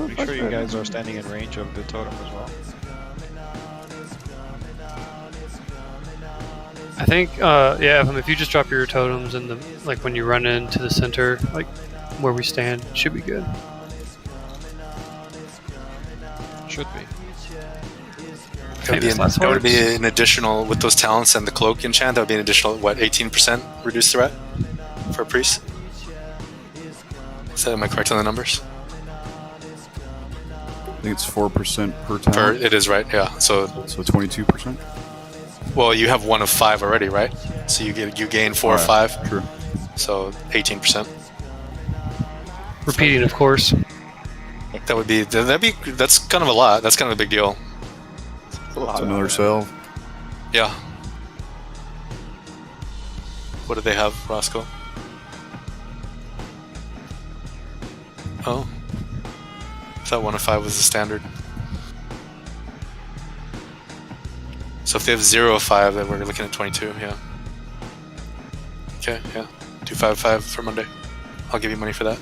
Make sure you guys are standing in range of the totem as well. I think, yeah, if you just drop your totems in the, like when you run into the center, like where we stand should be good. Should be. That would be an additional, with those talents and the cloak enchant, that would be an additional, what, 18% reduced threat for a priest? Am I correct on the numbers? I think it's 4% per talent. It is, right? Yeah. So 22%. Well, you have 1 of 5 already, right? So you gain 4 or 5. True. So 18%. Repeating, of course. That's kind of a lot. That's kind of a big deal. It's another salve. Yeah. What do they have, Roscoe? Oh. I thought 1 of 5 was the standard. So if they have 0 of 5, then we're looking at 22, yeah. Okay, yeah. Do 5 of 5 for Monday. I'll give you money for that.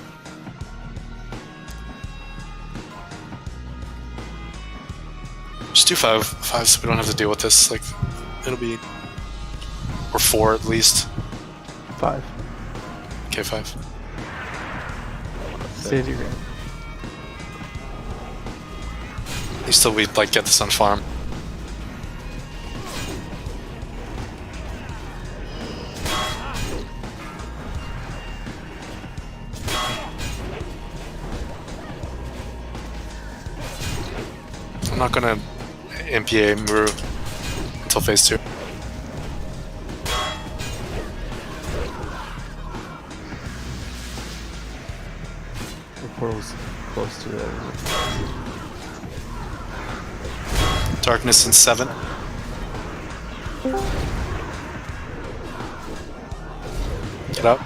Just do 5 of 5 so we don't have to deal with this. Like, it'll be... Or 4 at least. 5. Okay, 5. Stand your ground. At least till we, like, get this on farm. I'm not gonna MPA Muru until phase 2. The portal's close to there. Darkness in 7. Get up.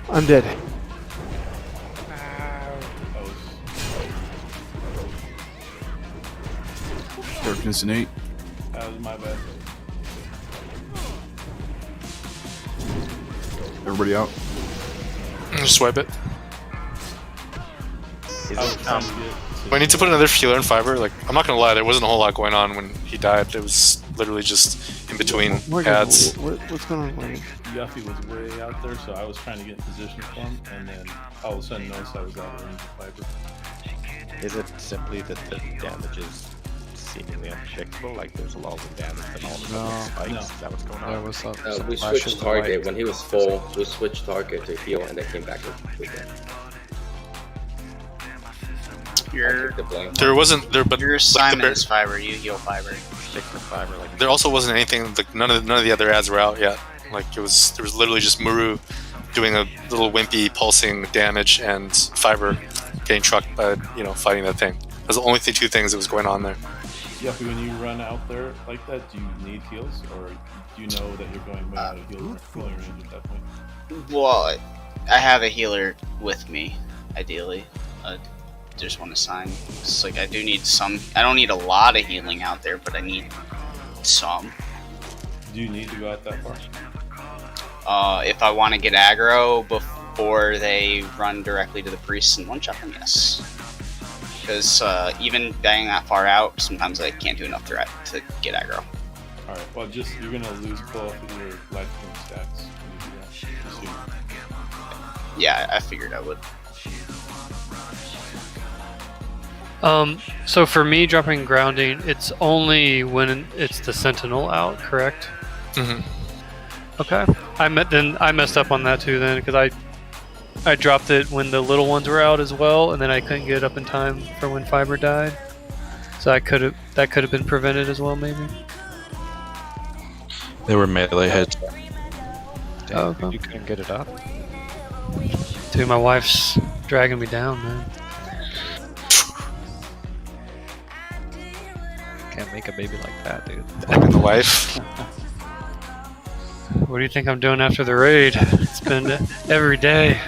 I'm dead. Darkness in 8. That was my bad. Everybody out. Just wipe it. Do I need to put another healer in fiber? Like, I'm not gonna lie, there wasn't a whole lot going on when he died. It was literally just in between ads. What's going on, Morgan? Yuffie was way out there, so I was trying to get in position for him, and then all of a sudden noticed I was out of range of fiber. Is it simply that the damage is seemingly unpredictable? Like there's lulls in damage, then all of a sudden it spikes? No. Is that what's going on? There was some We flashes switched of target. light. When he was full, we switched target to heal and then came back with it. There wasn't there, but Your assignment is fiber. You heal fiber. Stick for fiber, like there also wasn't anything. Like none of the other ads were out yet. Like there was literally just Muru doing a little wimpy pulsing damage and fiber getting trucked by fighting that thing. Those are the only two things that was going on there. Yuffie, when you run out there like that, do you need heals, or do you know that you're going out of healing range at that point? Well, I have a healer with me, ideally. Just one assign. It's like I do need some. I don't need a lot of healing out there, but I need some. Do you need to go out that far? If I want to get aggro before they run directly to the priests and one-shot them, yes. Because even banging that far out, sometimes I can't do enough threat to get aggro. Alright, well you're gonna lose both of your life point stats when you do that. Assume. Yeah, I figured I would. So for me, dropping grounding, it's only when it's the sentinel out, correct? Mm-hmm. Okay. I messed up on that too then, because I dropped it when the little ones were out as well, and then I couldn't get it up in time for when fiber died. So that could have been prevented as well, maybe. They were melee hits. Damn, Oh, okay. you couldn't get it up. Dude, my wife's dragging me down, man. Can't make a baby like that, dude. Blaming the wife. What do you think I'm doing after the raid? It's been every day.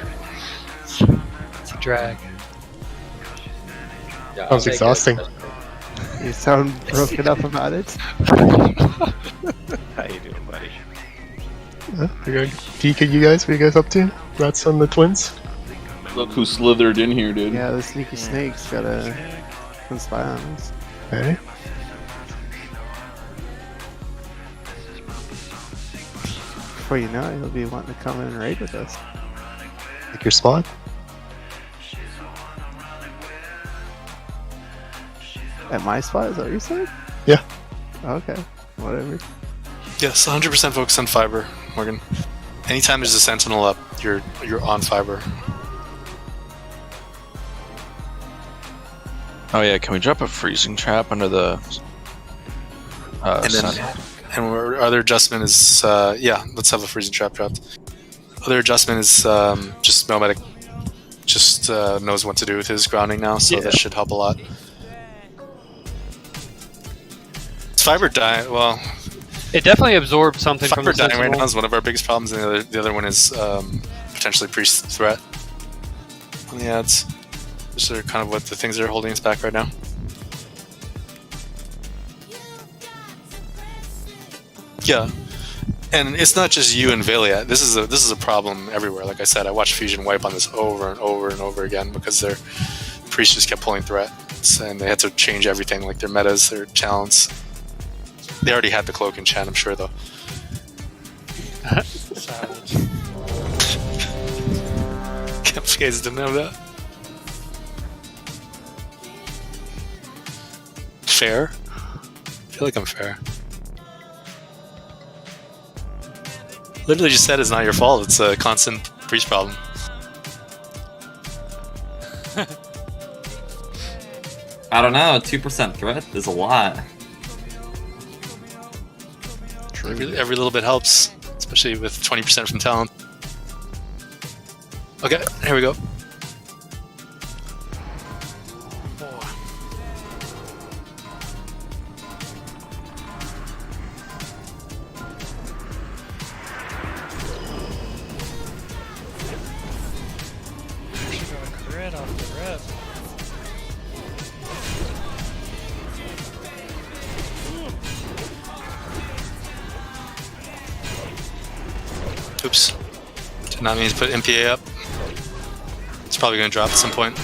It's a drag. Yeah, Sounds exhausting. You sound broken up about it. How you doing, buddy? Okay. Peek at you guys. What are you guys up to? Rats on the twins. Look who slithered in here, dude. Yeah, the sneaky snake's gotta come spy on us. Okay. Before you know it, he'll be wanting to come in and raid with us. Like your spawn. At my spot, is that what you said? Yeah. Okay, whatever. Yes, 100% focus on fiber, Morgan. Anytime there's a sentinel up, you're on fiber. Oh yeah, can we drop a freezing trap under the? And then, and our other adjustment is, yeah, let's have a freezing trap dropped. Other adjustment is just Melmedic just knows what to do with his grounding now, so that should help a lot. Fiber dying, well... It definitely absorbed something from the Fiber dying right Sentinel. now is one of our biggest problems, and the other one is potentially priest threat on the ads. Those are kind of what the things that are holding us back right now. Yeah, and it's not just you and Valiat. This is a problem everywhere. Like I said, I watched Fusion wipe on this over and over and over again because their priests just kept pulling threats, and they had to change everything, like their metas, their talents. They already had the cloak enchant, I'm sure, though. Savage. Can't you guys didn't have that. Fair? I feel like I'm fair. Literally just said it's not your fault, it's a constant priest problem. I don't know, 2% threat is a lot. Every little bit helps, especially with 20% from talent. Okay, here we go. She got a crit off the rip. Oops. Did not mean to put MPA up. It's probably going to drop at some point.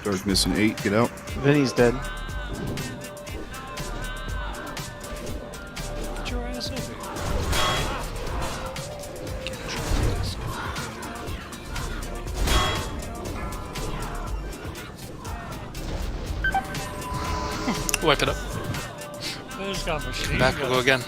Darkness and 8, get out. Vinny's dead. Get your ass over here. Wipe it up. There's got machine Come back, we'll go again.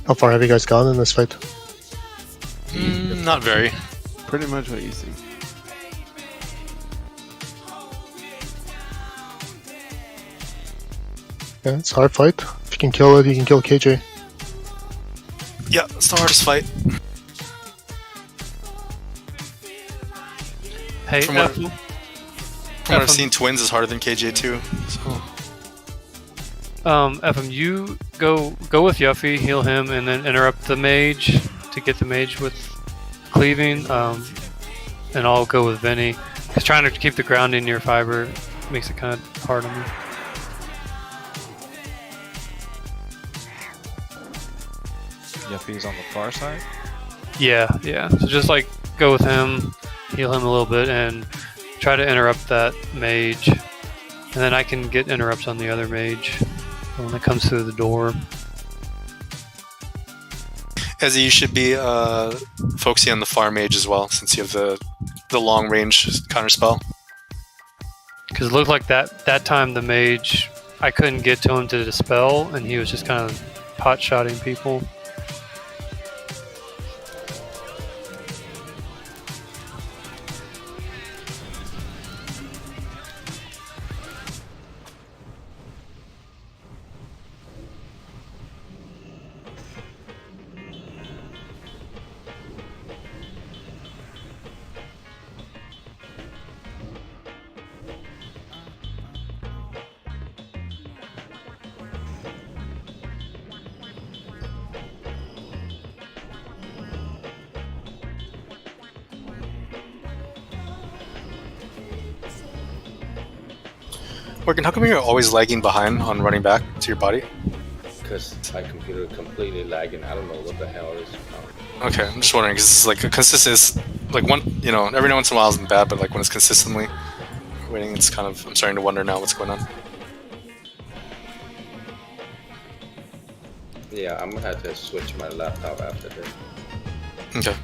How far have you guys gone in this fight? Not very. Pretty much what you see. Yeah, it's a hard fight. If you can kill it, you can kill KJ. Yeah, it's the hardest fight. Hey, From what I've seen, Twins is harder than KJ too. So. FM, you go with Yuffie, heal him, and then interrupt the mage to get the mage with cleaving. And I'll go with Vinny. Because trying to keep the grounding near fiber makes it kind of hard on me. Yuffie's on the far side? Yeah. So just like go with him, heal him a little bit, and try to interrupt that mage. And then I can get interrupts on the other mage when it comes through the door. Ezzy, you should be focusing on the far mage as well, since you have the long range counter spell. Because it looked like that time the mage, I couldn't get to him to dispel, and he was just kind of pot-shotting people. Morgan, how come you're always lagging behind on running back to your body? Because my computer completely lagging. I don't know what the hell is. Okay, I'm just wondering because it's like a consistent, like one, you know, every once in a while isn't bad, but like when it's consistently waiting, it's kind of. I'm starting to wonder now what's going on. Yeah, I'm gonna have to switch my laptop after this. Okay.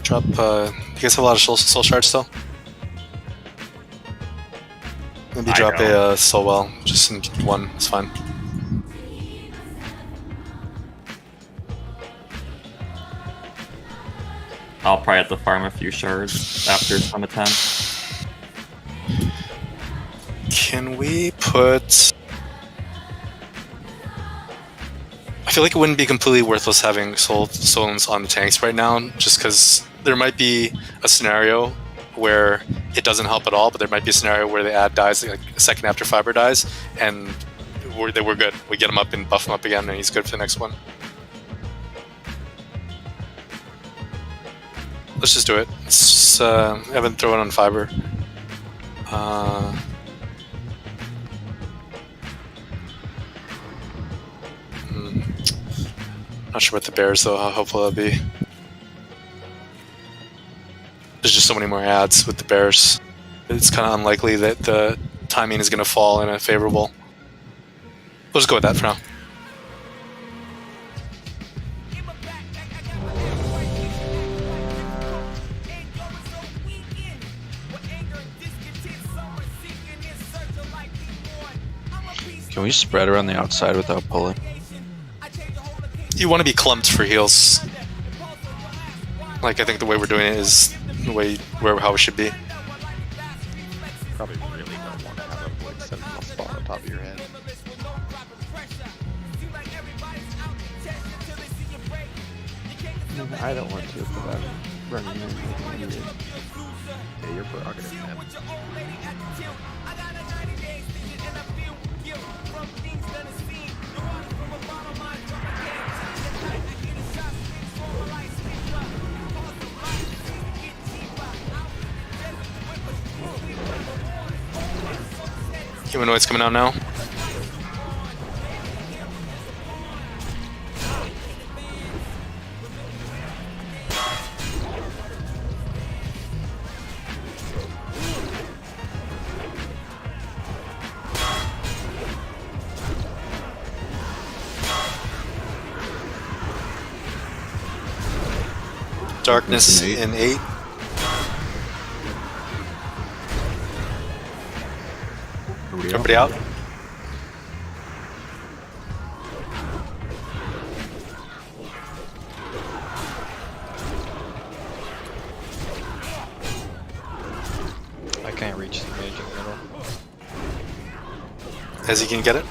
Drop. You guys have a lot of soul shards still. Maybe drop a Sunwell, just in one. It's fine. I'll probably have to farm a few shards after some attempt. Can we put? I feel like it wouldn't be completely worthless having souls on the tanks right now, just because there might be a scenario where it doesn't help at all, but there might be a scenario where the ad dies like a second after Fiber dies, and we're good. We get him up and buff him up again, and he's good for the next one. Let's just do it. Let's have him throw it on Fiber. Not sure about the Bears though, how helpful that'll be. There's just so many more ads with the Bears. It's kind of unlikely that the timing is going to fall in a favorable. We'll just go with that for now. Can we spread around the outside without pulling? You want to be clumped for heals. Like, I think the way we're doing it is the way how it should be. Probably really don't want to have a like sentinel spawn on top of your head. I don't want to, but I'm running in. Yeah, your prerogative, man. Humanoid's coming out now. Darkness in 8. Everybody out? I can't reach the mage in the middle. As he can get it.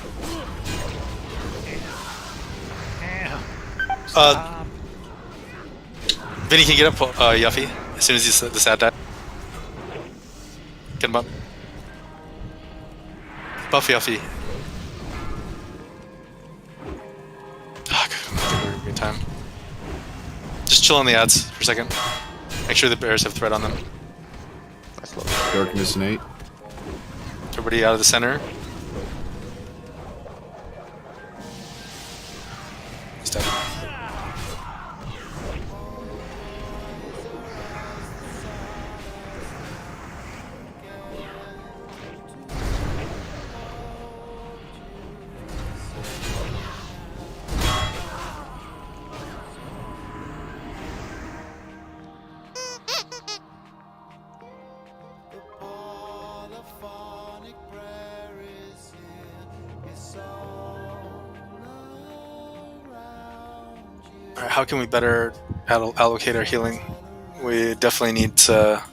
Vinny can get up Yuffie as soon as the sad died. Get him up. Buff Yuffie. Oh, good. Good time. Just chill on the ads for a second. Make sure the bears have threat on them. Darkness in 8. Everybody out of the center. He's dead. How can we better allocate our healing? We definitely need to.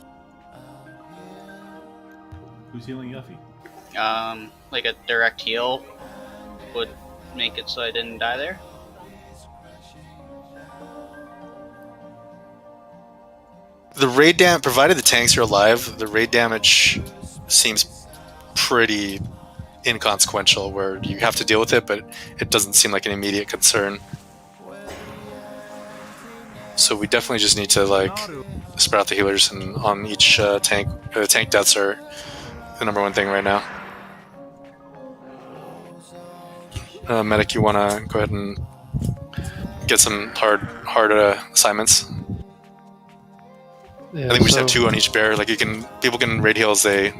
Who's healing Yuffie? Like a direct heal would make it so I didn't die there. The raid damage, provided the tanks are alive, the raid damage seems pretty inconsequential. Where you have to deal with it, but it doesn't seem like an immediate concern. So we definitely just need to like spread out the healers, and on each tank. Tank deaths are the number one thing right now. Medic, you want to go ahead and get some hard assignments? Yeah, I think we just have 2 on each bear. Like people can raid heal as they,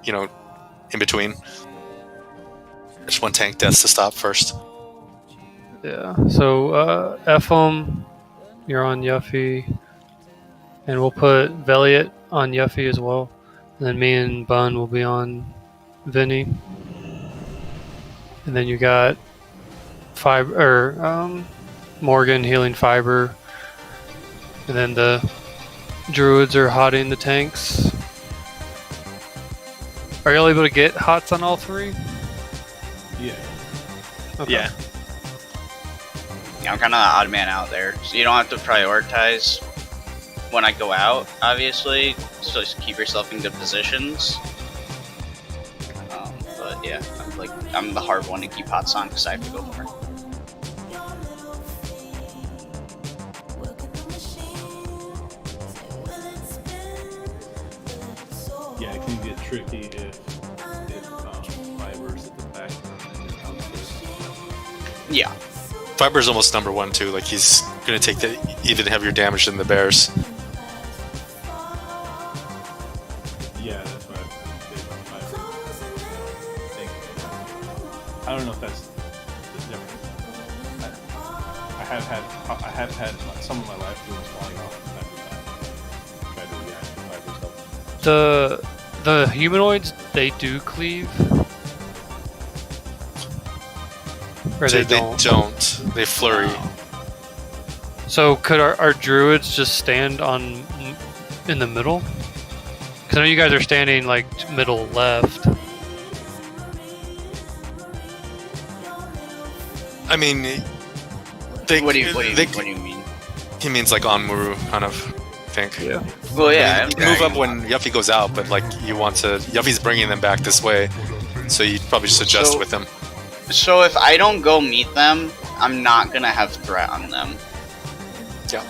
in between. Just 1 tank deaths to stop first. Yeah. So Ephraim, you're on Yuffie, and we'll put Veliot on Yuffie as well, and then me and Bun will be on Vinny, and then you got Morgan healing Fiber, and then the druids are hotting the tanks. Are y'all able to get hots on all 3? Yeah. Okay. Yeah, I'm kind of the odd man out there, so you don't have to prioritize when I go out, obviously, so just keep yourself in good positions. But yeah, I'm the hard one to keep hots on because I have to go for it. Yeah, it can get tricky if Fiber's at the back. Yeah. Fiber's almost number 1 too. Like he's gonna take the even heavier damage than the bears. Yeah, that's what I think. I don't know if that's the difference. I have had some of my life runes falling off. Try to react to Fiber's help. The humanoids, they do cleave. Or they don't. They flurry. So could our druids just stand in the middle? Because I know you guys are standing like middle left. I mean, What do you mean? He means like on Muru, kind of. I think. Yeah. Well, yeah. You move up when Yuffie goes out, but like Yuffie's bringing them back this way, so you probably just adjust with them. So if I don't go meet them, I'm not gonna have threat on them. Yeah.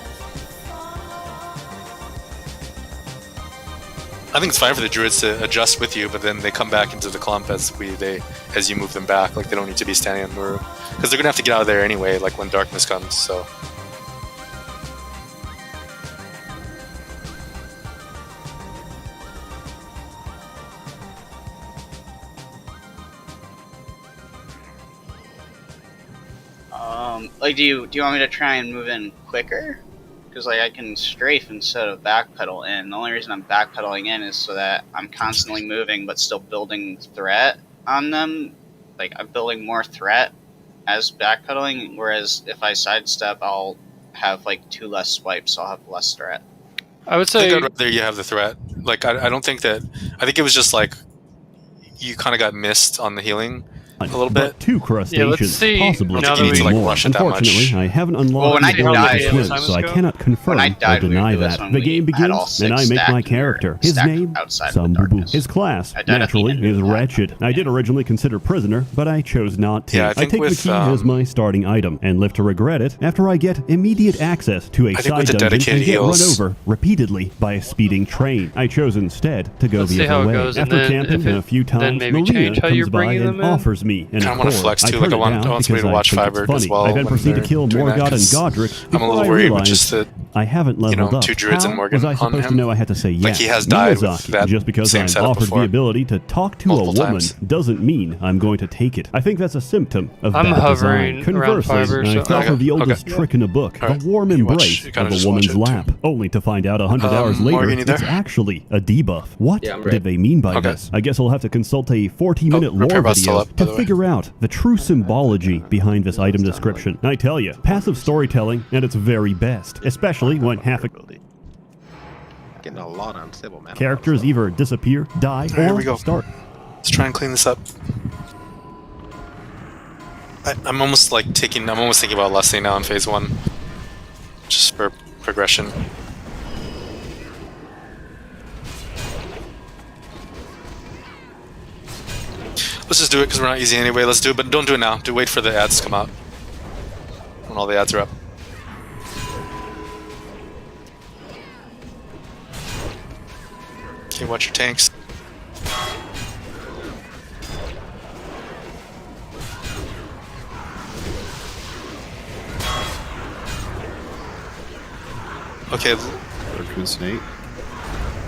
I think it's fine for the druids to adjust with you, but then they come back into the clump as you move them back. Like they don't need to be standing on Muru, because they're gonna have to get out of there anyway. Like when darkness comes, so. Like, do you want me to try and move in quicker? Because like I can strafe instead of backpedal in. The only reason I'm backpedaling in is so that I'm constantly moving but still building threat on them. Like I'm building more threat as backpedaling, whereas if I sidestep, I'll have like 2 less swipes, so I'll have less threat. I would say I'd rather you have the threat. Like I don't think that. I think it was just like you kind of got missed on the healing a little bit. 2 crustaceans, possibly I don't think you need to like rush it that much. Unfortunately, I haven't unlocked when I the died, swim, so I cannot confirm or deny that. The game begins, and I make my character. His name, Sambubu. His class, naturally, is Wretched. I did originally consider Prisoner, but I chose not to. Yeah, I take think the key as my starting item, and live to regret it after I get immediate access to a side dungeon and get run over repeatedly by a speeding train. I chose instead to go the other way. After camping a few times, Maria comes by and offers me an I want to flex too. Like I want somebody to watch Fiber as well. I then proceed to kill Morgoth and Godric. I'm a little worried with just the I haven't leveled up. 2 druids and Morgan was I supposed on to him? know I had to say yes? Like he has died with Miyazaki, that just because same I'm setup offered before. the ability to talk to Multiple a woman times. doesn't mean I'm going to take it. I think that's a symptom of I'm bad hovering design. around Fiber, Conversely, I so- fell for the Okay. oldest trick in the book, the warm embrace you kinda of just a watch woman's it, lap, only to find out 100 hours later Morgan, you there? it's actually a debuff. What Yeah, I'm ready. did they mean by Okay. this? I guess I'll have to consult a 40-minute lore repair bot's still video up, by to the way. figure out the true symbology behind this item description. I tell you, passive storytelling at its very best, especially when half a Getting a lot on Civil Man. characters either disappear, die, Here or we go. start. Let's try and clean this up. I'm almost thinking about Leslie now in phase 1, just for progression. Let's just do it because we're not easy anyway. Let's do it, but don't do it now. Wait for the ads to come out when all the ads are up. Okay, watch your tanks. Okay. Darkness and 8.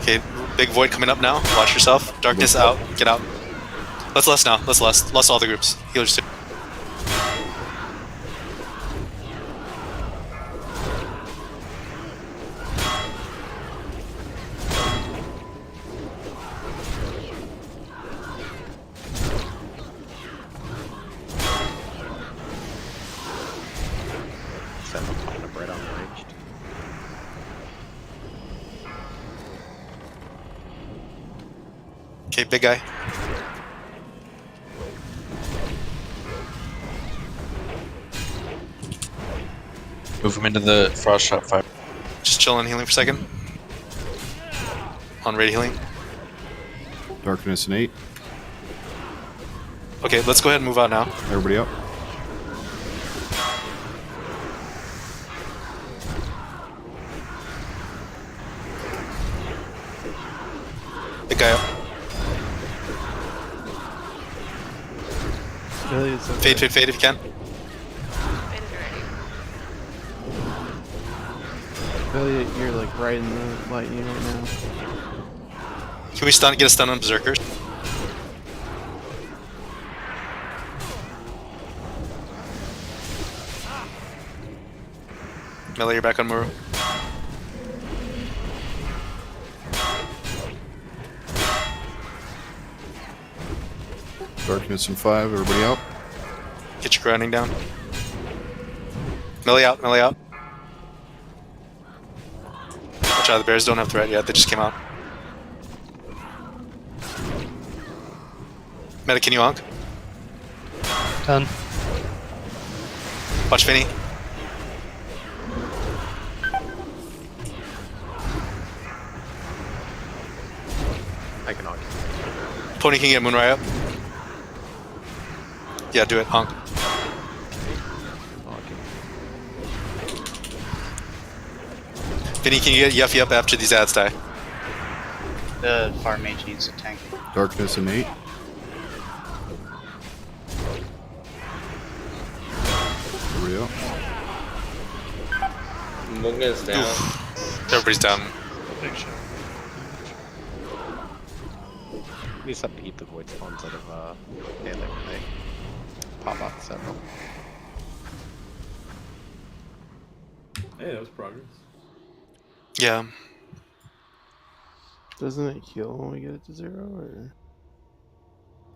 Okay, big void coming up now. Watch yourself. Darkness out. Get out. Let's less now. Let's less. Less all the groups. Healers too. Okay, big guy. Move him into the frost shot fire. Just chilling, healing for a second. On raid healing. Darkness and 8. Okay, let's go ahead and move out now. Everybody up. Big guy up. Fade if you can. Elliot, you're like right in the lightning right now. Can we get a stun on Berserkers? Melee, you're back on Muru. Darkness and 5. Everybody out. Get your grounding down. Melee out, melee out. Watch out, the bears don't have threat yet, they just came out. Meta, can you honk? Done. Watch Vinny. I can honk. Pony can get Moonrai up. Yeah, do it, honk. Vinny, can you get Yuffie up after these ads die? The farm mage needs a tank. Darkness and 8. Everybody up. Munga's down. Everybody's down. Big shot. We just have to keep the void spawns out of melee when they pop off the sentinel. Hey, that was progress. Yeah. Doesn't it heal when we get it to 0, or?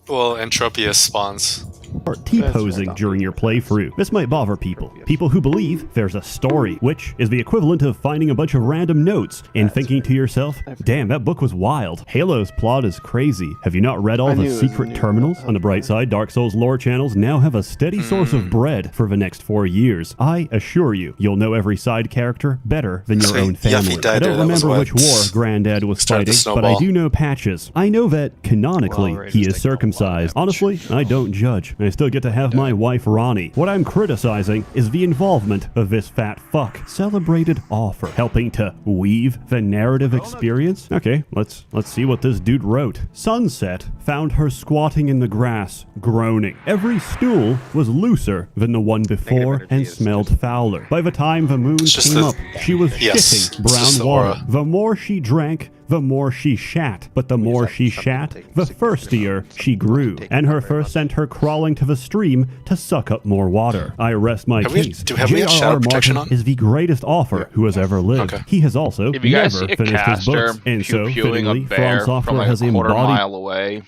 Well, Entropius spawns. Or T-posing during your playthrough. This might bother people. People who believe there's a story, which is the equivalent of finding a bunch of random notes and thinking to yourself, damn, that book was wild. Halo's plot is crazy. Have you not read all the secret terminals? On the bright side, Dark Souls lore channels now have a steady source of bread for the next 4 years. I assure you, you'll know every side character better than your own family. I don't remember which war Granddad was fighting, but I do know Patches. I know that, canonically, he is circumcised. Honestly, I don't judge. I still get to have my wife Ronnie. What I'm criticizing is the involvement of this fat fuck. Celebrated offer, helping to weave the narrative experience. Okay, let's see what this dude wrote. Sunset found her squatting in the grass, groaning. Every stool was looser than the one before and smelled fouler. By the time the moon came up, she was shitting brown water. The more she drank, the more she shat, but the more she shat, the thirstier she grew, and her thirst sent her crawling to the stream to suck up more water. I rest my case. Have we had shadow protection Martin is the greatest author who has ever lived. Okay. He has also If you guys never see a finished his caster books, and so pew-pewing a fittingly, bear From Software from like has a quarter embodied mile away,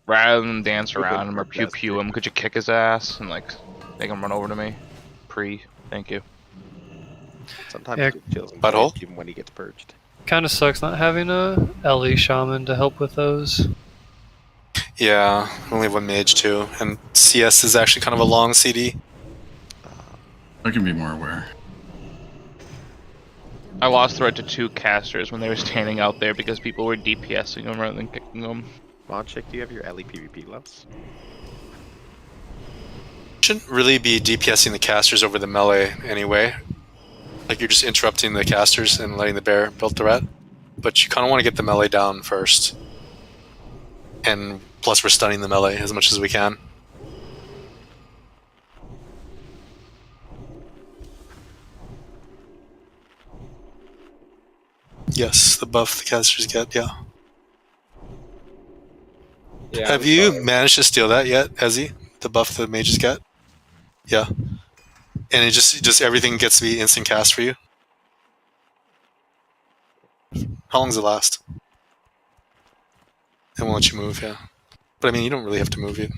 rather than dance around him or pew him, could you kick his ass and like make him run over to me? Thank you. Sometimes Yeah. it kills him Butthole? even when he gets purged. Kind of sucks not having a LE shaman to help with those. Yeah, only one mage too, and CS is actually kind of a long CD. I can be more aware. I lost threat to 2 casters when they were standing out there because people were DPSing them rather than kicking them. Monchick, do you have your LE PvP gloves? Shouldn't really be DPSing the casters over the melee anyway. Like you're just interrupting the casters and letting the bear build the rat. but you kind of want to get the melee down first. And plus we're stunning the melee as much as we can. Yes, the buff the casters get, yeah. Have you managed to steal that yet, Ezzy? The buff the mages get? Yeah. And it just everything gets to be instant cast for you? How long does it last? It won't let you move, yeah. But I mean, you don't really have to move it.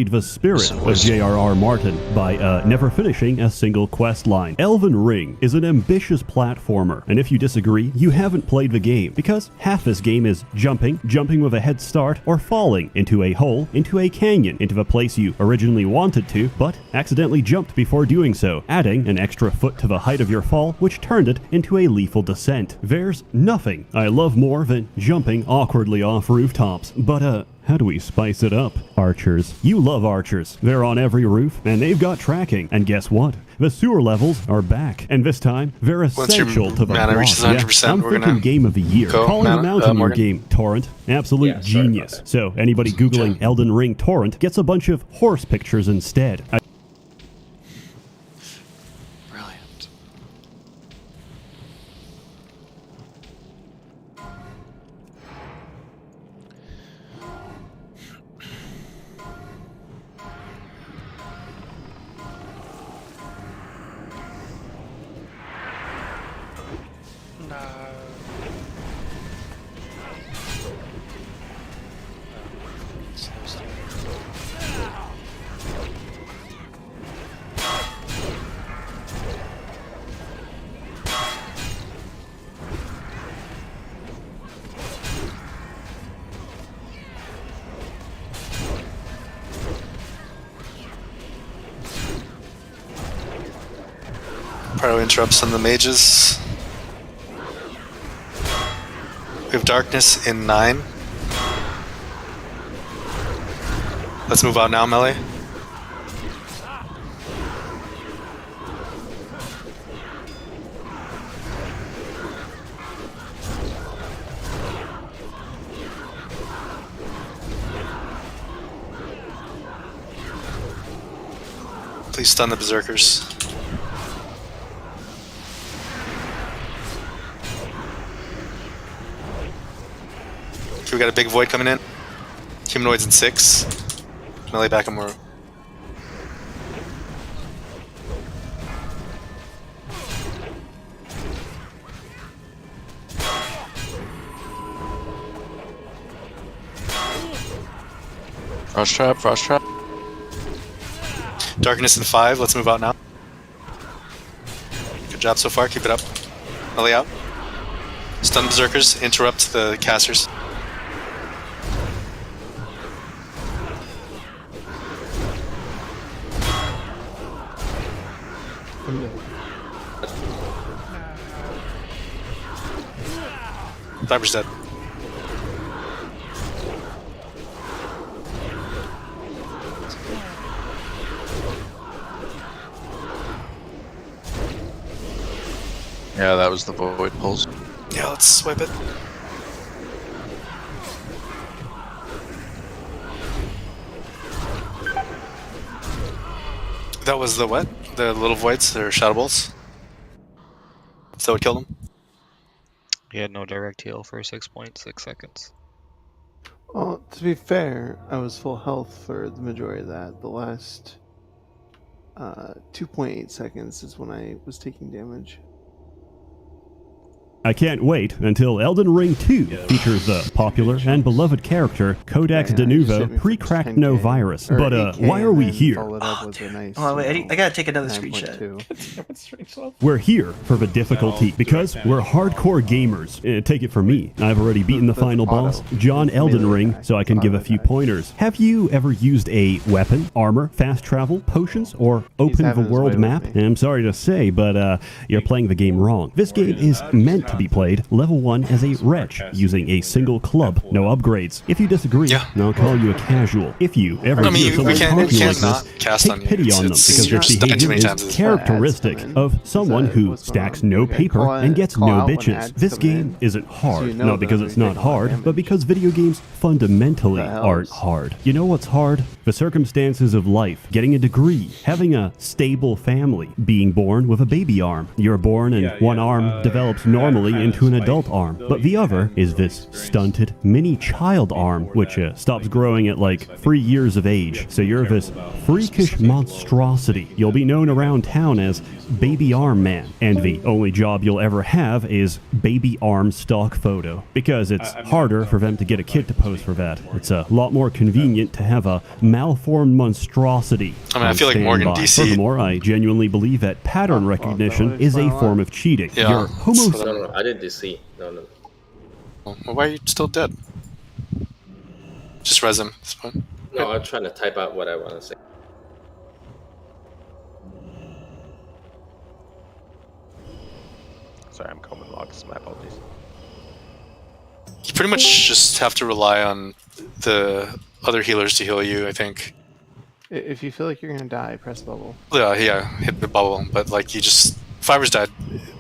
The spirit of J.R.R. Martin by never finishing a single quest line. Elden Ring is an ambitious platformer, and if you disagree, you haven't played the game, because half this game is jumping with a head start, or falling into a hole, into a canyon, into the place you originally wanted to, but accidentally jumped before doing so, adding an extra foot to the height of your fall, which turned it into a lethal descent. There's nothing I love more than jumping awkwardly off rooftops, but how do we spice it up? Archers. You love archers. They're on every roof, and they've got tracking. And guess what? The sewer levels are back. And this time, they're essential to the mana reaches 100%, I'm we're thinking gonna game of the year. go, Calling mana, them out in your Morgan. game, Torrent. Absolute genius. So anybody Googling Elden Ring Torrent gets a bunch of horse pictures instead. Probably interrupts on the mages. We have darkness in 9. Let's move out now, melee. Please stun the berserkers. We got a big void coming in. Humanoids in 6. Melee back and more. Frost trap, frost trap. Darkness in 5. Let's move out now. Good job so far. Keep it up. Melee out. Stun berserkers. Interrupt the casters. Viper's dead. Yeah, that was the void pulse. Yeah, let's swipe it. That was the what? The little voids, or shadow bolts? Is that what killed him? He had no direct heal for 6.6 seconds. Well, to be fair, I was full health for the majority of that. The last 2.8 seconds is when I was taking damage. I can't wait until Elden Ring 2 features the popular and beloved character Codex de Nuvo pre-cracked no virus. But why are we here? Oh wait, I gotta take another screenshot. We're here for the difficulty because we're hardcore gamers. Take it from me. I've already beaten the final boss, John Elden Ring, so I can give a few pointers. Have you ever used a weapon, armor, fast travel, potions, or open the world map? I'm sorry to say, but you're playing the game wrong. This game is meant to be played level 1 as a wretch using a single club, no upgrades. If you disagree, I'll call you a casual. If you ever hear someone talking like this, take pity on them because this behavior is characteristic of someone who stacks no paper and gets no bitches. This game isn't hard, not because it's not hard, but because video games fundamentally aren't hard. You know what's hard? The circumstances of life, getting a degree, having a stable family, being born with a baby arm. You're born and one arm develops normally into an adult arm, but the other is this stunted mini child arm, which stops growing at like 3 years of age. So you're this freakish monstrosity. You'll be known around town as Baby Arm Man, and the only job you'll ever have is baby arm stock photo, because it's harder for them to get a kid to pose for that. It's a lot more convenient to have a malformed monstrosity. I mean, I feel like Morgan DC. Furthermore, I genuinely believe that pattern recognition is a form of cheating. You're No, I didn't DC. No. Well, why are you still dead? Just res him at this point. No, I'm trying to type out what I want to say. Sorry, I'm combing logs. My apologies. You pretty much just have to rely on the other healers to heal you, I think. If you feel like you're gonna die, press bubble. Yeah, hit the bubble. But like, you just Fiber's dead.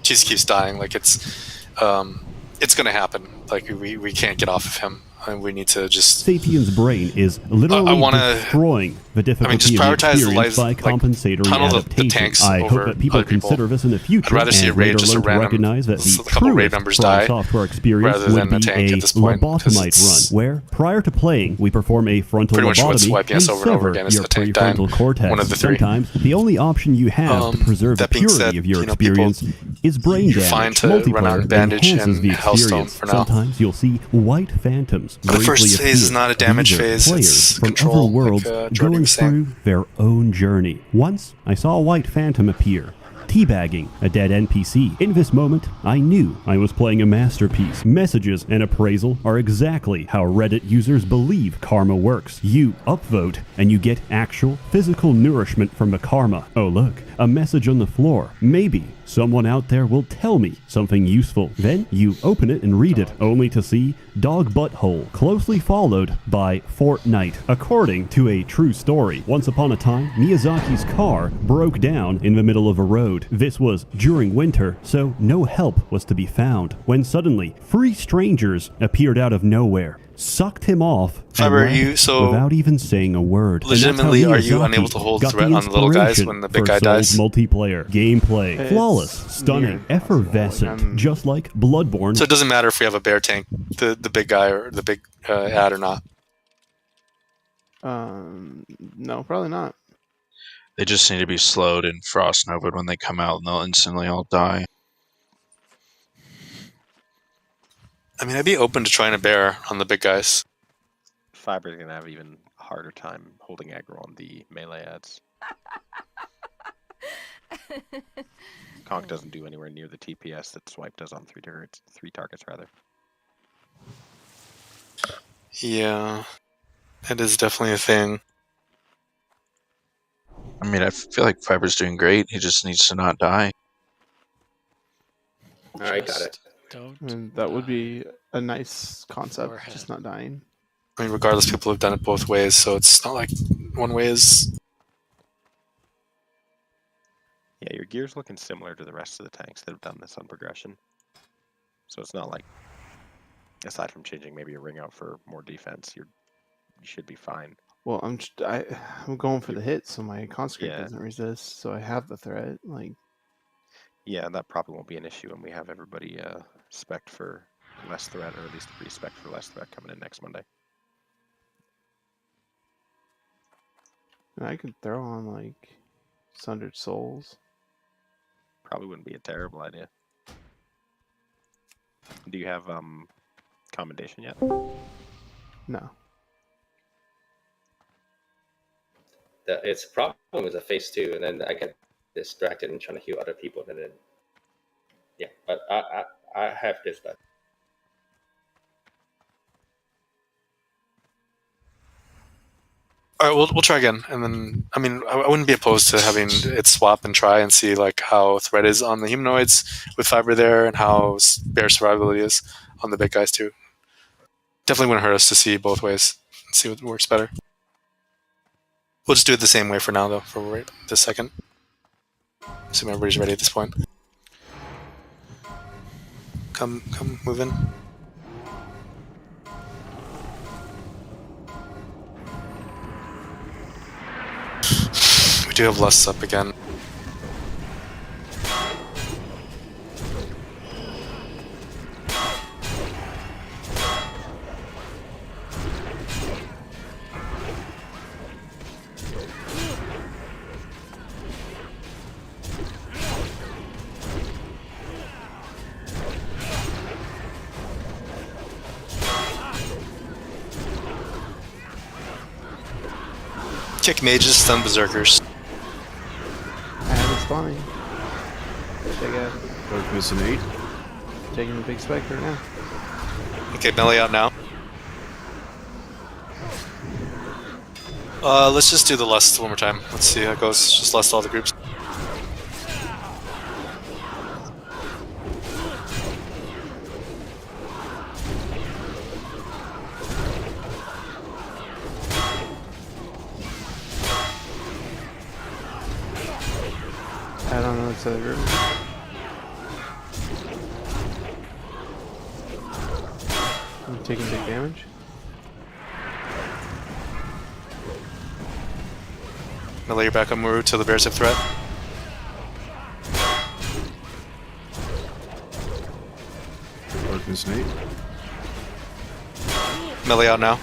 Cheese keeps dying. Like it's gonna happen. Like we can't get off of him. And we need to just. Sapien's brain is literally destroying the difficulty just of the prioritize experience by compensatory adaptation. I hope that people consider this in the future I'd rather see a and raid later just learn to recognize that the truest From Software experience rather than would a be tank a at this point, lobotomite run, where prior to playing, we perform a frontal pretty much what's lobotomy wiping and us over and over sever again is your the tank dying. prefrontal cortex. One of the three. Sometimes the only option you have to preserve the that being purity said, of your you know, experience is brain you're damage. fine to run out Multiplayer of bandage enhances and the Hellstone experience. for now. Sometimes you'll see white phantoms. The first briefly phase is appear. not a damage These are phase, Players it's from control, other worlds like, Jordan going was saying. through their own journey. Once I saw a white phantom appear, teabagging a dead NPC. In this moment, I knew I was playing a masterpiece. Messages and appraisal are exactly how Reddit users believe karma works. You upvote, and you get actual physical nourishment from the karma. Oh look, a message on the floor. Maybe someone out there will tell me something useful. Then you open it and read it, only to see dog butthole, closely followed by Fortnite. According to a true story, once upon a time, Miyazaki's car broke down in the middle of a road. This was during winter, so no help was to be found, when suddenly 3 strangers appeared out of nowhere, sucked him off, Fiber, and left without even saying a word. Legitimately, And are that's how you Miyazaki unable to hold got threat on the little guys inspiration when the big for guy dies? Soul's multiplayer gameplay, It's flawless, stunning, effervescent, just like Bloodborne. So it doesn't matter if we have a bear tank, the big guy or the big ad or not. No, probably not. They just need to be slowed and frost nova when they come out, and they'll instantly all die. I mean, I'd be open to trying a bear on the big guys. Fiber's gonna have even a harder time holding aggro on the melee ads. Conk doesn't do anywhere near the TPS that Swipe does on 3 targets rather. Yeah, that is definitely a thing. I mean, I feel like Fiber's doing great. He just needs to not die. Alright, got it. And that would be a nice concept, just not dying. I mean, regardless, people have done it both ways, so it's not like one way is. Yeah, your gear's looking similar to the rest of the tanks that have done this on progression. So it's not like, aside from changing maybe a ring out for more defense, you should be fine. Well, I'm going for the hit, so my conscript doesn't resist, so I have the threat. Like, yeah, that probably won't be an issue, and we have everybody spec for less threat, or at least pre-spec for less threat coming in next Monday. and I could throw on like Sundered Souls. Probably wouldn't be a terrible idea. Do you have commendation yet? No. It's a problem with the phase 2, and then I get distracted and trying to heal other people, and then yeah. But I have this, but All right, we'll try again, and then I mean I wouldn't be opposed to having it swap and try and see like how threat is on the humanoids with fiber there, and how bear survivability is on the big guys too. Definitely wouldn't hurt us to see both ways and see what works better. We'll just do it the same way for now, though, for right this second. Assume everybody's ready at this point. Come, move in. We do have lusts up again. Kick mages, stun berserkers. I have it spawning. Check out. Darkness and 8. Taking the big spike right now. Okay, melee out now. Let's just do the lust one more time. Let's see how it goes. Just lust all the groups. I don't know what's the other group. I'm taking big damage. Melee your back up, Muru, till the bears have threat. Darkness and 8. Melee out now.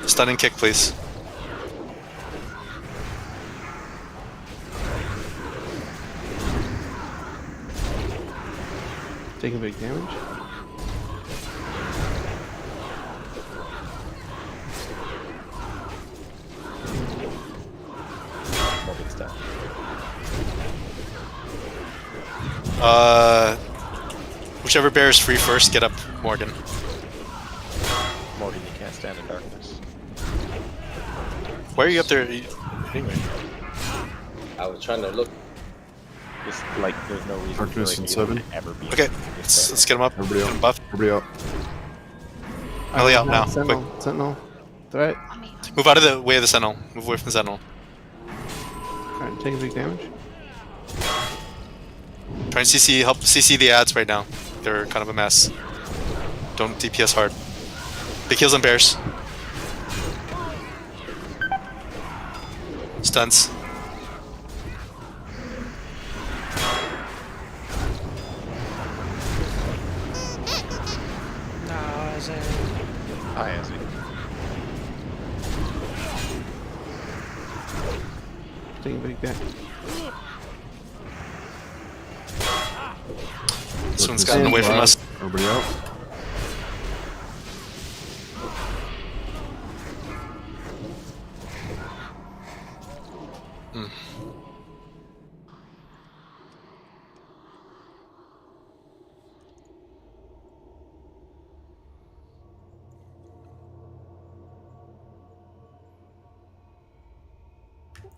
Stun and kick, please. Taking big damage. Whichever bear is free first, get up, Morgan. Morgan, you can't stand in darkness. Why are you up there anyway? I was trying to look. Just like there's no reason Darkness for and you 7. to ever be. Okay, let's get him up. Everybody Get up. him buff. Everybody up. Melee out now. Sentinel. Quick. Sentinel. Threat. Move out of the way of the sentinel. Move away from the sentinel. Alright, taking big damage. Try and help CC the ads right now. They're kind of a mess. Don't DPS hard. Big heals on bears. Stunts. No, is it? Hi, Ezzy. Taking big damage. This one's gotten away from us. Everybody out.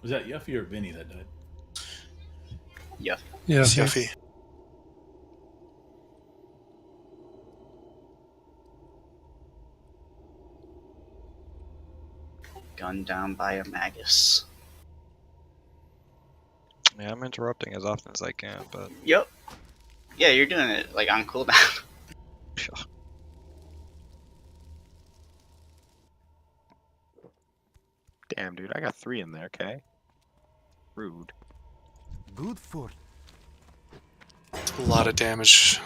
Was that Yuffie or Vinny that died? Yuffie. Yeah. Yuffie. Gunned down by a magus. Yeah, I'm interrupting as often as I can, but Yep. Yeah, you're doing it like on cooldown. Damn, dude, I got 3 in there. Okay. Rude. Good for. A lot of damage.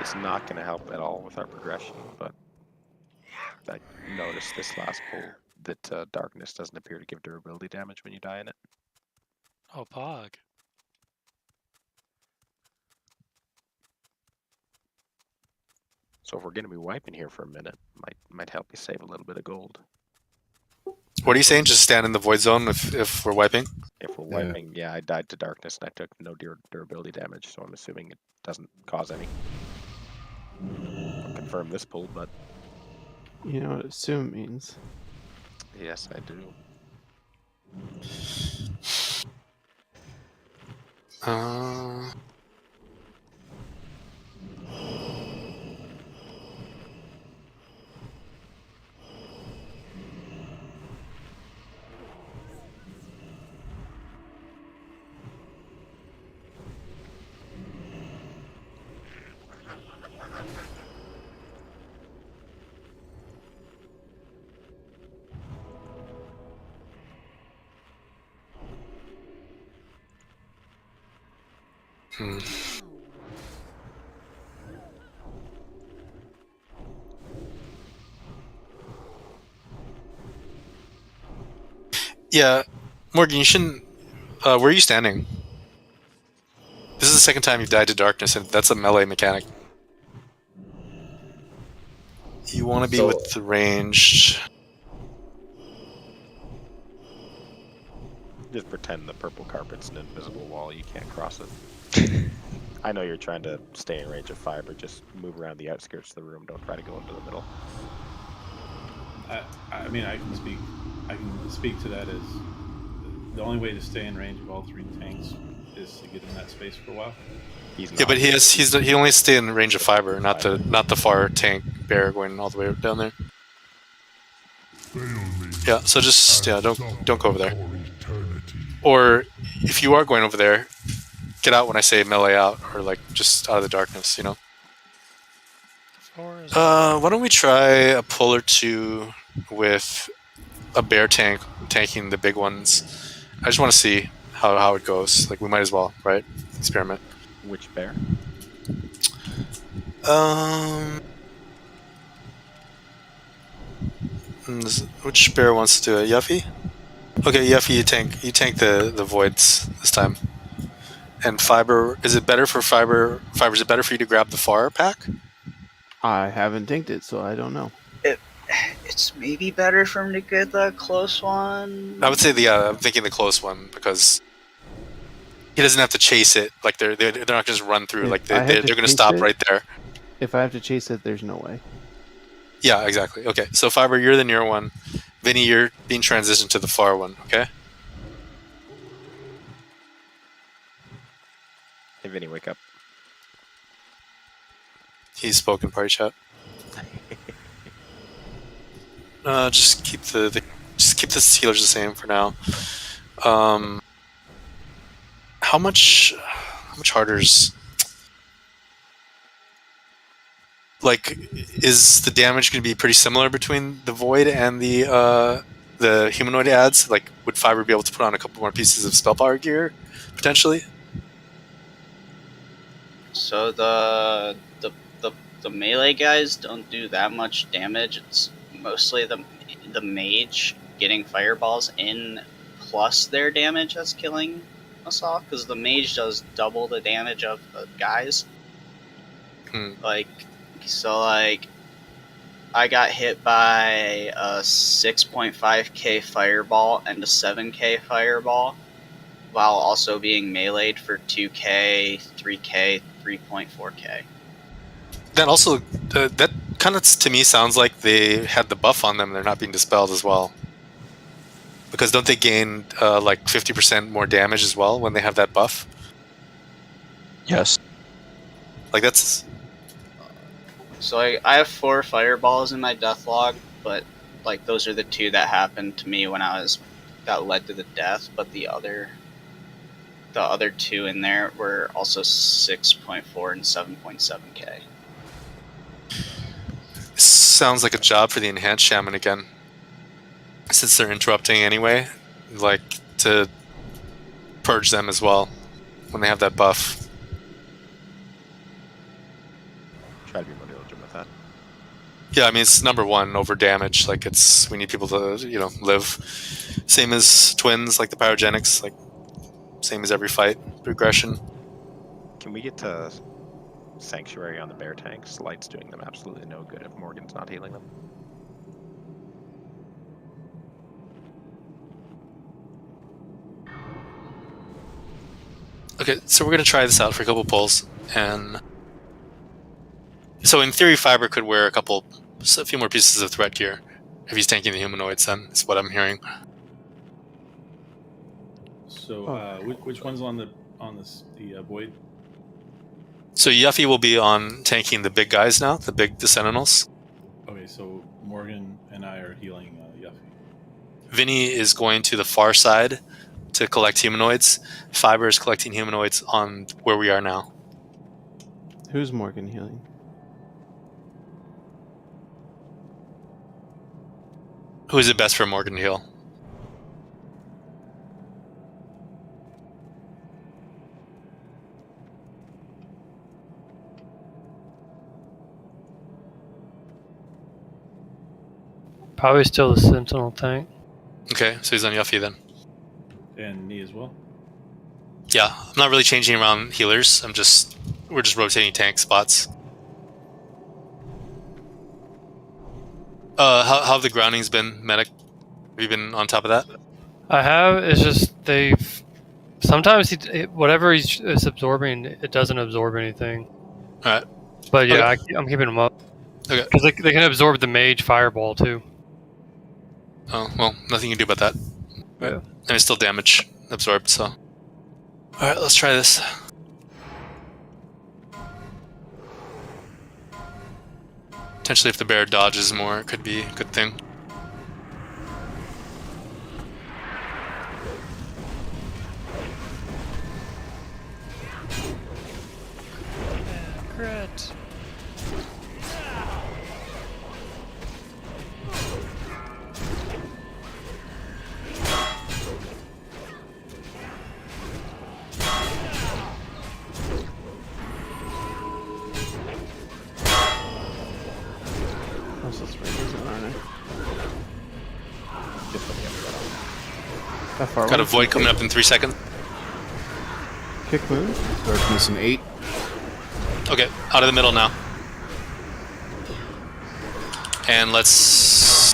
It's not going to help at all with our progression, but I noticed this last pull that darkness doesn't appear to give durability damage when you die in it. Oh, Pog. So if we're going to be wiping here for a minute, might help you save a little bit of gold. What are you saying? Just stand in the void zone if we're wiping? If we're wiping, yeah, I died to darkness and I took no durability damage, so I'm assuming it doesn't cause any. confirm this pull, but You know what assume means? yes, I do. Yeah, Morgan, you shouldn't. Where are you standing? This is the second time you've died to darkness, and that's a melee mechanic. You want to be with the ranged. Just pretend the purple carpet's an invisible wall. You can't cross it. I know you're trying to stay in range of fiber. Just move around the outskirts of the room. Don't try to go into the middle. I mean, I can speak to that as the only way to stay in range of all three tanks is to get in that space for a while. Yeah, but he only stay in range of fiber, not the far tank bear going all the way down there. Yeah, so just don't go over there. Or if you are going over there, get out when I say melee out, or like just out of the darkness, you know. Why don't we try a pull or two with a bear tank tanking the big ones? I just want to see how it goes. Like we might as well, right? Experiment. Which bear? Which bear wants to do it? Yuffie? Okay, Yuffie, you tank the voids this time. And fiber, is it better for fiber? Fiber, is it better for you to grab the far pack? I haven't tanked it, so I don't know. It's maybe better for him to get the close one. I would say I'm thinking the close one because he doesn't have to chase it. Like they're not gonna just run through. Like they're gonna stop right there. If I have to chase it, there's no way. Yeah, exactly. Okay, so Fiber, you're the near one. Vinny, you're being transitioned to the far one. Okay. Hey, Vinny, wake up. He's spoken party chat. Just keep the healers the same for now. How much harder is like is the damage going to be pretty similar between the void and the humanoid ads? Like, would Fiber be able to put on a couple more pieces of spell power gear potentially? So the melee guys don't do that much damage. It's mostly the mage getting fireballs in plus their damage that's killing us off, because the mage does double the damage of the guys. Like I got hit by a 6.5k fireball and a 7k fireball while also being meleeed for 2k, 3k, 3.4k. That also, that kind of to me sounds like they had the buff on them. They're not being dispelled as well. Because don't they gain like 50% more damage as well when they have that buff? Yes. Like that's. So I have 4 fireballs in my death log, but like those are the 2 that happened to me when that led to the death. But the other 2 in there were also 6.4 and 7.7k. Sounds like a job for the enhanced shaman again. Since they're interrupting anyway, like to purge them as well when they have that buff. Try to be more diligent with that. Yeah, I mean it's number 1 over damage. Like we need people to live. Same as twins, like the pyrogenics, like same as every fight progression. Can we get to Sanctuary on the bear tanks? Light's doing them absolutely no good if Morgan's not healing them. Okay, so we're gonna try this out for a couple pulls, and So in theory, Fiber could wear a few more pieces of threat gear if he's tanking the humanoids. Then is what I'm hearing. So which one's on the void? So Yuffie will be on tanking the big guys now, the Sentinels. Okay, so Morgan and I are healing Yuffie. Vinny is going to the far side to collect humanoids. Fiber is collecting humanoids on where we are now. Who's Morgan healing? Who is it best for Morgan to heal? Probably still the Sentinel tank. Okay, so he's on Yuffie then. And me as well? Yeah, I'm not really changing around healers. We're just rotating tank spots. How have the groundings been, Medic? Have you been on top of that? I have. It's just sometimes whatever is absorbing, it doesn't absorb anything. All right. But yeah, Okay. I'm keeping them up. Okay. Because they can absorb the mage fireball too. Oh, well, nothing you can do about that. Yeah. And it's still damage absorbed, so. Alright, let's try this. Potentially if the bear dodges more, it could be a good thing. Crit. Got a void coming up in 3 seconds. Kick move. Darkness in 8. Okay, out of the middle now. And let's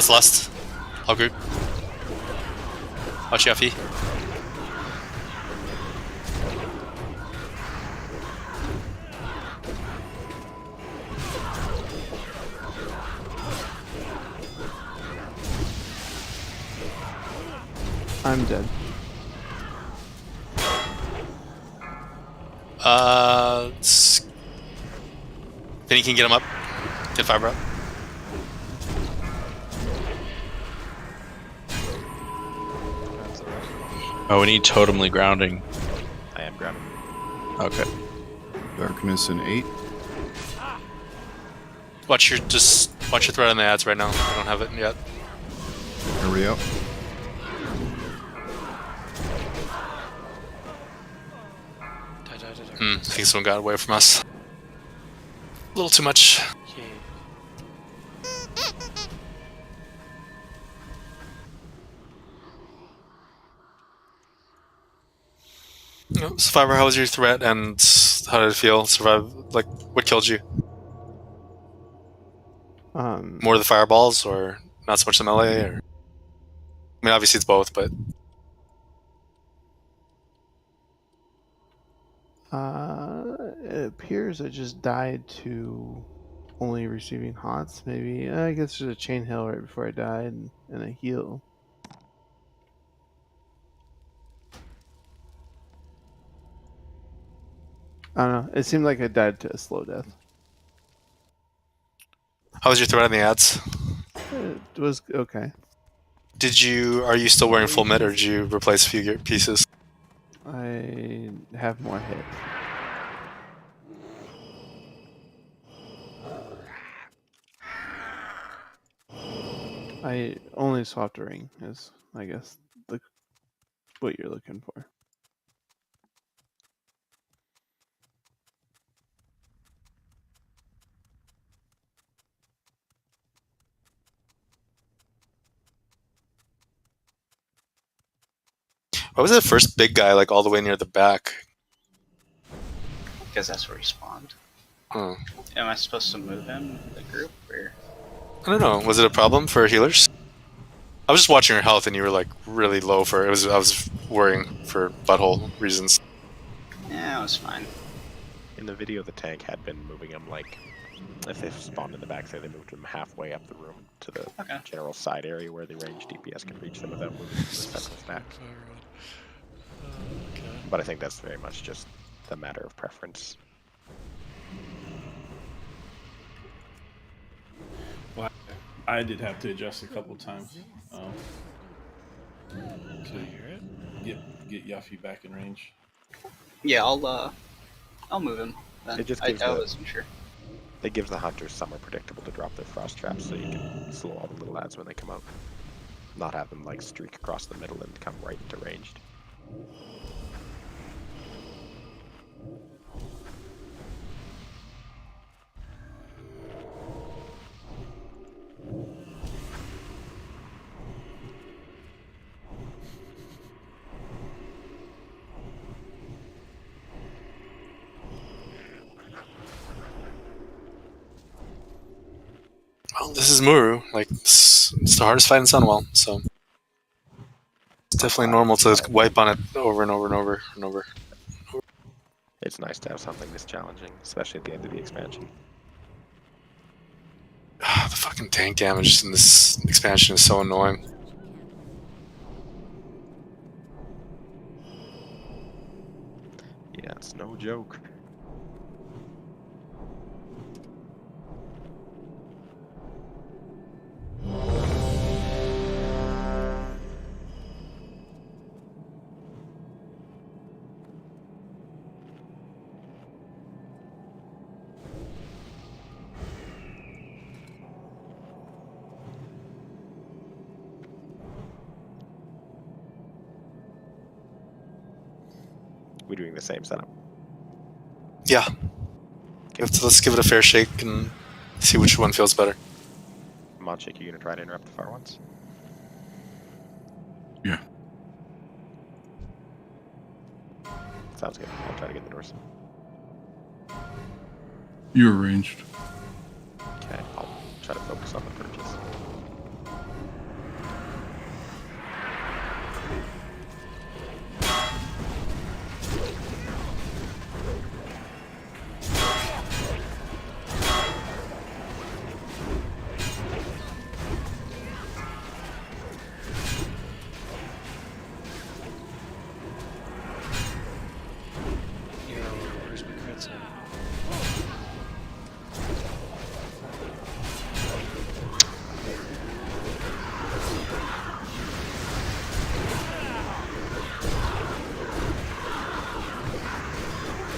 lust. All group. Watch Yuffie. I'm dead. Then you can get him up. Get Fiber up. Oh, we need totemly grounding. I am grounded. Okay. Darkness in 8. Watch your threat on the ads right now. I don't have it yet. Hurry up. I think someone got away from us. A little too much. Survivor, how was your threat and how did it feel? Survive, like, what killed you? More of the fireballs or not so much the melee? Or... I mean, obviously it's both, but... It appears I just died to only receiving hots, maybe. I guess there's a chain hill right before I died and a heal. I don't know. It seemed like I died to a slow death. How was your threat on the ads? It was okay. Are you still wearing full mid or did you replace a few pieces? I have more hit. I only swapped a ring is, I guess, what you're looking for. Why was that first big guy like all the way near the back? Because that's where he spawned. Oh. Am I supposed to move him, the group, or? I don't know. Was it a problem for healers? I was just watching your health and you were like really low for it. I was worrying for butthole reasons. Yeah, it was fine. In the video, the tank had been moving them like, if they spawned in the back there, they moved them halfway up the room to the general side area where the ranged DPS can reach them without moving the sentinels back. But I think that's very much just a matter of preference. Well, I did have to adjust a couple times to get Yuffie back in range. Yeah, I'll move him. Then. It just I gives wasn't sure. It gives the hunters somewhere predictable to drop their frost traps, so you can slow all the little lads when they come out. Not have them like streak across the middle and come right into ranged. Well, this is Muru. Like, it's the hardest fight in Sunwell, so it's definitely normal to wipe on it over and over and over and over. It's nice to have something this challenging, especially at the end of the expansion. The fucking tank damage in this expansion is so annoying. Yeah, it's no joke. We're doing the same setup. Yeah. Let's give it a fair shake and see which one feels better. Monchik, you gonna try to interrupt the far ones? Yeah. Sounds good. I'll try to get the doors. You're arranged. Okay, I'll try to focus on the purchase.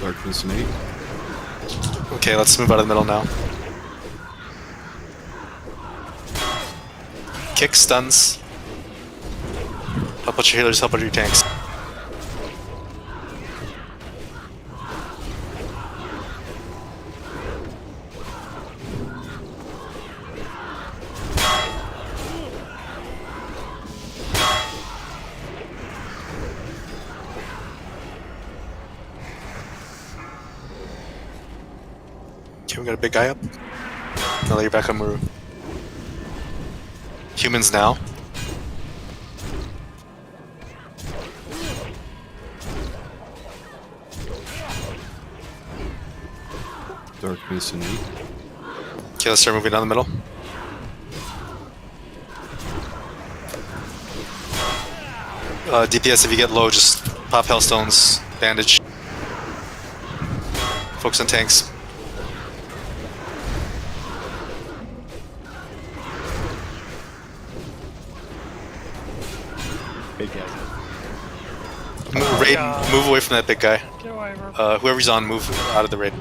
Darkness and 8. Okay, let's move out of the middle now. Kick stuns. Help out your healers, help out your tanks. Okay, we got a big guy up. Now that you're back on Muru. Humans now. Darkness and 8. Okay, let's start moving down the middle. DPS, if you get low, just pop Hellstones, bandage. Focus on tanks. Big guy. Move away from that big guy. Get away, Whoever's on, move out of the raid.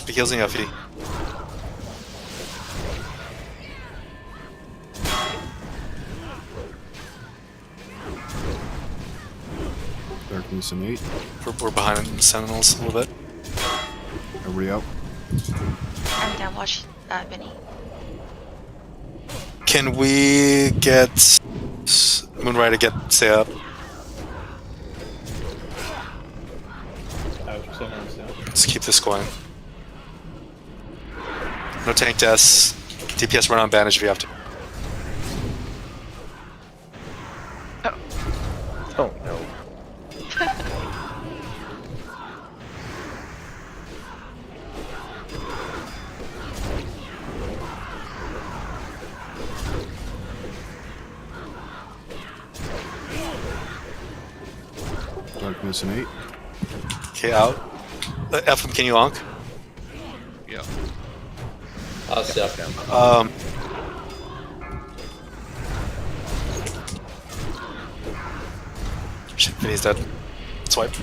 Big heals in Yuffie. Darkness and 8. We're behind Sentinels a little bit. Everybody out. I'm down. Watch Benny. Can we get Moonrider to get stay up? Let's keep this going. No tank deaths. DPS run on bandage if you have to. Oh. minus an 8. Okay, out. Ephraim, can you onk? Yeah. I'll step. Shit, Vinny's dead. Swipe.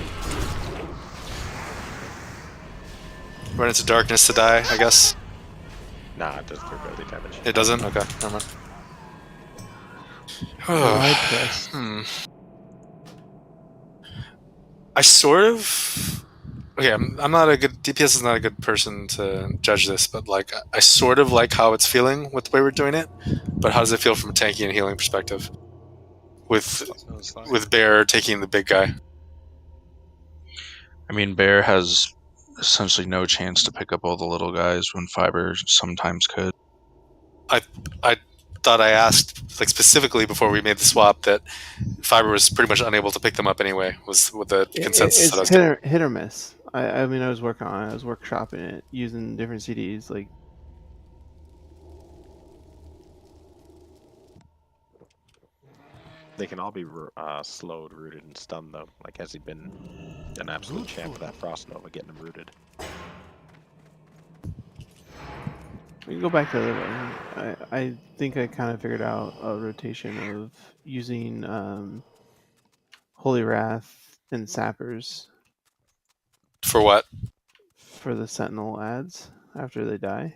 Run into darkness to die, I guess. Nah, it does durability damage. It doesn't? Okay, never mind. I sort of... Okay, I'm not a good... DPS is not a good person to judge this, but like, I sort of like how it's feeling with the way we're doing it, but how does it feel from a tanky and healing perspective? With Bear taking the big guy. I mean, Bear has essentially no chance to pick up all the little guys when Fiber sometimes could. I thought I asked like specifically before we made the swap that Fiber was pretty much unable to pick them up anyway. Was with the consensus that I was It's hit or miss. I mean, I was working on it. I was workshopping it using different CDs. Like, they can all be slowed, rooted, and stunned though. Like, has he been an absolute champ of that Frost Nova getting him rooted? we can go back to the other way. I think I kind of figured out a rotation of using Holy Wrath and Sappers. For what? For the Sentinel ads after they die.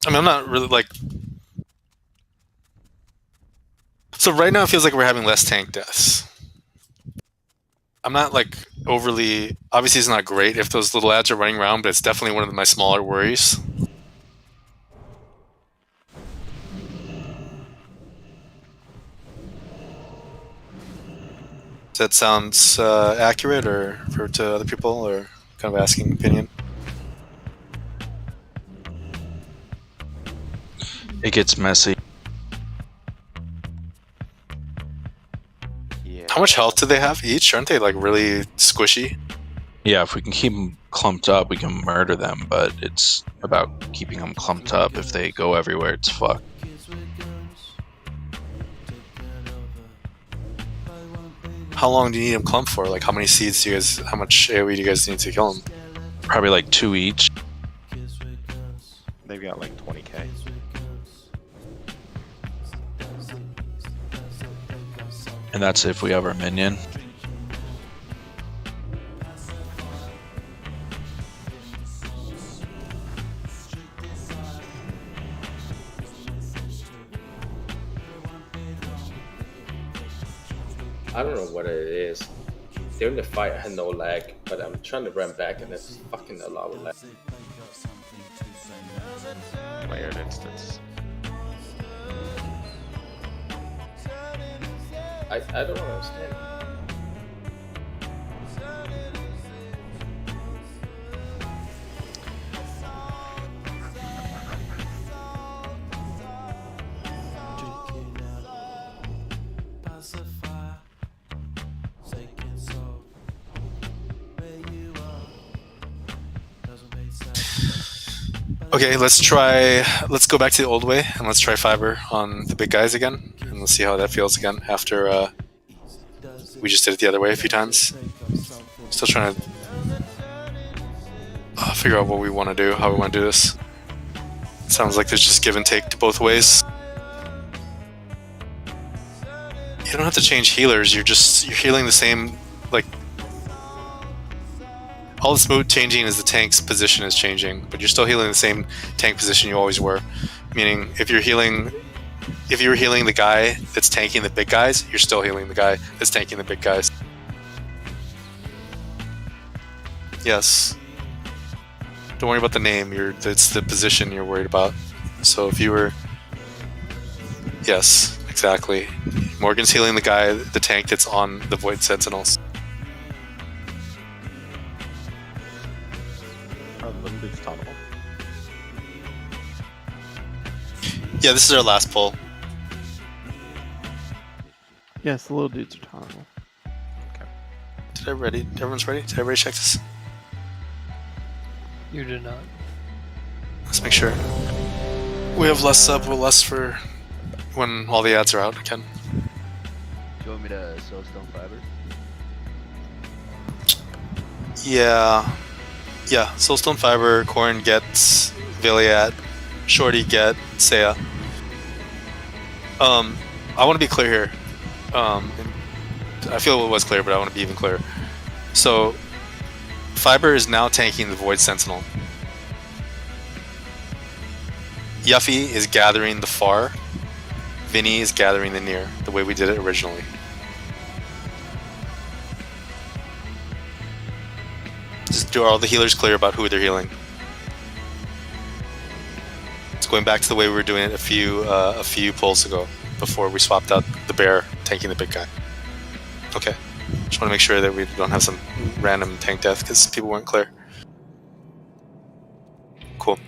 I mean, I'm not really like... So right now it feels like we're having less tank deaths. I'm not like overly... Obviously it's not great if those little ads are running around, but it's definitely one of my smaller worries. Does that sound accurate or to other people, or kind of asking opinion? It gets messy. Yeah. How much health do they have each? Aren't they like really squishy? Yeah, if we can keep them clumped up, we can murder them, but it's about keeping them clumped up. If they go everywhere, it's fucked. How long do you need them clumped for? Like, how many seeds do you guys... How much AoE do you guys need to kill them? Probably like 2 each. They've got like 20k. And that's if we have our minion. I don't know what it is. During the fight, I had no lag, but I'm trying to run back and it's fucking a lot of lag. Layered instance. I don't understand. Okay, let's go back to the old way and let's try Fiber on the big guys again, and let's see how that feels again after we just did it the other way a few times. Still trying to figure out what we want to do, how we want to do this. It sounds like there's just give and take to both ways. You don't have to change healers, you're healing the same, like, all that's changing is the tank's position is changing, but you're still healing the same tank position you always were. Meaning, if you're healing the guy that's tanking the big guys, you're still healing the guy that's tanking the big guys. Yes. Don't worry about the name. It's the position you're worried about. So if you were, yes, exactly. Morgan's healing the tank that's on the Void Sentinels. Little dude's tolerable. Yeah, this is our last pull. Yes, the little dudes are tolerable. Okay. Everyone's ready? Did everybody check this? You did not. Let's make sure. We have less for when all the ads are out again. Do you want me to Soulstone Fiber? Yeah. Yeah, Soulstone Fiber, Corrin gets Viliat, Shorty get Seiya. I want to be clear here. I feel it was clear, but I want to be even clearer. So, Fiber is now tanking the Void Sentinel. Yuffie is gathering the far. Vinny is gathering the near, the way we did it originally. Just do all the healers clear about who they're healing. It's going back to the way we were doing it a few pulls ago, before we swapped out the bear tanking the big guy. Okay. Just want to make sure that we don't have some random tank death because people weren't clear. Cool.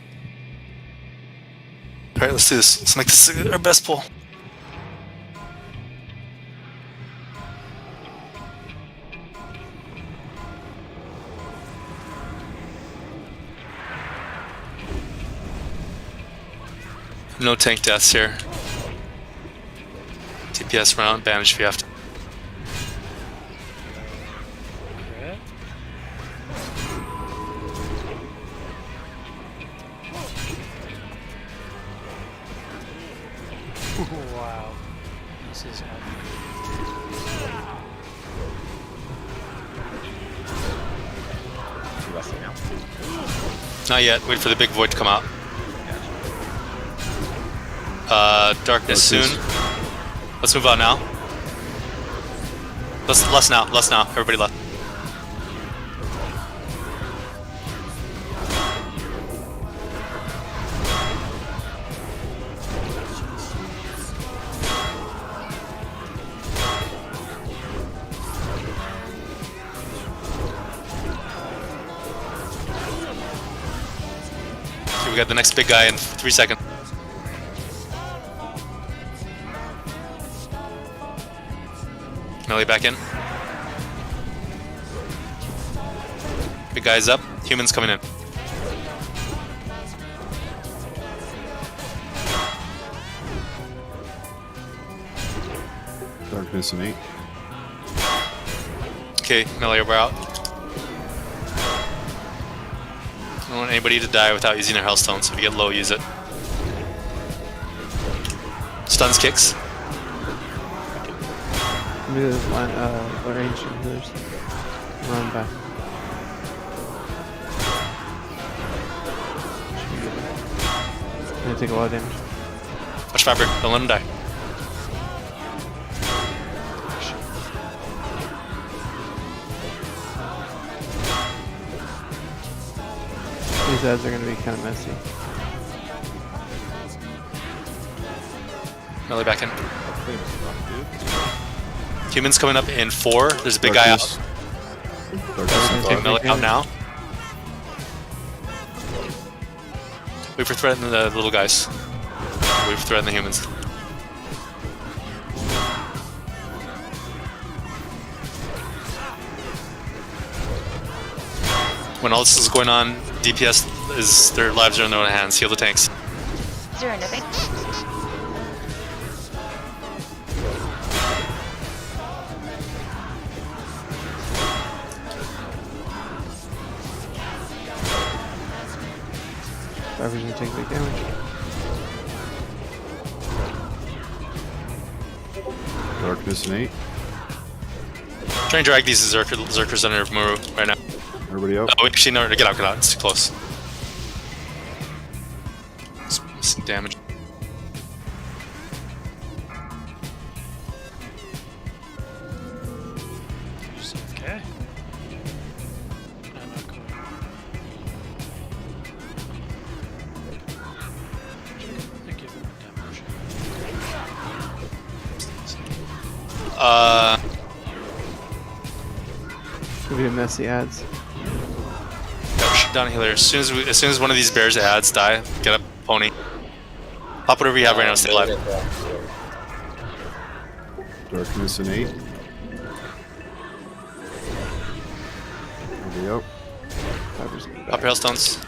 Alright, let's do this. Let's make this our best pull. No tank deaths here. TPS round, bandage if you have to. Wow. This is Not yet. Wait for the big void to come out. Darkness soon. Let's move on now. Less now. Less now. Everybody left. Okay, we got the next big guy in 3 seconds. Melee back in. Big guy's up. Humans coming in. Darkness and 8. Okay, melee, we're out. I don't want anybody to die without using their Hellstone, so if you get low, use it. Stuns kicks. Maybe there's one, range healers. Run back. Gonna take a lot of damage. Watch Fiber, don't let him die. These ads are gonna be kind of messy. Melee back in. Humans coming up in 4. There's a big guy out. Okay, melee out now. Wait for threat and the little guys. Wait for threat and the humans. When all this is going on, DPS is their lives are in their own hands. Heal the tanks. Is there anything? Fiber's gonna take big damage. Darkness and 8. Try and drag these Zerkers under Muru right now. Everybody up? Oh, actually, no, get out, it's too close. Some damage. okay. I'm not going. I give him damage. Could be a messy ads. Shoot down healer. As soon as one of these bears ads die, get up, pony. Pop whatever you have right now, stay alive. Darkness and 8. Everybody up. Fiber's gonna die. Pop your Hellstones.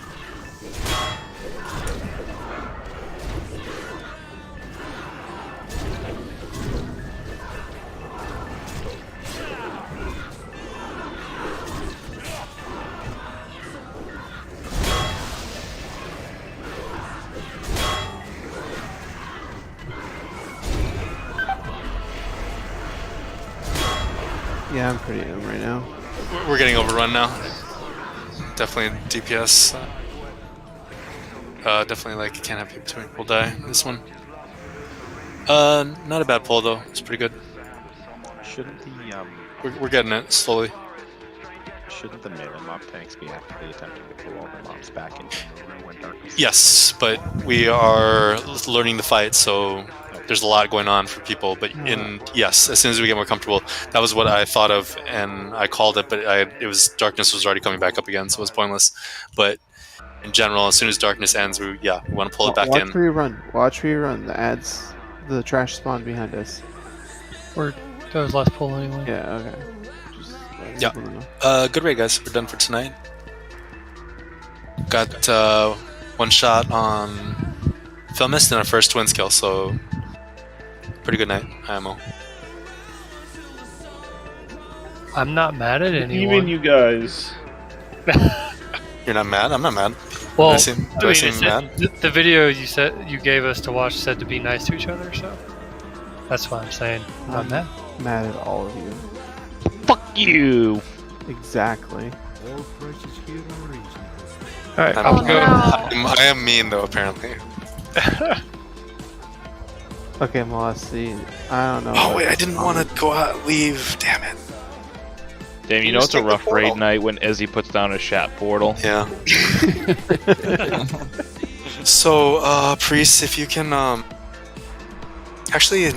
Yeah, I'm pretty in right now. We're getting overrun now. Definitely DPS. Definitely like can't have people between. We'll die this one. Not a bad pull though. It's pretty good. Shouldn't the We're getting it slowly. Shouldn't the melee mob tanks be actively attempting to pull all the mobs back into when darkness? Yes, but we are learning the fight, so there's a lot going on for people. But yes, as soon as we get more comfortable, that was what I thought of, and I called it. But darkness was already coming back up again, so it was pointless. But in general, as soon as darkness ends, we want to pull it back in. Watch where you run. Watch where you run. The trash spawn behind us. That was last pull anyway. Yeah. Okay. Yeah. Good raid, guys. We're done for tonight. Got one shot on Filmist and our first twin skill, so pretty good night, IMO. I'm not mad at anyone. Even you guys. You're not mad? I'm not mad. Well, do I seem mad? The video you gave us to watch said to be nice to each other, so that's what I'm saying. I'm not mad. Mad at all of you. Fuck you. Exactly. Alright, I'll go. I am mean though, apparently. Okay, Molossi. I don't know. Oh wait, I didn't want to go out. Leave. Damn it. Damn, you know it's a rough raid night when Ezzy puts down a shat portal. Yeah. So, Priest, if you can, actually,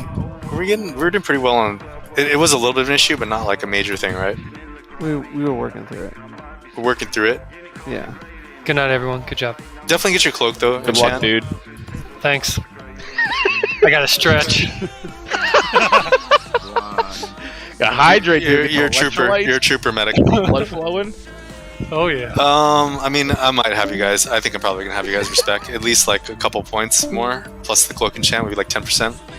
we're doing pretty well on. It was a little bit of an issue, but not like a major thing, right? We were working through it. We're working through it. Yeah. Good night, everyone. Good job. Definitely get your cloak though. Good luck, dude. Thanks. I gotta stretch. Gotta hydrate, dude. You're a trooper. You're a trooper, medic. Blood flowing. Oh yeah. I mean, I might have you guys. I think I'm probably gonna have you guys respect at least like a couple points more, plus the cloak enchant would be like 10%.